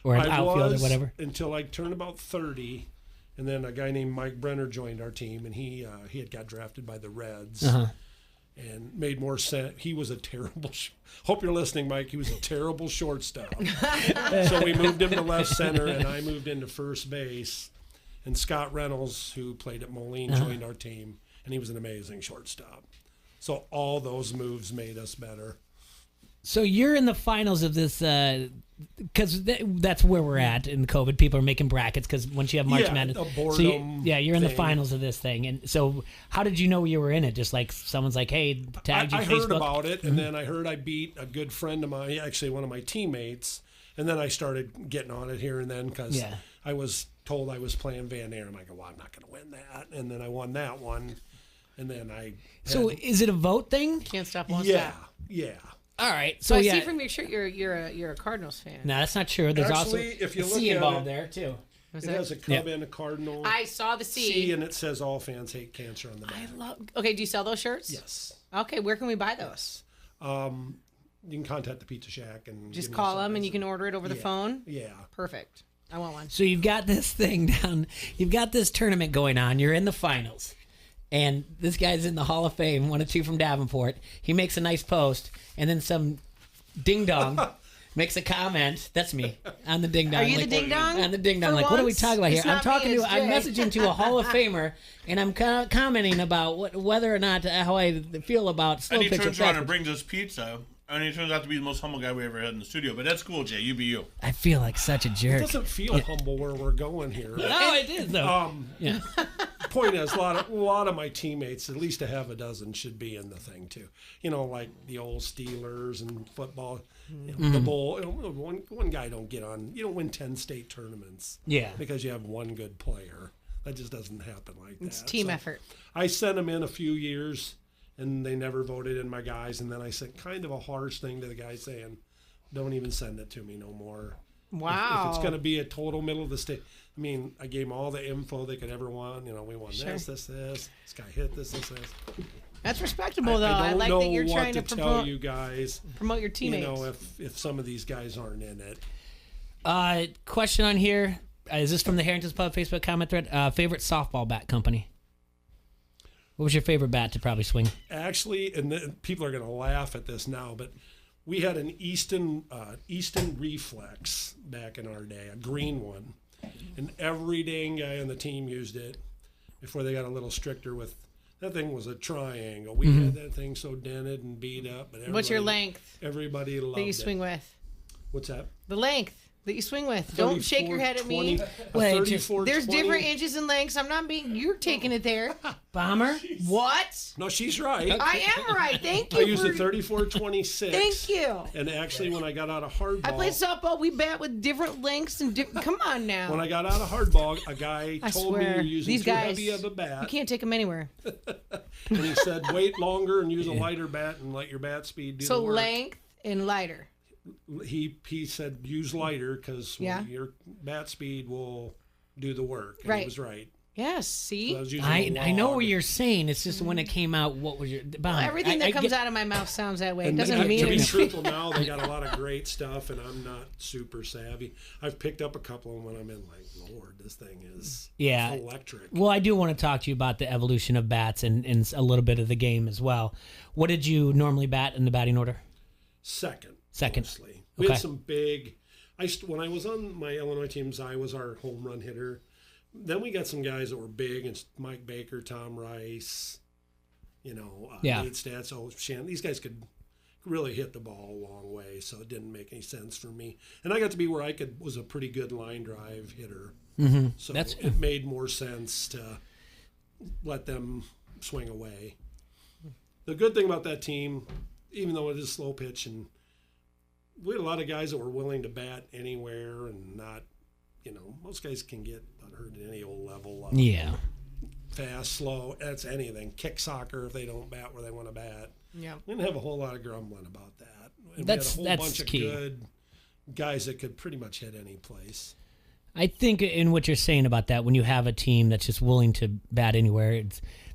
Or in outfield or whatever? Until I turned about 30. And then a guy named Mike Brenner joined our team, and he had got drafted by the Reds and made more sense. He was a terrible hope you're listening, Mike. He was a terrible shortstop. So we moved him to left center, and I moved into first base. And Scott Reynolds, who played at Moline, joined our team, and he was an amazing shortstop. So all those moves made us better. So you're in the finals of this, because that's where we're at in COVID. People are making brackets because once you have March Madness, a boredom you're in the thing. finals of this thing. And so, how did you know you were in it? Just like someone's like, "Hey, tagged you." I Facebook? heard about it, and then I heard I beat a good friend of mine, actually one of my teammates, and then I started getting on it here and then because I was told I was playing Van Aaron. I go, well, I'm not going to win that, and then I won that one, and then I. So is it a vote thing? Can't stop, won't stop. Yeah. All right. So So I yeah. see from your shirt you're a Cardinals fan. No, that's not true. There's Actually, also if you a look C at involved it- there too. Was It there? has a Cub and a Cardinal. I saw the C. and it says all fans hate cancer on the back. Okay, do you sell those shirts? Yes. Okay, where can we buy those? You can contact the Pizza Shack and Just give me call a them and size. you can order it over the Yeah. phone? Yeah. Perfect. I want one. So you've got this thing down. You've got this tournament going on. You're in the finals. And this guy's in the Hall of Fame, one or two from Davenport. He makes a nice post, and then some ding-dong makes a comment. That's me on the ding-dong. Are you the ding-dong? On the ding-dong. For Like, what are we once? talking about here? It's I'm not talking me, to. it's I'm Jay. messaging to a Hall of Famer, and I'm commenting about whether or not how I feel about slow And he pitch. turns around and fastball. brings us pizza, and he turns out to be the most humble guy we ever had in the studio. But that's cool, Jay. You be you. I feel like such a It jerk. doesn't feel humble where we're going here. No, it is though. Yeah. Point is, a lot of my teammates, at least a half a dozen, should be in the thing too. You know, like the old Steelers and football. You know, the bowl. You know, one guy don't get on. You don't win 10 state tournaments. Yeah. Because you have one good player. That just doesn't happen like that. It's team effort. I sent them in a few years, and they never voted in my guys. And then I sent kind of a harsh thing to the guy saying, "Don't even send it to me no more." Wow. If it's going to be a total middle of the state. I mean, I gave them all the info they could ever want. You know, we won Sure. this. This guy hit this. That's respectable, though. I I don't like know that you're what trying to to tell you guys. promote your teammates. You know, if some of these guys aren't in it. Question on here. Is this from the Harrington's Pub Facebook comment thread? Favorite softball bat company? What was your favorite bat to probably swing? Actually, and people are going to laugh at this now, but we had an Easton Reflex back in our day, a green one, and every dang guy on the team used it before they got a little stricter with. That thing was a triangle. We had that thing so dented and beat up. But What's your length? Everybody loved that you it. swing with? What's that? The length. that you swing with. Don't shake your head at me. 34, There's 20. different inches and lengths. I'm not being. You're taking it there. Bomber? What? No, she's right. I am right. Thank you. I used a 34-26. Thank you. And actually, when I got out of hardball, I played softball. We bat with different lengths and come on now. when I got out of hardball, a guy I told me swear, you're using these too guys, heavy of a bat. you can't take them anywhere. And he said, wait longer and use a lighter bat and let your bat speed do So the work. length and lighter. He said use lighter because your bat speed will do the work. And Right. he was right. Yes. See, So I was using I a know log. what you're saying. It's just when it came out, what was your well, everything that comes out of my mouth sounds that way. It doesn't mean to be anything. truthful now, they got a lot of great stuff, and I'm not super savvy. I've picked up a couple of them when I'm in, like, Lord, this thing is electric. Well, I do want to talk to you about the evolution of bats and a little bit of the game as well. What did you normally bat in the batting order? Second. Mostly. We had some big. When I was on my Illinois teams, I was our home run hitter. Then we got some guys that were big, and Mike Baker, Tom Rice, Nate Stats, Shannon. These guys could really hit the ball a long way, so it didn't make any sense for me. And I got to be where I was a pretty good line drive hitter. Mm-hmm. So it made more sense to let them swing away. The good thing about that team, even though it is slow pitch, and we had a lot of guys that were willing to bat anywhere and not, most guys can get hurt at any old level. Yeah. Fast, slow, that's anything. Kick soccer if they don't bat where they want to bat. Yeah. We didn't have a whole lot of grumbling about that. And That's we had a whole bunch of key. good guys that could pretty much hit any place. I think in what you're saying about that, when you have a team that's just willing to bat anywhere,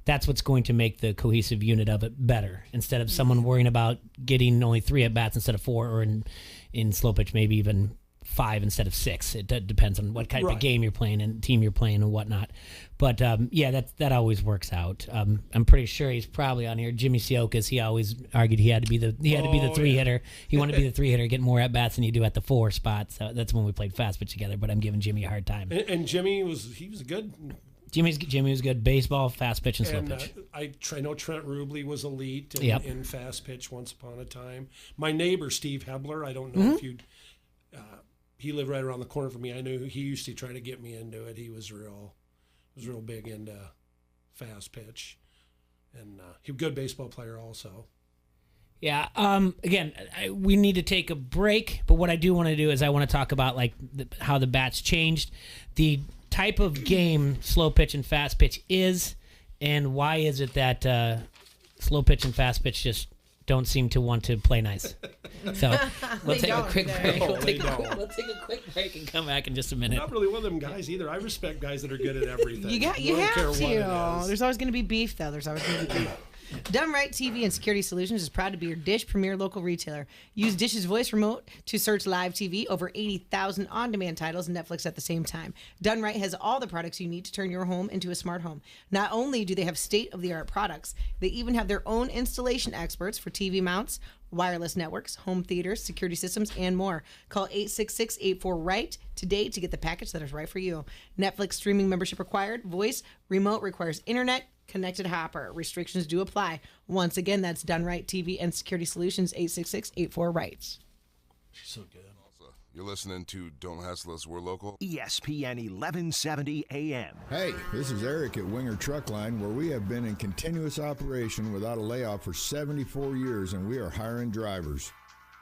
that's what's going to make the cohesive unit of it better. Instead of someone worrying about getting only 3 at bats instead of 4, or in slow pitch maybe even 5 instead of 6. It depends on what kind of game you're playing and team you're playing and whatnot. But that always works out. I'm pretty sure he's probably on here. Jimmy Siokas, he always argued he had to be the 3 hitter. He wanted to be the 3 hitter, get more at bats than you do at the 4 spot. So that's when we played fast pitch together. But I'm giving Jimmy a hard time. And Jimmy was good. Jimmy was good. Baseball, fast pitch, and slow pitch. I know Trent Rubley was elite in fast pitch once upon a time. My neighbor Steve Hebler, I don't know if you'd. He lived right around the corner from me. I knew he used to try to get me into it. He was real big into fast pitch, and he was a good baseball player also. Yeah. Again, we need to take a break, but what I do want to do is I want to talk about how the bats changed, the type of game slow pitch and fast pitch is, and why is it that slow pitch and fast pitch just don't seem to want to play nice. So we'll take a quick break. We'll take a quick break and come back in just a minute. I'm not really one of them guys either. I respect guys that are good at everything. You don't have care what it to. is. There's always going to be beef, though. There's always going to be beef. Done Right TV and Security Solutions is proud to be your Dish premier local retailer. Use Dish's voice remote to search live TV, over 80,000 on-demand titles, and Netflix at the same time. Done Right has all the products you need to turn your home into a smart home. Not only do they have state-of-the-art products, they even have their own installation experts for TV mounts, wireless networks, home theaters, security systems, and more. Call 866-84-RIGHT today to get the package that is right for you. Netflix streaming membership required. Voice remote requires internet connected hopper. Restrictions do apply. Once again, that's Done Right TV and Security Solutions, 866-84-RIGHT. She's so good. You're listening to Don't Hassle Us, We're Local. ESPN 1170 AM. Hey, this is Eric at Winger Truck Line, where we have been in continuous operation without a layoff for 74 years, and we are hiring drivers.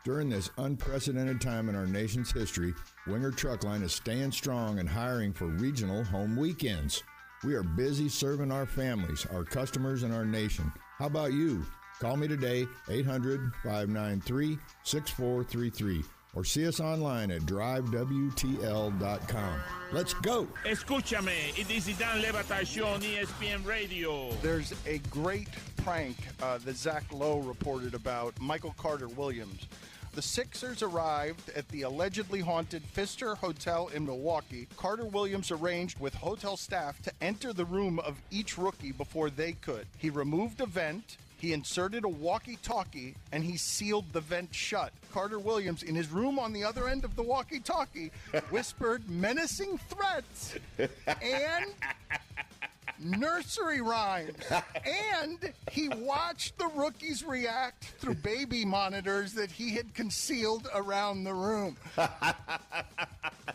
During this unprecedented time in our nation's history, Winger Truck Line is staying strong and hiring for regional home weekends. We are busy serving our families, our customers, and our nation. How about you? Call me today, 800-593-6433, or see us online at drivewtl.com. Let's go! Escúchame, this is Dan Levatation, ESPN Radio. There's a great prank that Zach Lowe reported about Michael Carter Williams. The Sixers arrived at the allegedly haunted Pfister Hotel in Milwaukee. Carter Williams arranged with hotel staff to enter the room of each rookie before they could. He removed a vent, he inserted a walkie-talkie, and he sealed the vent shut. Carter Williams, in his room on the other end of the walkie-talkie, whispered menacing threats and nursery rhymes. And he watched the rookies react through baby monitors that he had concealed around the room.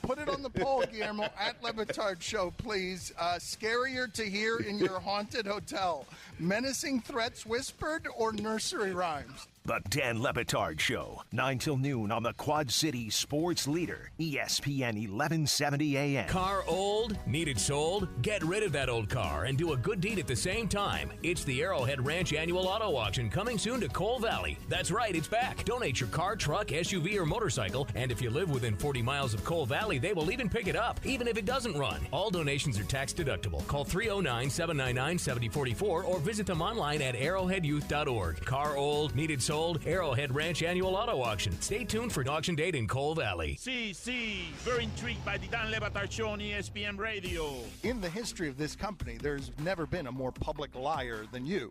Put it on the poll, Guillermo, at Levitard Show, please. Scarier to hear in your haunted hotel, menacing threats whispered or nursery rhymes? The Dan Levitard Show, 9 till noon on the Quad City Sports Leader, ESPN 1170 AM. Car old? Need it sold? Get rid of that old car and do a good deed at the same time. It's the Arrowhead Ranch Annual Auto Auction coming soon to Coal Valley. That's right, it's back. Donate your car, truck, SUV, or motorcycle, and if you live within 40 miles of Coal Valley, they will even pick it up, even if it doesn't run. All donations are tax deductible. Call 309-799-7044 or visit them online at arrowheadyouth.org. Car old? Need it sold? Arrowhead Ranch Annual Auto Auction. Stay tuned for an auction date in Coal Valley. See, very intrigued by the Dan Levitard Show on ESPN Radio. In the history of this company, there's never been a more public liar than you.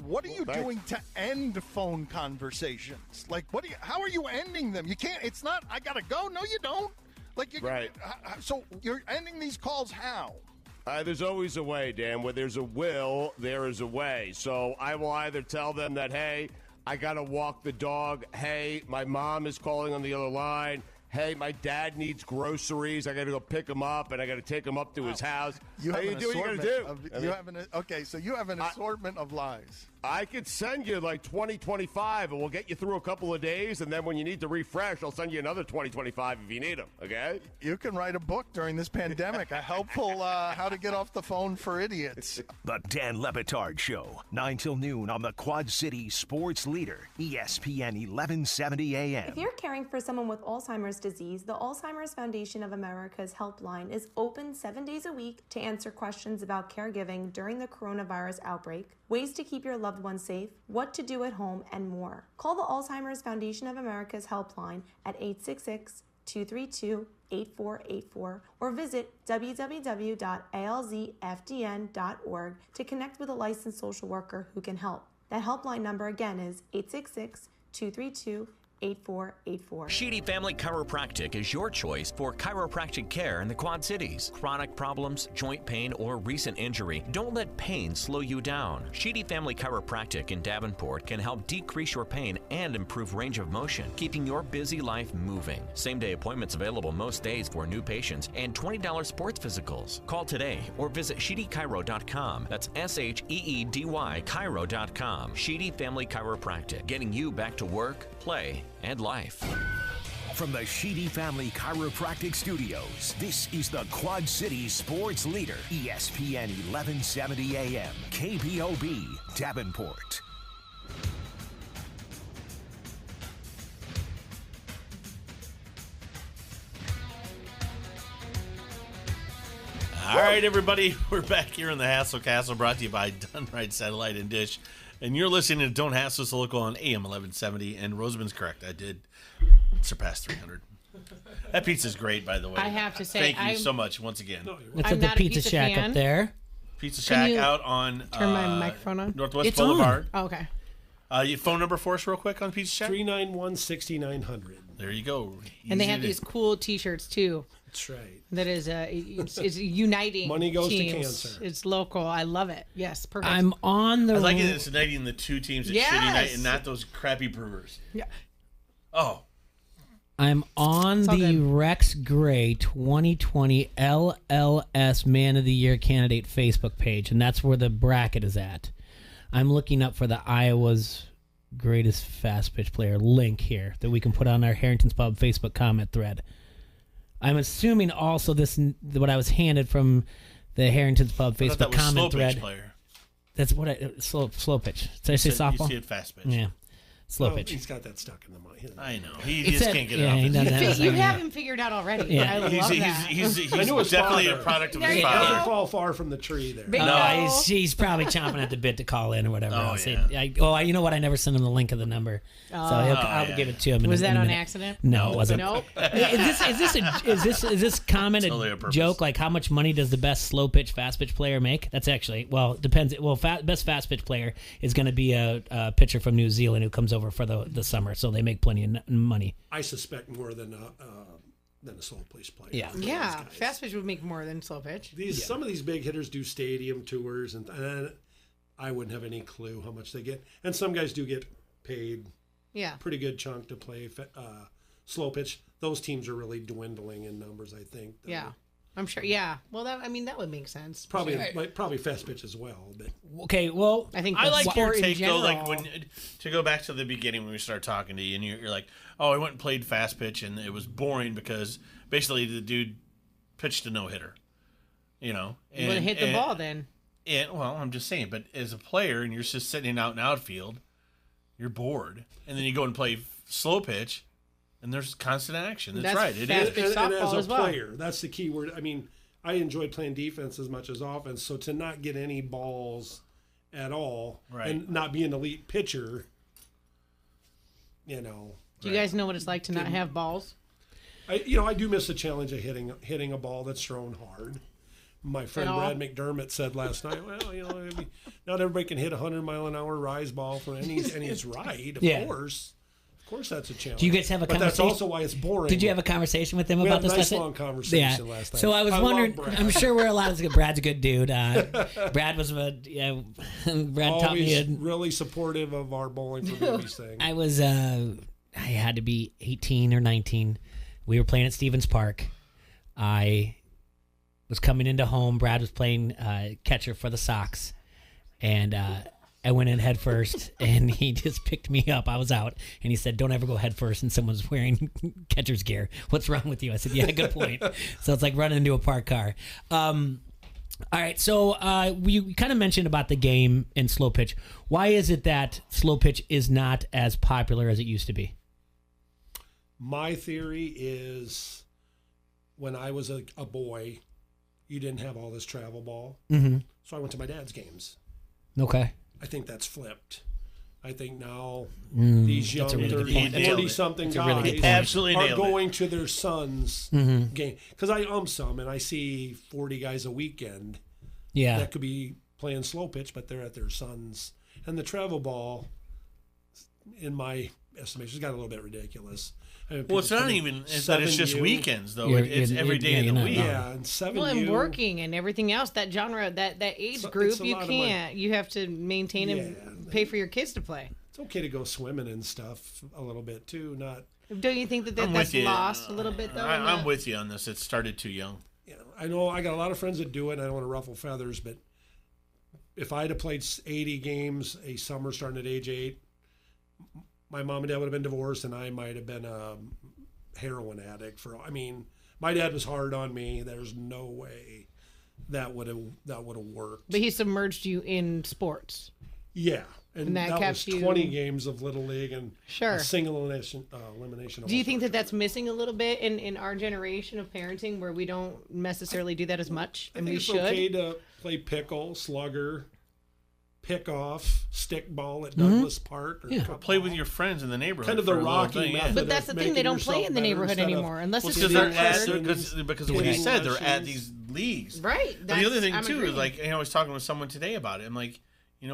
What are you doing to end phone conversations? Like, how are you ending them? You can't. It's not. I gotta go. No, you don't. Like, right. So you're ending these calls how? There's always a way, Dan. Where there's a will, there is a way. So I will either tell them that, hey, I got to walk the dog. Hey, my mom is calling on the other line. Hey, my dad needs groceries. I got to go pick him up, and I got to take him up to his house. You have you an do what you got to do. So you have an assortment of lies. I could send you like 2025, and we'll get you through a couple of days, and then when you need to refresh, I'll send you another 2025 if you need them, okay? You can write a book during this pandemic, a helpful how to get off the phone for idiots. The Dan Levitard Show, 9 till noon on the Quad City Sports Leader, ESPN 1170 AM. If you're caring for someone with Alzheimer's disease, the Alzheimer's Foundation of America's helpline is open 7 days a week to answer questions about caregiving during the coronavirus outbreak, ways to keep your loved ones safe, what to do at home, and more. Call the Alzheimer's Foundation of America's helpline at 866-232-8484 or visit www.alzfdn.org to connect with a licensed social worker who can help. That helpline number again is 866-232-8484. Sheedy Family Chiropractic is your choice for chiropractic care in the Quad Cities. Chronic problems, joint pain, or recent injury, don't let pain slow you down. Sheedy Family Chiropractic in Davenport can help decrease your pain and improve range of motion, keeping your busy life moving. Same-day appointments available most days for new patients and $20 sports physicals. Call today or visit SheedyChiro.com. That's SHEEDY Chiro.com. Sheedy Family Chiropractic, getting you back to work, play, and life. From the Sheedy Family Chiropractic Studios, this is the Quad City Sports Leader, ESPN 1170 AM, KBOB, Davenport. All right, everybody, we're back here in the Hassle Castle, brought to you by Done Right Satellite and Dish. And you're listening to Don't Hassle Us Local on AM 1170. And Rosamund's correct. I did surpass 300. That pizza's great, by the way. I have to say, thank you so much once again. It's at the Pizza Shack up there. Pizza Shack out on turn my microphone on? Northwest Boulevard. Oh, okay. Your phone number for us real quick on Pizza Shack? 391-6900. There you go. And they have these cool T-shirts, too. That's right. That is it's uniting. Money goes teams. to cancer. It's local. I love it. Yes, perfect. I'm on the. I like it. It's uniting the two teams at Shitty Night and not those crappy Brewers. Yeah. Oh. I'm on the Rex Gray 2020 LLS Man of the Year candidate Facebook page, and that's where the bracket is at. I'm looking up for the Iowa's greatest fast pitch player link here that we can put on our Harrington's Pub Facebook comment thread. I'm assuming also this what I was handed from the Harrington's Pub Facebook comment thread. Player. That's what slow pitch. Did I say softball? You see it fast pitch. Yeah. Slow pitch. He's got that stuck in the mind. I know. He just can't get it off. You have him figured out already. Yeah. I love that. He's I knew his definitely father. a product of There his you go. father. Doesn't fall far from the tree there. Bingo. No, he's probably chomping at the bit to call in or whatever. Oh, else. yeah. You know what? I never sent him the link of the number, so I'll give it to him. Was in that a on minute. accident? No, it wasn't. Nope. Is this comment Totally a on purpose. joke? Like, how much money does the best slow pitch fast pitch player make? That's actually it depends. Well, best fast pitch player is going to be a pitcher from New Zealand who comes over for the summer, so they make plenty of money. I suspect more than than a slow pitch player. Yeah. Fast pitch would make more than slow pitch. Some of these big hitters do stadium tours, and I wouldn't have any clue how much they get. And some guys do get paid pretty good chunk to play slow pitch. Those teams are really dwindling in numbers, I think. Yeah. I'm sure. Yeah. Well, that would make sense. Probably fast pitch as well. But. Okay. Well, I think I like your take though. Like to go back to the beginning when we started talking to you, and you're like, "Oh, I went and played fast pitch, and it was boring because basically the dude pitched a no hitter." You know, you would hit the ball then. Well, I'm just saying. But as a player, and you're just sitting out in outfield, you're bored, and then you go and play slow pitch. And there's constant action. That's right. It is. And as a player, that's the key word. I mean, I enjoyed playing defense as much as offense. So to not get any balls at all and not be an elite pitcher, Do you guys know what it's like to not have balls? I do miss the challenge of hitting a ball that's thrown hard. My friend Brad McDermott said last night, well, not everybody can hit a 100-mile-an-hour rise ball, and he's right, of course. Of course, that's a challenge. Do you guys have a conversation? But that's also why it's boring. Did you have a conversation with him about this? We had a nice long conversation last night. So I was wondering. I'm sure we're allowed to. Brad's a good dude. Brad was Brad taught me. Really supportive of our Bowling for Babies thing. I was. I had to be 18 or 19. We were playing at Stevens Park. I was coming into home. Brad was playing catcher for the Sox, and. I went in head first, and he just picked me up. I was out, and he said, "Don't ever go head first." And someone's wearing catcher's gear. What's wrong with you? I said, "Yeah, good point." So it's like running into a parked car. All right, so we kind of mentioned about the game in slow pitch. Why is it that slow pitch is not as popular as it used to be? My theory is when I was a boy, you didn't have all this travel ball. Mm-hmm. So I went to my dad's games. Okay. I think that's flipped. I think now these young 30-something guys are going to their son's game. Because I some, and I see 40 guys a weekend that could be playing slow pitch, but they're at their son's. And the travel ball, in my estimation, has got a little bit ridiculous. I mean, it's not even that it's just weekends, though. It's every day of the week. Yeah, and 7U. Well, and working and everything else, that genre, that age group, you can't. You have to maintain and pay for your kids to play. It's okay to go swimming and stuff a little bit, too. Don't you think that's lost a little bit, though? I'm with you on this. It started too young. Yeah, I know I got a lot of friends that do it, and I don't want to ruffle feathers, but if I had played 80 games a summer starting at age 8, my mom and dad would have been divorced, and I might have been a heroin addict. My dad was hard on me. There's no way that would have worked. But he submerged you in sports. Yeah, and that was 20 games of Little League and a single elimination. Do you think that's missing a little bit in our generation of parenting, where we don't necessarily do that as much, and we should? It's okay to play pickle, slugger, pick off, stick ball at Douglas Park. Or play with your friends in the neighborhood. Kind of the Rocky method. But that's the thing, they don't play in the neighborhood anymore. Unless it's because of what you said, they're at these leagues. Right. But the other thing, too, is like, I was talking with someone today about it. I'm like,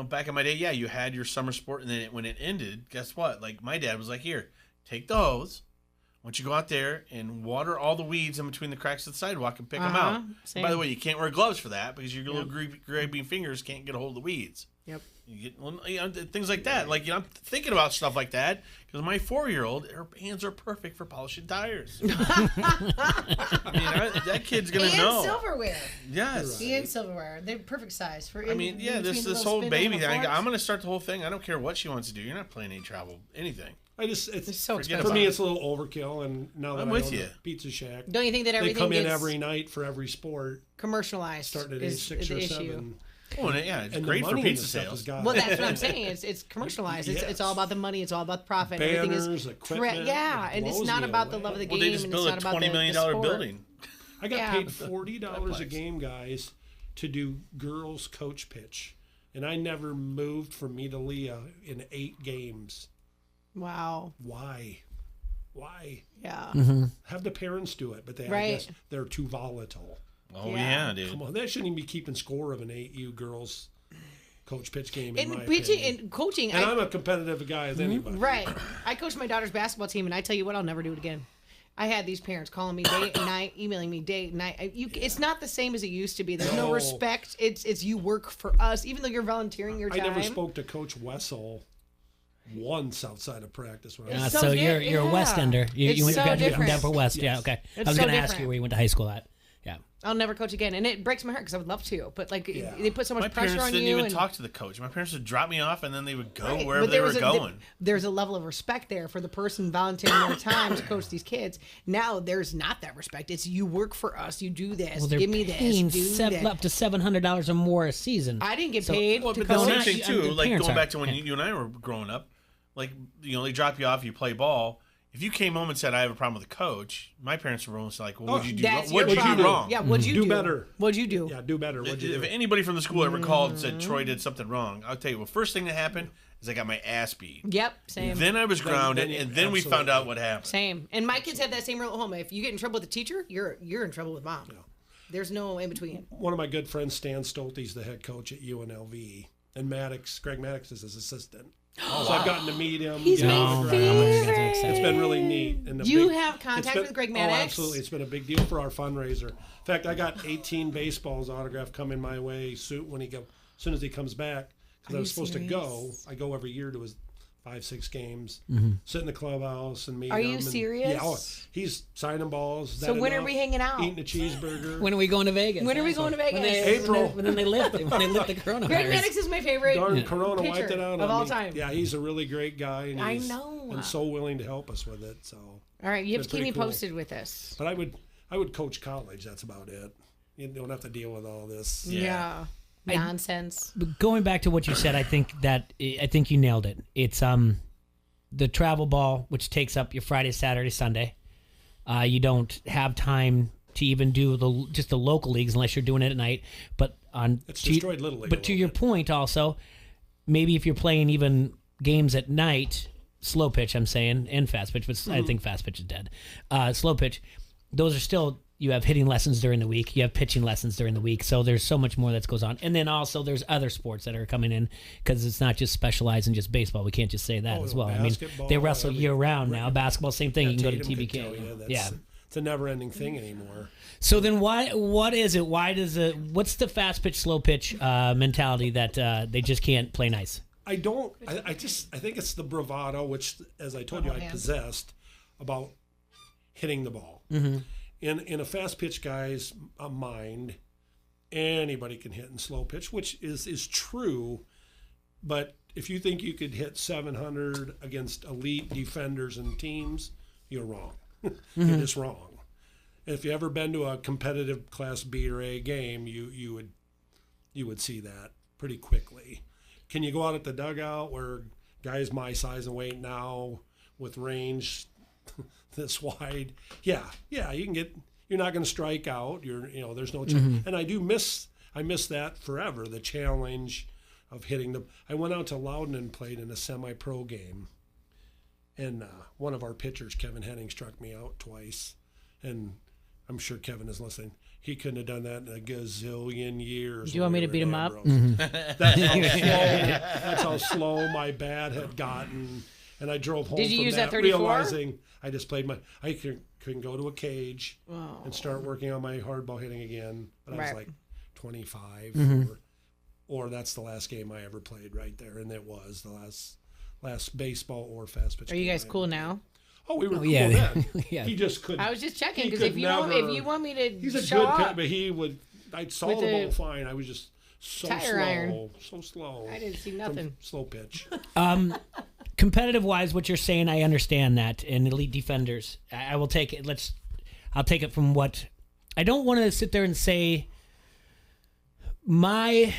back in my day, you had your summer sport, and then when it ended, guess what? Like, my dad was like, here, take the hose. Why don't you go out there and water all the weeds in between the cracks of the sidewalk and pick them out. By the way, you can't wear gloves for that because your little grabby fingers can't get a hold of the weeds. Yep. You get things like that. Like, I'm thinking about stuff like that because my 4-year-old, her hands are perfect for polishing tires. That kid's gonna know. And silverware. Yes. And silverware. They're perfect size for. This whole baby thing. I'm gonna start the whole thing. I don't care what she wants to do. You're not playing any travel, anything. It's so expensive. For me, it's a little overkill. And now that I'm with you. Pizza Shack, don't you think that everything they come in gets every night for every sport, commercialized? Starting at age 6 or 7. Oh, yeah, it's great for pizza sales. Well, that's what I'm saying. It's commercialized. It's all about the money. It's all about the profit. Banners, everything is equipment. And it's not about the love of the game. Well, they just built a $20 million building. I got paid $40 a game, guys, to do girls coach pitch, and I never moved from me to Leah in 8 games. Wow. Why? Yeah. Mm-hmm. Have the parents do it, but I guess they're too volatile. Oh yeah, dude! Come on, they shouldn't even be keeping score of an 8U girls coach pitch game. And pitching and coaching, and I'm a competitive guy as anybody. Right. I coached my daughter's basketball team, and I tell you what, I'll never do it again. I had these parents calling me day and night, emailing me day and night. It's not the same as it used to be. There's no respect. It's you work for us, even though you're volunteering your time. I never spoke to Coach Wessel once outside of practice. When I was so you're a West Ender. You went graduated from Denver West. Yes. Yeah, okay. It's I was so going to ask different. you where you went to high school at. Yeah. I'll never coach again, and it breaks my heart because I would love to, but like they put so much My pressure parents on didn't you. even talk to the coach. My parents would drop me off, and then they would go Right, wherever but they there were was going. There's a level of respect there for the person volunteering their time to coach these kids. Now there's not that respect. It's you work for us. You do this. Well, they're Give me this. paying Do that. up to $700 or more a season. I didn't get paid. Well, to but the coach. same thing too. the Like parents going are. back to when you and I were growing up, like they drop you off, you play ball. If you came home and said I have a problem with the coach, my parents were almost like, "Well, what'd you do? That's What'd your you do problem. wrong? Yeah, what'd you do? better? What'd you do? Yeah, do better. What'd you If do? anybody from the school ever called and said Troy did something wrong, I'll tell you. Well, first thing that happened is I got my ass beat. Yep, same. Then I was grounded, then and then we found out what happened. Same. And my kids have that same rule at home. If you get in trouble with the teacher, you're in trouble with mom. There's no in between. One of my good friends, Stan Stolte's the head coach at UNLV, and Greg Maddox is his assistant. So I've gotten to meet him. He's my favorite. It's been really neat. And You have contact with Greg Maddox? Oh, absolutely. It's been a big deal for our fundraiser. In fact, I got 18 baseballs autographed coming my way soon as soon as he comes back. Because I was supposed to go. I go every year to his 5-6 games, sit in the clubhouse and meet him. Are you and, serious? Yeah, he's signing balls. So when are we hanging out? Eating a cheeseburger. When are we going to Vegas? When are we going to Vegas? April. When they lift the coronavirus. Greg Maddox is my favorite Darn Corona pitcher wiped it out of on all me. time. Yeah, he's a really great guy. And I he's, know. And so willing to help us with it. So All right, you have it's to keep pretty me cool. posted with this. But I would coach college. That's about it. You don't have to deal with all this. Yeah. Nonsense. But going back to what you said, I think you nailed it. It's the travel ball, which takes up your Friday, Saturday, Sunday. You don't have time to even do just the local leagues unless you're doing it at night. But It's destroyed Little League. But to your point, also, maybe if you're playing even games at night, slow pitch, I'm saying, and fast pitch, but I think fast pitch is dead. Slow pitch, those are still. You have hitting lessons during the week. You have pitching lessons during the week. So there's so much more that goes on. And then also there's other sports that are coming in because it's not just specialized in just baseball. We can't just say that as well. I mean, they wrestle year round now. Basketball, same thing. You can go to TBK. Yeah. It's a never-ending thing anymore. So then what is it? What's the fast pitch, slow pitch mentality that they just can't play nice? I think it's the bravado, which, as I told you, I possessed about hitting the ball. Mm-hmm. In a fast pitch guy's mind, anybody can hit in slow pitch, which is true. But if you think you could hit 700 against elite defenders and teams, you're wrong. You're just wrong. If you ever been to a competitive Class B or A game, you would see that pretty quickly. Can you go out at the dugout where guys my size and weight now with range this wide? Yeah, you can get. You're not going to strike out. There's no. And I miss that forever. The challenge of hitting the. I went out to Loudon and played in a semi-pro game, and one of our pitchers, Kevin Henning, struck me out twice, and I'm sure Kevin is listening. He couldn't have done that in a gazillion years. Do you want me to beat him up? That's how slow my bat had gotten. And I drove home Did you from use that that 34? realizing I just played I couldn't go to a cage and start working on my hardball hitting again. But I was like 25 or that's the last game I ever played right there. And it was the last baseball or fast pitch. Are you guys cool now? Oh, we were cool then. Yeah. He just couldn't. I was just checking he because if could you want me to he's a show good up, pitcher, but he would. I saw with the the ball fine. I was just so tire slow, iron. so slow. I didn't see nothing. Slow pitch. Competitive wise, what you're saying, I understand that. And elite defenders, I will take it. I'll take it from what I don't want to sit there and say. In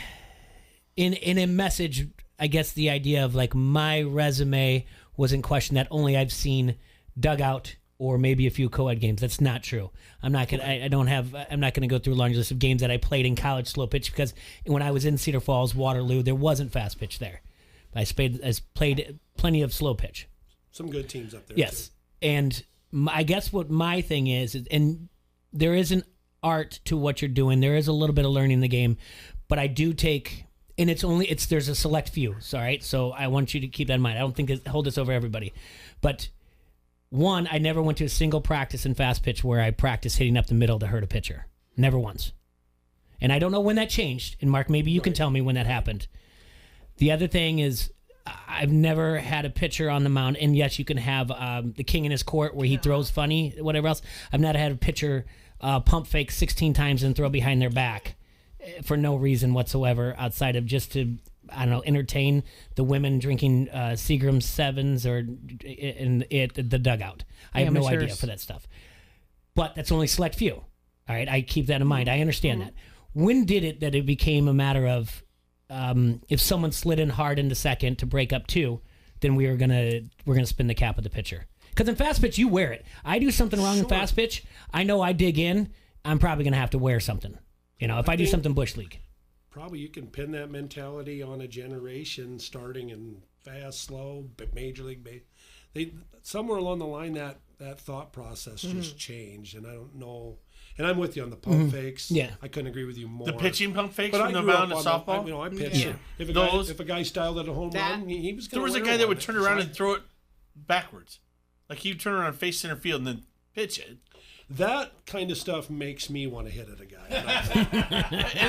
a message, I guess the idea of like my resume was in question that only I've seen dugout or maybe a few co-ed games. That's not true. I'm not gonna. I'm not gonna go through a long list of games that I played in college slow pitch because when I was in Cedar Falls, Waterloo, there wasn't fast pitch there. I played plenty of slow pitch. Some good teams up there. Yes, too. And I guess what my thing is, and there is an art to what you're doing. There is a little bit of learning the game, but I do take, and there's a select few. All right, so I want you to keep that in mind. I don't think hold this over everybody, but One, I never went to a single practice in fast pitch where I practiced hitting up the middle to hurt a pitcher. Never once. And I don't know when that changed. And Mark, maybe you can tell me when that happened. The other thing is, I've never had a pitcher on the mound, and yes, you can have the king in his court where he throws funny, whatever else. I've not had a pitcher pump fake 16 times and throw behind their back for no reason whatsoever outside of just to, I don't know, entertain the women drinking Seagram's 7s or in the dugout. I have no idea for that stuff. But that's only select few. All right, I keep that in mind. I understand that. When did it that it became a matter of if someone slid in hard into second to break up 2, then we're gonna spin the cap of the pitcher? Because in fast pitch, you wear it. I do something wrong in fast pitch, I know I dig in, I'm probably going to have to wear something. You know, if I do something Bush League. Probably you can pin that mentality on a generation starting in fast, slow, but Major League. Somewhere along the line, that thought process just changed, and I don't know. And I'm with you on the pump fakes. Yeah. I couldn't agree with you more. The pitching pump fakes But from I the grew mound up in on softball? I pitched it. If a guy styled at a home run, he was going to There was a guy that would turn around and throw it backwards. Like he'd turn around, face center field, and then pitch it. That kind of stuff makes me want to hit at a guy.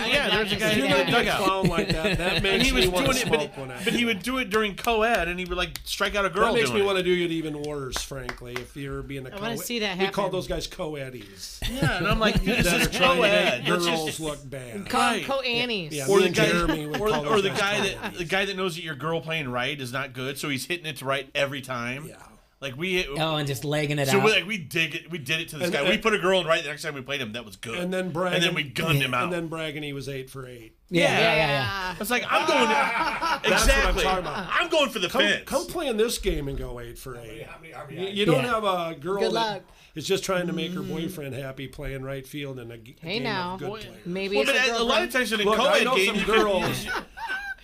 Yeah, there's a guy in the dugout. Clown like that. That makes me want to smoke one. But he would do it during co-ed, and he would like strike out a girl. That makes me doing want to do it even worse, frankly. If you're being a I want to see that we happen. call those guys co-eddies. Yeah, and I'm like, this that is are trying to co-ed. make girls look bad. Call them co-annies. Yeah, Or me the and guy, Jeremy would call or those the guys guy that knows that your girl playing right is not good, so he's hitting it to right every time. Yeah. Like we and just legging it so out. So we did it to this guy. We put a girl in right the next time we played him. That was good. And then bragging, we gunned him out. And then bragging he was 8 for 8. Yeah. It's like I'm going. That's Exactly. what I'm talking about. I'm going for the fence. Come play in this game and go 8 for 8. You don't have a girl that is just trying to make her boyfriend happy playing right field in a game of good players. Maybe Well, it's but a lot of times in a Look, I co-ed know game, some girls.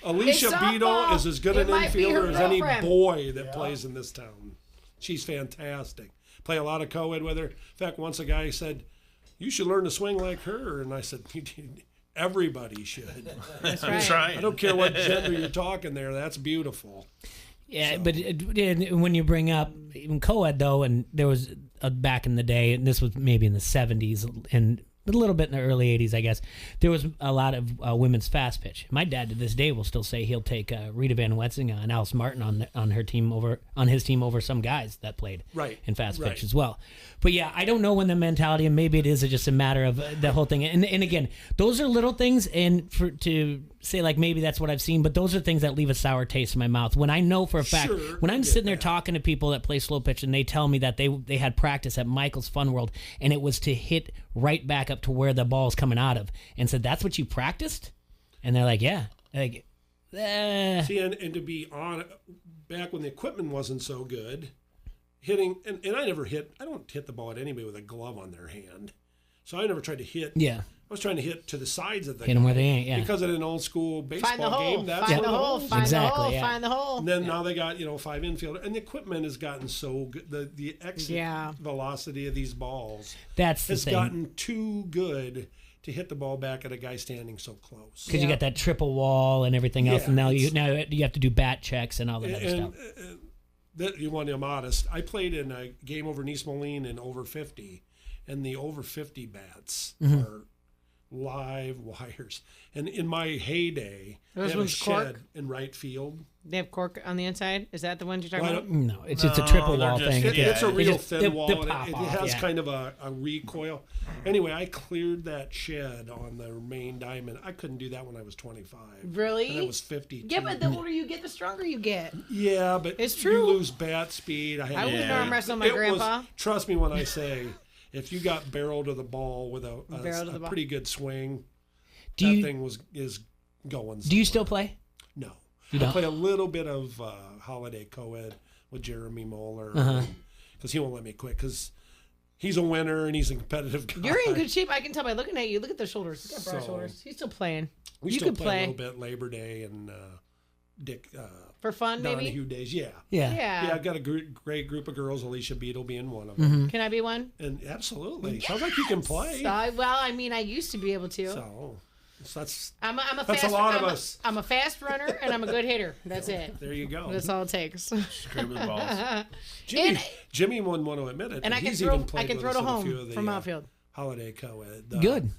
Alicia Beadle is as good an infielder as any boy that plays in this town. She's fantastic. Play a lot of co-ed with her. In fact, once a guy said, "You should learn to swing like her," and I said, "Everybody should." That's right. I don't care what gender you're talking there. That's beautiful. Yeah, but when you bring up even co-ed though, and there was back in the day, and this was maybe in the 70s and a little bit in the early 80s, I guess, there was a lot of women's fast pitch. My dad to this day will still say he'll take Rita Van Wetzinga and Alice Martin on his team over some guys that played in fast pitch as well. But yeah, I don't know when the mentality, and maybe it is just a matter of the whole thing. And again, those are little things, and to say like maybe that's what I've seen, but those are things that leave a sour taste in my mouth. When I know for a fact, when I'm sitting there talking to people that play slow pitch and they tell me that they had practice at Michael's Fun World and it was to hit right back up to where the ball is coming out of, and said, "That's what you practiced?" And they're like, "Yeah." Like, See, and to be on, back when the equipment wasn't so good, hitting, and I don't hit the ball at anybody with a glove on their hand. So I never tried to hit. Yeah. I was trying to hit to the sides of the hit them where they ain't, yeah. Because in an old school baseball Find the hole. game, that's Find where the hole. holes Find are. the hole. Find the hole. And then now they got 5 infielder, and the equipment has gotten so good. The exit velocity of these balls has gotten too good to hit the ball back at a guy standing so close. Because you got that triple wall and everything else, and now you have to do bat checks and all that other stuff. You want to be modest. I played in a game over in East Moline in over 50, and the over 50 bats are live wires. And in my heyday, they have a shed in right field. They have cork on the inside? Is that the ones you're talking about? No, it's a triple wall thing. It's a real thin wall. It has kind of a recoil. Anyway, I cleared that shed on the main diamond. I couldn't do that when I was 25. Really? And I was 52. Yeah, but the older you get, the stronger you get. Yeah, but it's true. You lose bat speed. I was arm wrestling my grandpa. Trust me when I say, if you got barrel to the ball with a pretty good swing, thing is going. Do you still play? No. You don't? I play a little bit of holiday co-ed with Jeremy Moeller because he won't let me quit because he's a winner and he's a competitive guy. You're in good shape. I can tell by looking at you. Look at the shoulders. He's got broad shoulders. He's still playing. We still play a little bit Labor Day and Dick for fun, Donahue maybe? days. Yeah. Yeah. I've got a great group of girls. Alicia Beadle being one of them. Can I be one? And absolutely. Sounds like you can play. Well, I mean, I used to be able to. So. So that's I'm a that's fast, a lot of us. I'm a fast runner and I'm a good hitter. That's it. There you go. That's all it takes. Straight with balls. Jimmy wouldn't want to admit it. And but I can he's throw. even I played can with throw us to in a few home of the, from outfield. Holiday co-ed. Good. In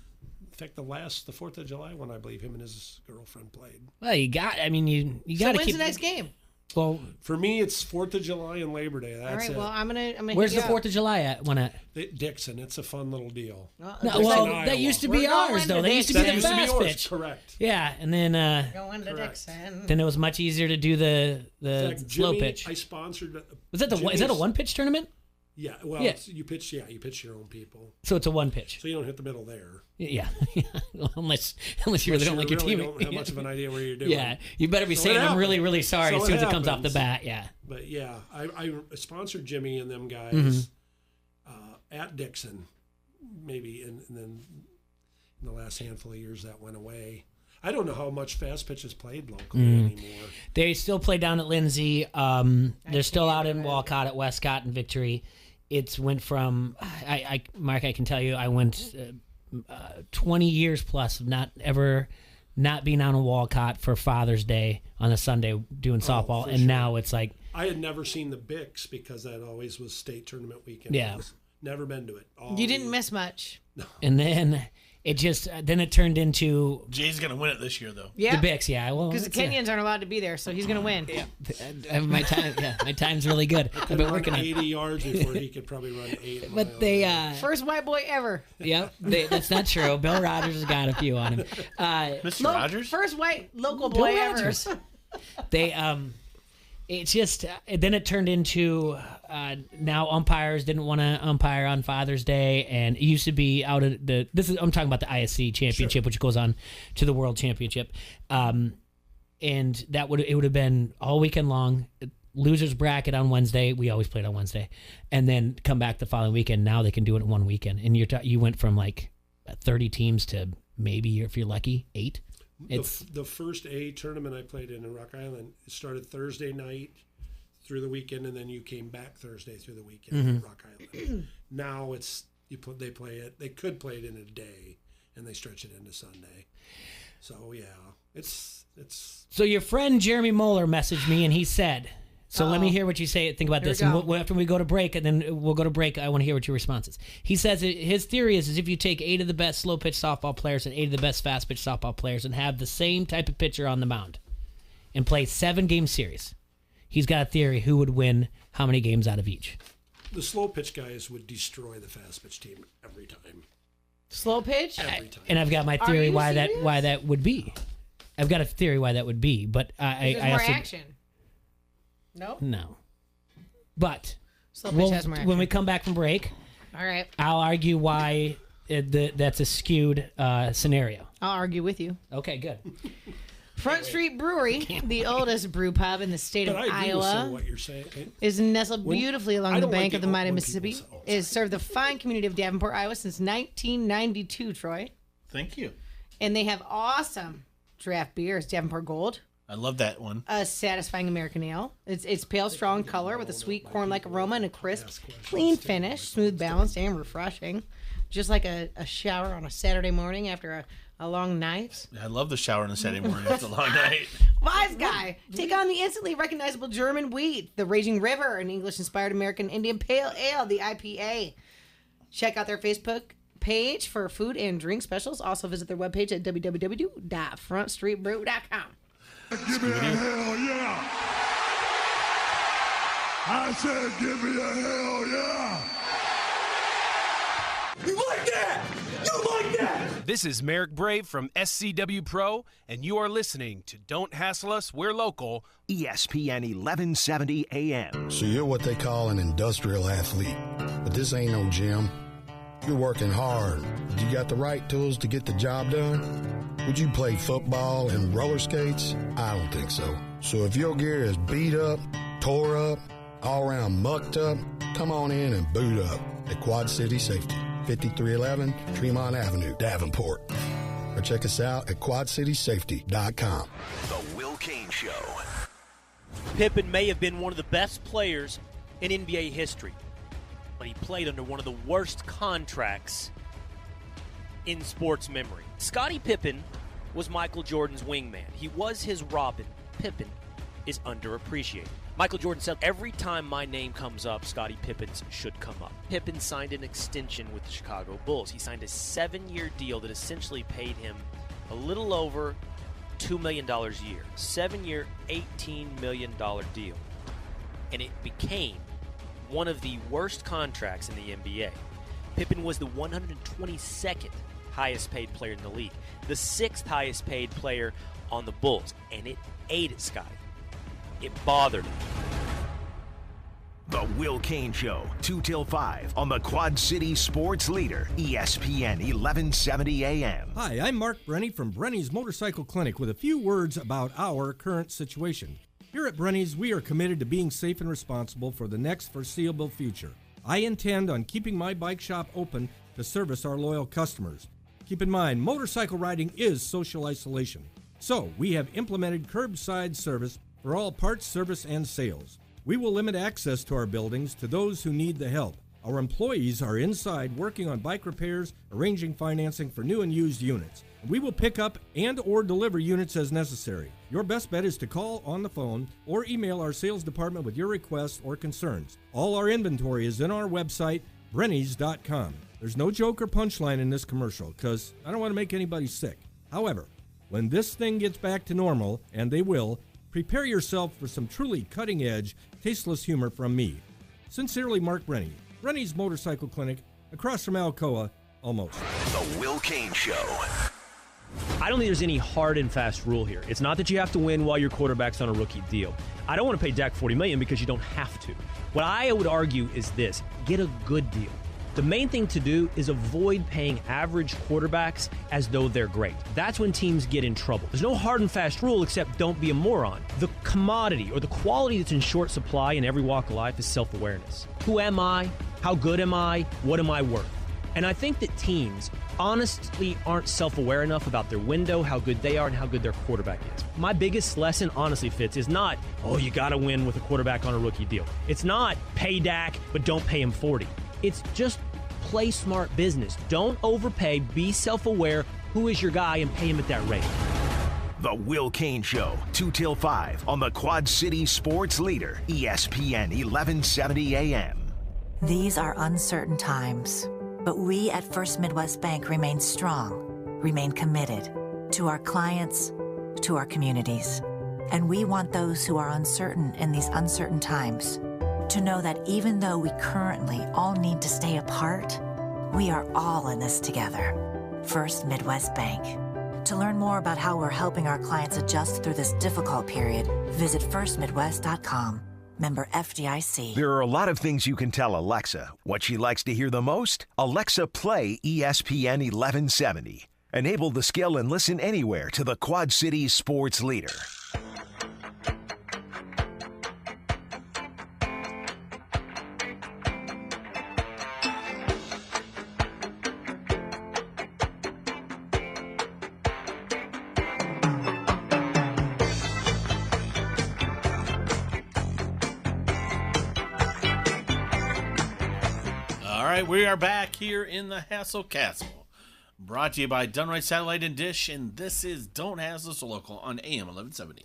fact, the 4th of July one, I believe him and his girlfriend played. Well, you got. I mean, you So got to when's keep. the next game? Well, For me, it's 4th of July and Labor Day. That's All right. it. Well, I'm gonna. where's hit the you up. 4th of July at? When at? Dixon. It's a fun little deal. No, Dixon, well, Iowa. that used to We're be going ours, to though. That used to be That the used to be fast yours, pitch. correct. Yeah, and then Going to Dixon. then it was much easier to do the In fact, slow Jimmy, pitch. I sponsored. Was that is that a one pitch tournament? Yeah. Well, Yeah. you pitch. Yeah, you pitch your own people. So it's a one pitch. So you don't hit the middle there. Yeah, unless you really don't like your team. Don't have much of an idea where you're doing. Yeah, you better be So saying it I'm happens. really, really sorry So as soon as it comes off happens. the bat. Yeah. But yeah, I sponsored Jimmy and them guys Mhm. at Dixon, maybe, and then in the last handful of years that went away. I don't know how much fast pitch is played locally anymore. They still play down at Lindsay. They're still out in Walcott at Westcott and Victory. It's went from Mark. I can tell you, I went 20 years plus of not being on a Walcott for Father's Day on a Sunday doing softball, for and sure. now it's like I had never seen the Bix because that always was state tournament weekend. Yeah. Never been to it. You didn't miss much. and then it just then it turned into Jay's gonna win it this year, though. Yeah. the Bix. Yeah, well, Because the Kenyans aren't allowed to be there, so he's gonna win. Yeah. My time's really good. I've been working on 80 yards before he could probably run 8 But miles. they First white boy ever. Yep, that's not true. Bill Rogers has got a few on him. Mr. Rogers? First white local Bill boy Rogers. ever. They it's just then it turned into now umpires didn't want to umpire on Father's Day, and it used to be out of I'm talking about the ISC championship, which goes on to the World Championship, and it would have been all weekend long. Losers bracket on Wednesday. We always played on Wednesday, and then come back the following weekend. Now they can do it in one weekend, and you went from like 30 teams to maybe, if you're lucky, 8. The first A tournament I played in Rock Island, it started Thursday night through the weekend, and then you came back Thursday through the weekend at Rock Island. Now they play it. They could play it in a day, and they stretch it into Sunday. So yeah, it's. So your friend Jeremy Moeller messaged me, and he said. So let me hear what you say. Think about Here this. we And go. after we go to break, and then we'll go to break, I want to hear what your response is. He says his theory is if you take 8 of the best slow pitch softball players and 8 of the best fast pitch softball players and have the same type of pitcher on the mound and play 7-game series, he's got a theory who would win how many games out of each. The slow pitch guys would destroy the fast pitch team every time. Slow pitch? Every time. And I've got my Are theory you why serious? that would be. I've got a theory why that would be, but There's I more also action. Nope. no. But Slow pitch has more action. when we come back from break, All right. I'll argue why that's a skewed scenario. I'll argue with you. Okay, good. Front Street Brewery, the oldest brew pub in the state But of I agree with some of Iowa, what you're saying. is nestled beautifully I along the don't like bank of it the mighty when Mississippi. people It has served the fine community of Davenport, Iowa since 1992, Troy. Thank you. And they have awesome draft beer. It's Davenport Gold, I love that one. a satisfying American ale. It's pale, strong color with a sweet corn-like aroma and a crisp, clean finish, smooth, balanced, and refreshing. Just like a shower on a Saturday morning after a long night. I love the shower on a Saturday morning after a long night. Wise Guy. Take on the instantly recognizable German wheat, the Raging River, an English-inspired American Indian Pale Ale, the IPA. Check out their Facebook page for food and drink specials. Also visit their webpage at www.frontstreetbrew.com. Give me a hell yeah! I said, give me a hell yeah! You like that? You like that? This is Merrick Brave from SCW Pro, and you are listening to Don't Hassle Us, We're Local. ESPN 1170 AM. So you're what they call an industrial athlete, but this ain't no gym. You're working hard. You got the right tools to get the job done? Would you play football and roller skates? I don't think so. So if your gear is beat up, tore up, all around mucked up, come on in and boot up at Quad City Safety, 5311 Tremont Avenue, Davenport. Or check us out at quadcitysafety.com. The Will Kane Show. Pippen may have been one of the best players in NBA history, but he played under one of the worst contracts in sports memory. Scottie Pippen was Michael Jordan's wingman. He was his Robin. Pippen is underappreciated. Michael Jordan said, every time my name comes up, Scottie Pippen's should come up. Pippen signed an extension with the Chicago Bulls. He signed a 7-year deal that essentially paid him a little over $2 million a year. 7-year, $18 million deal. And it became one of the worst contracts in the NBA. Pippen was the 122nd highest paid player in the league, the 6th highest paid player on the Bulls, and it ate at Scottie. It bothered him. The Will Kane Show, 2 till 5 on the Quad City Sports Leader, ESPN 1170 AM. Hi, I'm Mark Brenny from Brenny's Motorcycle Clinic with a few words about our current situation. Here at Brenny's, we are committed to being safe and responsible for the next foreseeable future. I intend on keeping my bike shop open to service our loyal customers. Keep in mind, motorcycle riding is social isolation. So, we have implemented curbside service for all parts, service, and sales. We will limit access to our buildings to those who need the help. Our employees are inside working on bike repairs, arranging financing for new and used units. We will pick up and or deliver units as necessary. Your best bet is to call on the phone or email our sales department with your requests or concerns. All our inventory is in our website, brennys.com. There's no joke or punchline in this commercial because I don't want to make anybody sick. However, when this thing gets back to normal, and they will, prepare yourself for some truly cutting-edge, tasteless humor from me. Sincerely, Mark Brenny, Brenny's Motorcycle Clinic, across from Alcoa, almost. The Will Kane Show. I don't think there's any hard and fast rule here. It's not that you have to win while your quarterback's on a rookie deal. I don't want to pay Dak $40 million because you don't have to. What I would argue is this: get a good deal. The main thing to do is avoid paying average quarterbacks as though they're great. That's when teams get in trouble. There's no hard and fast rule except don't be a moron. The commodity or the quality that's in short supply in every walk of life is self-awareness. Who am I? How good am I? What am I worth? And I think that teams honestly aren't self-aware enough about their window, how good they are, and how good their quarterback is. My biggest lesson, honestly, Fitz, is not, oh, you got to win with a quarterback on a rookie deal. It's not pay Dak, but don't pay him $40. It's just play smart business. Don't overpay. Be self-aware. Who is your guy and pay him at that rate. The Will Kane Show, 2 till 5 on the Quad City Sports Leader, ESPN 1170 AM. These are uncertain times, but we at First Midwest Bank remain strong, remain committed to our clients, to our communities. And we want those who are uncertain in these uncertain times to know that even though we currently all need to stay apart, we are all in this together. First Midwest Bank. To learn more about how we're helping our clients adjust through this difficult period, visit firstmidwest.com. Member FDIC. There are a lot of things you can tell Alexa. What she likes to hear the most? Alexa, play ESPN 1170. Enable the skill and listen anywhere to the Quad Cities Sports Leader. We are back here in the Hassle Castle, brought to you by Dunright Satellite and Dish, and this is Don't Hassle Us Local on AM 1170.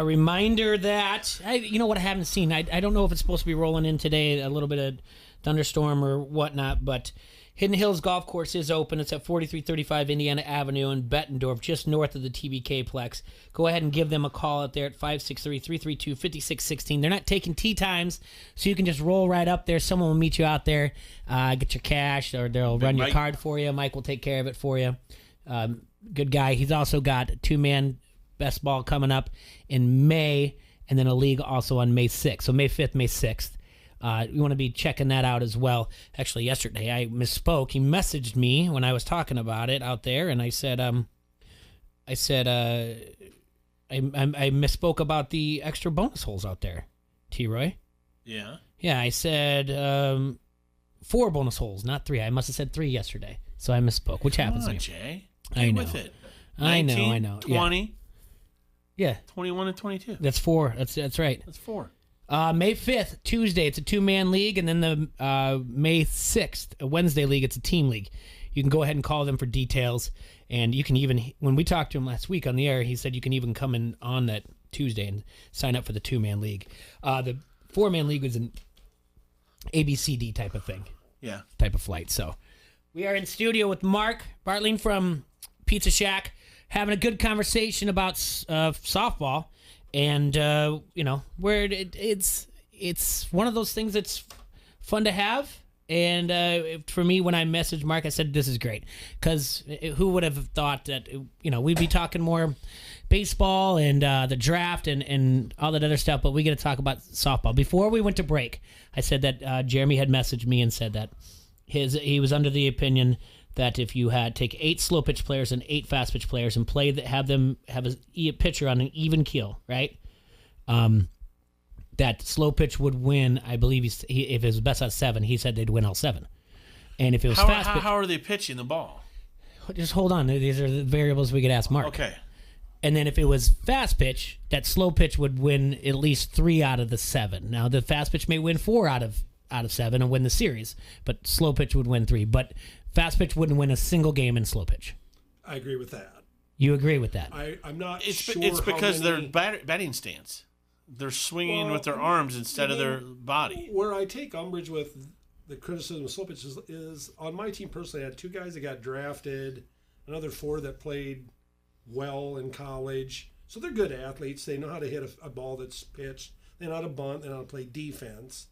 Reminder that, you know what I haven't seen, I don't know if it's supposed to be rolling in today, a little bit of thunderstorm or whatnot, but Hidden Hills Golf Course is open. It's at 4335 Indiana Avenue in Bettendorf, just north of the TBK-plex. Go ahead and give them a call out there at 563-332-5616. They're not taking tee times, so you can just roll right up there. Someone will meet you out there, get your cash, or they'll run your card for you. Mike will take care of it for you. Good guy. He's also got a two-man best ball coming up in May, and then a league also on May 6th. So May 5th, May 6th. You want to be checking that out as well. Actually, yesterday I misspoke. He messaged me when I was talking about it out there, and I said I misspoke about the extra bonus holes out there, T-Roy. Yeah. Yeah, I said 4 bonus holes, not 3. I must have said 3 yesterday, so I misspoke, which happens to me. Jay. I know. With it. 19, I know. 20. Yeah. 21 and 22. That's 4. That's right. That's 4. May 5th, Tuesday, it's a two-man league, and then the May 6th, a Wednesday league, it's a team league. you can go ahead and call them for details. And you can even, when we talked to him last week on the air, he said you can even come in on that Tuesday and sign up for the 2-man league. The 4-man league was an ABCD type of thing. Yeah. Type of flight. So we are in studio with Mark Bartling from Pizza Shack, having a good conversation about softball. And, where it's one of those things that's fun to have. And for me, when I messaged Mark, I said, this is great. Because who would have thought that, we'd be talking more baseball and the draft and all that other stuff, but we get to talk about softball. Before we went to break, I said that Jeremy had messaged me and said that he was under the opinion that if you had take 8 slow pitch players and 8 fast pitch players and have them have a pitcher on an even keel, right? That slow pitch would win. I believe if it was best out of 7, he said they'd win all 7. And if it was fast pitch, how are they pitching the ball? Just hold on. These are the variables we could ask Mark. Okay. And then if it was fast pitch, that slow pitch would win at least 3 out of the 7. Now the fast pitch may win 4 out of 7 and win the series, but slow pitch would win 3. But fast pitch wouldn't win a single game in slow pitch. I agree with that. You agree with that? I'm not sure. It's because their batting stance. They're swinging with their arms instead of their body. Where I take umbrage with the criticism of slow pitch is on my team personally, I had 2 guys that got drafted, another 4 that played well in college. So they're good athletes. They know how to hit a ball that's pitched. They know how to bunt. They know how to play defense.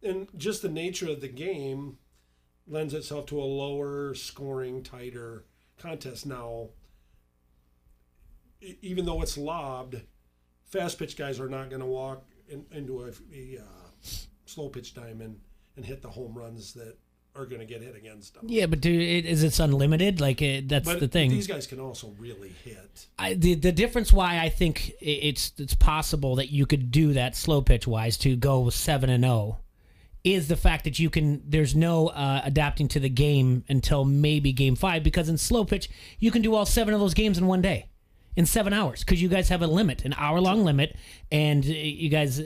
And just the nature of the game lends itself to a lower scoring, tighter contest. Now, even though it's lobbed, fast pitch guys are not going to walk into a slow pitch diamond and hit the home runs that are going to get hit against them. Yeah, but is it unlimited? That's the thing. These guys can also really hit. The difference why I think it's possible that you could do that slow pitch wise to go 7-0 is the fact that there's no adapting to the game until maybe game 5, because in slow pitch you can do all 7 of those games in one day. In 7 hours, because you guys have a limit, an hour-long limit, and you guys,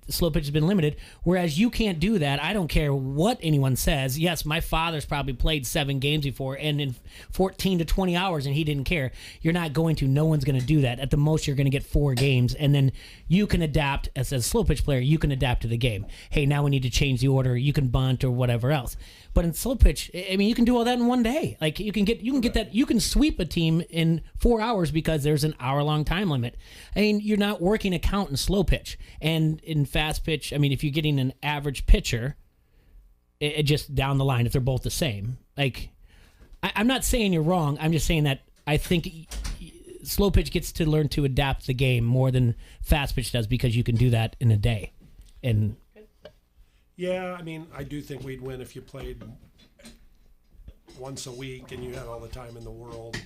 slow pitch has been limited, whereas you can't do that. I don't care what anyone says. Yes, my father's probably played 7 games before, and in 14 to 20 hours, and he didn't care. You're not going to. No one's going to do that. At the most, you're going to get 4 games, and then you can adapt, as a slow pitch player, you can adapt to the game. Hey, now we need to change the order. You can bunt or whatever else. But in slow pitch, I mean, you can do all that in one day. Like you can get that. You can sweep a team in 4 hours because there's an hour-long time limit. I mean, you're not working a count in slow pitch. And in fast pitch, I mean, if you're getting an average pitcher, it just down the line, if they're both the same. Like, I'm not saying you're wrong. I'm just saying that I think slow pitch gets to learn to adapt the game more than fast pitch does, because you can do that in a day. And yeah, I mean, I do think we'd win if you played once a week and you had all the time in the world.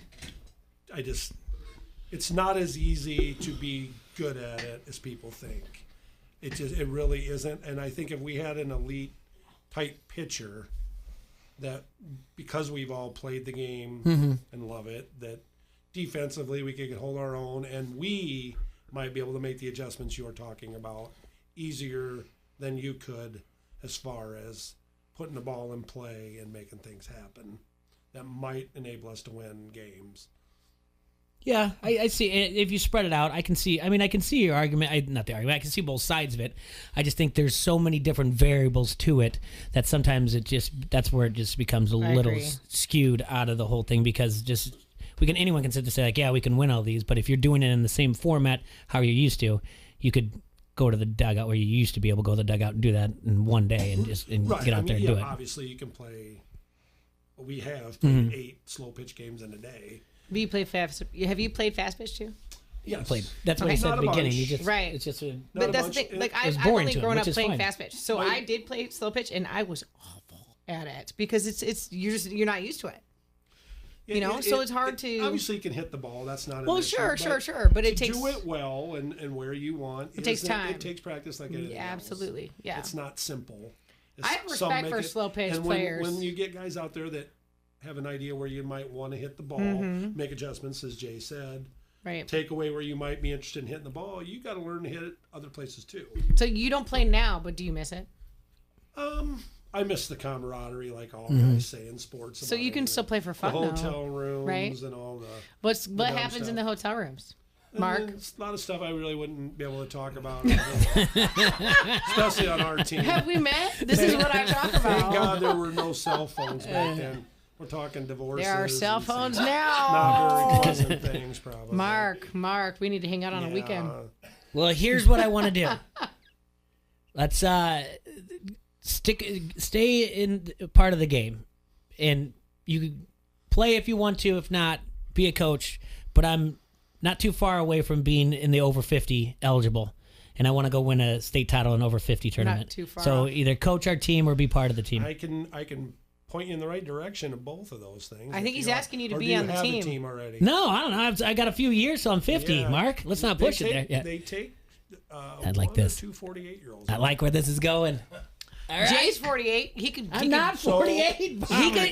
It's not as easy to be good at it as people think. It really isn't. And I think if we had an elite type pitcher, that because we've all played the game and love it, that defensively we could hold our own, and we might be able to make the adjustments you're talking about easier than you could, as far as putting the ball in play and making things happen. That might enable us to win games. Yeah, I see. If you spread it out, I can see. I mean, I can see your argument. Not the argument. I can see both sides of it. I just think there's so many different variables to it that sometimes that's where it just becomes a little skewed out of the whole thing, because anyone can sit there and say, like, yeah, we can win all these, but if you're doing it in the same format how you're used to, you could go to the dugout where you used to be able to go to the dugout and do that in one day and get out there and do it. Obviously, you can play. We have played 8 slow pitch games in a day. Have you played fast pitch too? Yeah, played. That's what I said at the beginning. It's just but that's the thing. Like I've only grown up playing fast pitch, so I did play slow pitch, and I was awful at it because you're not used to it. So it's hard to. Obviously, you can hit the ball. That's not. Sure. But it takes do it well and where you want. It takes time. It takes practice, like anything else. Absolutely. Yeah. It's not simple. I have respect for slow pitch players. When you get guys out there that have an idea where you might want to hit the ball, make adjustments, as Jay said. Right. Take away where you might be interested in hitting the ball. You got to learn to hit it other places too. So you don't play now, but do you miss it? I miss the camaraderie, like all guys say in sports. So you can still play for fun, the hotel rooms, right? And all the. What happens stuff. in the hotel rooms? Mark? It's a lot of stuff I really wouldn't be able to talk about, especially on our team. Have we met? This is what I talk about. Thank God there were no cell phones back then. We're talking divorces. There are cell phones now. Not very pleasant things, probably. Mark, we need to hang out on a weekend. Well, here's what I want to do. Let's stay in part of the game, and you can play if you want to. If not, be a coach. But I'm not too far away from being in the over 50 eligible, and I want to go win a state title in over 50 tournament. Not too far so off. either coach our team or be part of the team. I can point you in the right direction of both of those things. I think he's asking you to or be do you on the have team. a team already. No, I don't know. I got a few years, so I'm 50. Yeah. Mark, let's not push it there. Yeah. They take. I'd like this. 2 48-year-olds. I like where this is going. All right. Jay's 48. I'm not 48.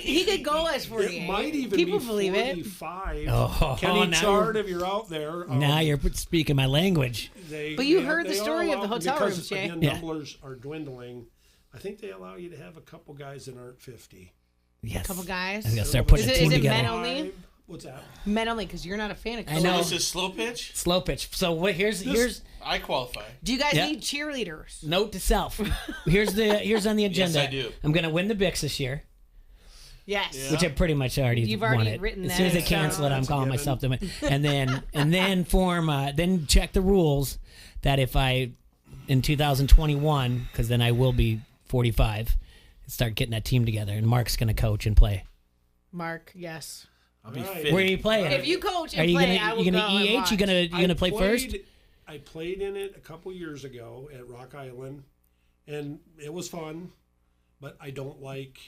He could go as 48. It might even People be believe 45. it. Kenny now Chard, if you're out there. Now you're speaking my language. But you heard the story of the hotel because, rooms, Jay. Again, Yeah. numbers are dwindling. I think they allow you to have a couple guys that aren't 50. Yes. A couple guys. I gotta start putting a team is it together. men only? What's that? Men only, because you're not a fan of. I know. So this is slow pitch? Slow pitch. So what? Here's. I qualify. Do you guys Yeah. need cheerleaders? Note to self. Here's on the agenda. Yes, I do. I'm gonna win the Bix this year. Yes. Which I pretty much already You've won already it. written As soon as they that. cancel it, I'm That's a calling given. myself to win. And then form. Then check the rules that if I in 2021, because then I will be 45, start getting that team together, and Mark's gonna coach and play. Mark, yes. I'll be Right. fit. Where are you playing? If you coach and Are you play, gonna I will you gonna go and EH? watch. You gonna play first? I played in it a couple years ago at Rock Island, and it was fun, but I don't like.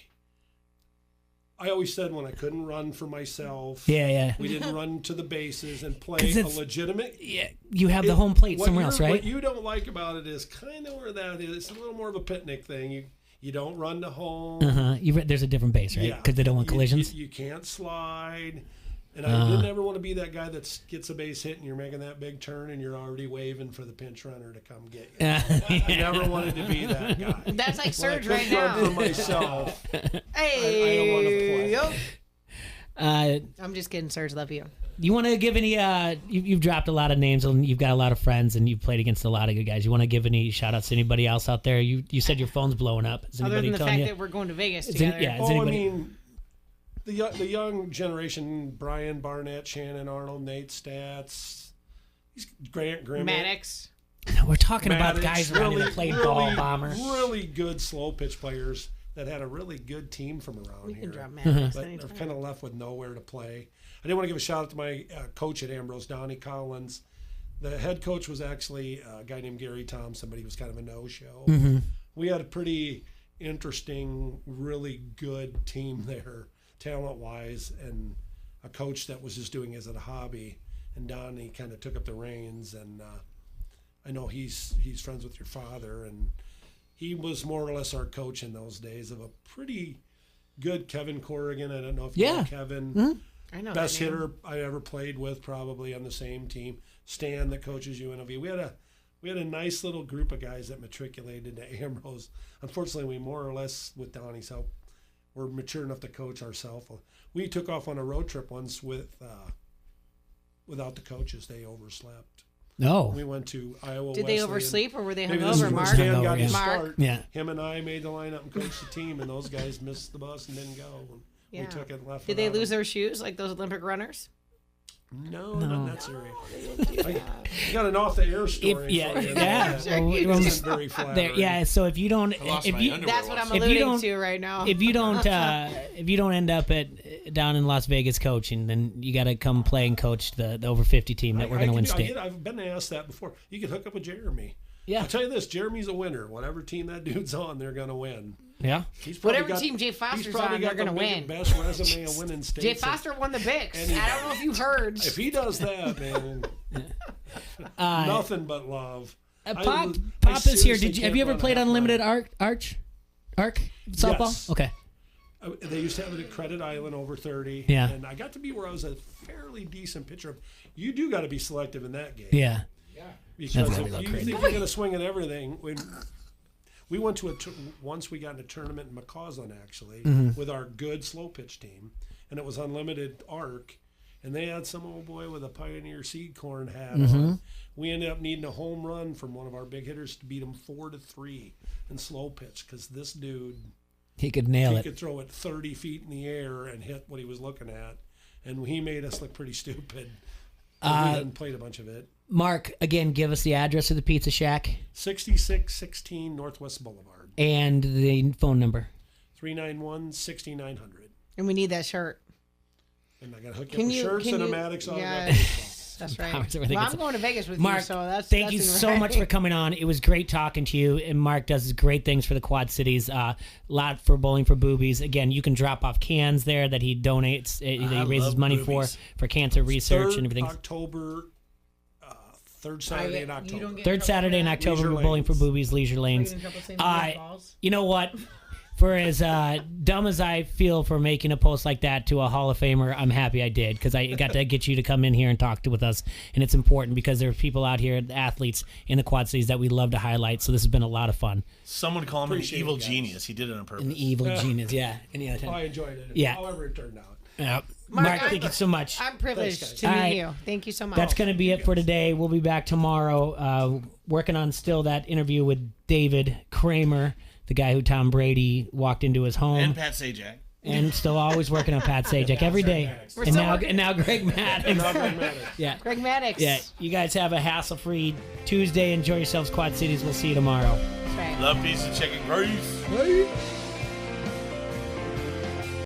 I always said when I couldn't run for myself. Yeah. We didn't run to the bases and play 'Cause a it's- legitimate. Yeah, you have the home plate what somewhere else, you're- right? What you don't like about it is kind of where that is. It's a little more of a picnic thing. You don't run to home. There's a different base, right? Yeah. Because they don't want collisions. You can't slide. And I didn't ever want to be that guy that gets a base hit and you're making that big turn and you're already waving for the pinch runner to come get you. I never wanted to be that guy. That's like When Surge I right couldn't run now. for myself. Hey, I don't want to play. yo. I'm just kidding, Surge. Love you. You want to give any? You've dropped a lot of names and you've got a lot of friends and you've played against a lot of good guys. You want to give any shout outs to anybody else out there? You said your phone's blowing up. Is Other anybody than the telling fact you? that we're going to Vegas Is together. Is I anybody? mean, the young generation, Brian Barnett, Shannon Arnold, Nate Stats, Grant Grimmett. Maddox. We're talking about Maddox, guys around here that played ball, bombers. Really good slow pitch players that had a really good team from around We here. can drop Maddox But anytime. they're kind of left with nowhere to play. I did want to give a shout out to my coach at Ambrose, Donnie Collins. The head coach was actually a guy named Gary Thompson, but he was kind of a no-show. Mm-hmm. We had a pretty interesting, really good team there, talent-wise, and a coach that was just doing it as a hobby. And Donnie kind of took up the reins, and I know he's friends with your father, and he was more or less our coach in those days of a pretty good Kevin Corrigan. I don't know if you know Kevin. Mm-hmm. I know Best that name. hitter I ever played with, probably on the same team. Stan, that coaches UNLV. We had a nice little group of guys that matriculated to Ambrose. Unfortunately, we more or less, with Donnie's help, were mature enough to coach ourselves. We took off on a road trip once without the coaches. They overslept. No. We went to Iowa. Did they Wesleyan. oversleep or were they Maybe this is hungover, where Mark? Stan got his Mark? start. Yeah. Him and I made the lineup and coached the team, and those guys missed the bus and didn't go. Yeah. We took it and left. Did they without lose them. their shoes like those Olympic runners? No, not that serious. I got an off the air story. Yeah. for you. That isn't very flattering. yeah. So if you don't, lost if my you, underwear That's what I'm if you alluding don't- to right now. if you don't end up down in Las Vegas coaching, then you got to come play and coach the over 50 team that we're going to win state. I've been asked that before. You could hook up with Jeremy. Yeah. I'll tell you this: Jeremy's a winner. Whatever team that dude's on, they're going to win. Yeah. He's probably Whatever got- team Jay he's Foster's probably on, got they're the going to win. Best resume of winning states. Jay Foster won the Bix. I don't know if you heard. If he does that, man, nothing but love. Pop I is here. seriously Have you can't ever run played a half unlimited mile. arc softball? Yes. Okay. They used to have it at Credit Island over 30. Yeah. And I got to be where I was a fairly decent pitcher. You do got to be selective in that game. Yeah. Because That's if gotta be you crazy. think you're going to swing at everything, We went to once we got in a tournament in McCausland, actually, with our good slow pitch team, and it was unlimited arc, and they had some old boy with a Pioneer seed corn hat on. We ended up needing a home run from one of our big hitters to beat him 4-3 in slow pitch because this dude, he could nail it. He could throw it 30 feet in the air and hit what he was looking at, and he made us look pretty stupid. We hadn't played a bunch of it. Mark, again, give us the address of the Pizza Shack. 6616 Northwest Boulevard. And the phone number. 391-6900. And we need that shirt. And I got to hook you up with shirts and a Maddox autograph. Yes, that's right. Well, I'm going to Vegas with Mark, you, so that's thank you so much for coming on. It was great talking to you. And Mark does great things for the Quad Cities. Lot for Bowling for Boobies. Again, you can drop off cans there that he donates. That he raises money for cancer research and everything. October. Third Saturday in October. Third Saturday in October, Bowling for Boobies, Leisure Lanes. You know what? For as dumb as I feel for making a post like that to a Hall of Famer, I'm happy I did because I got to get you to come in here and talk with us. And it's important because there are people out here, athletes in the Quad Cities that we love to highlight. So this has been a lot of fun. Someone call him an evil genius. He did it on purpose. An evil genius, yeah. I enjoyed it. Yeah. However it turned out. Yeah. Mark, thank you so much. I'm privileged to meet you. Thank you so much. That's going to be it for today. We'll be back tomorrow working on still that interview with David Kramer, the guy who Tom Brady walked into his home. And Pat Sajak. And still always working on Pat Sajak every day. And now Greg Maddox. Yeah. Greg Maddox. Yeah. You guys have a hassle-free Tuesday. Enjoy yourselves, Quad Cities. We'll see you tomorrow. That's right. Love, peace, and chicken grease.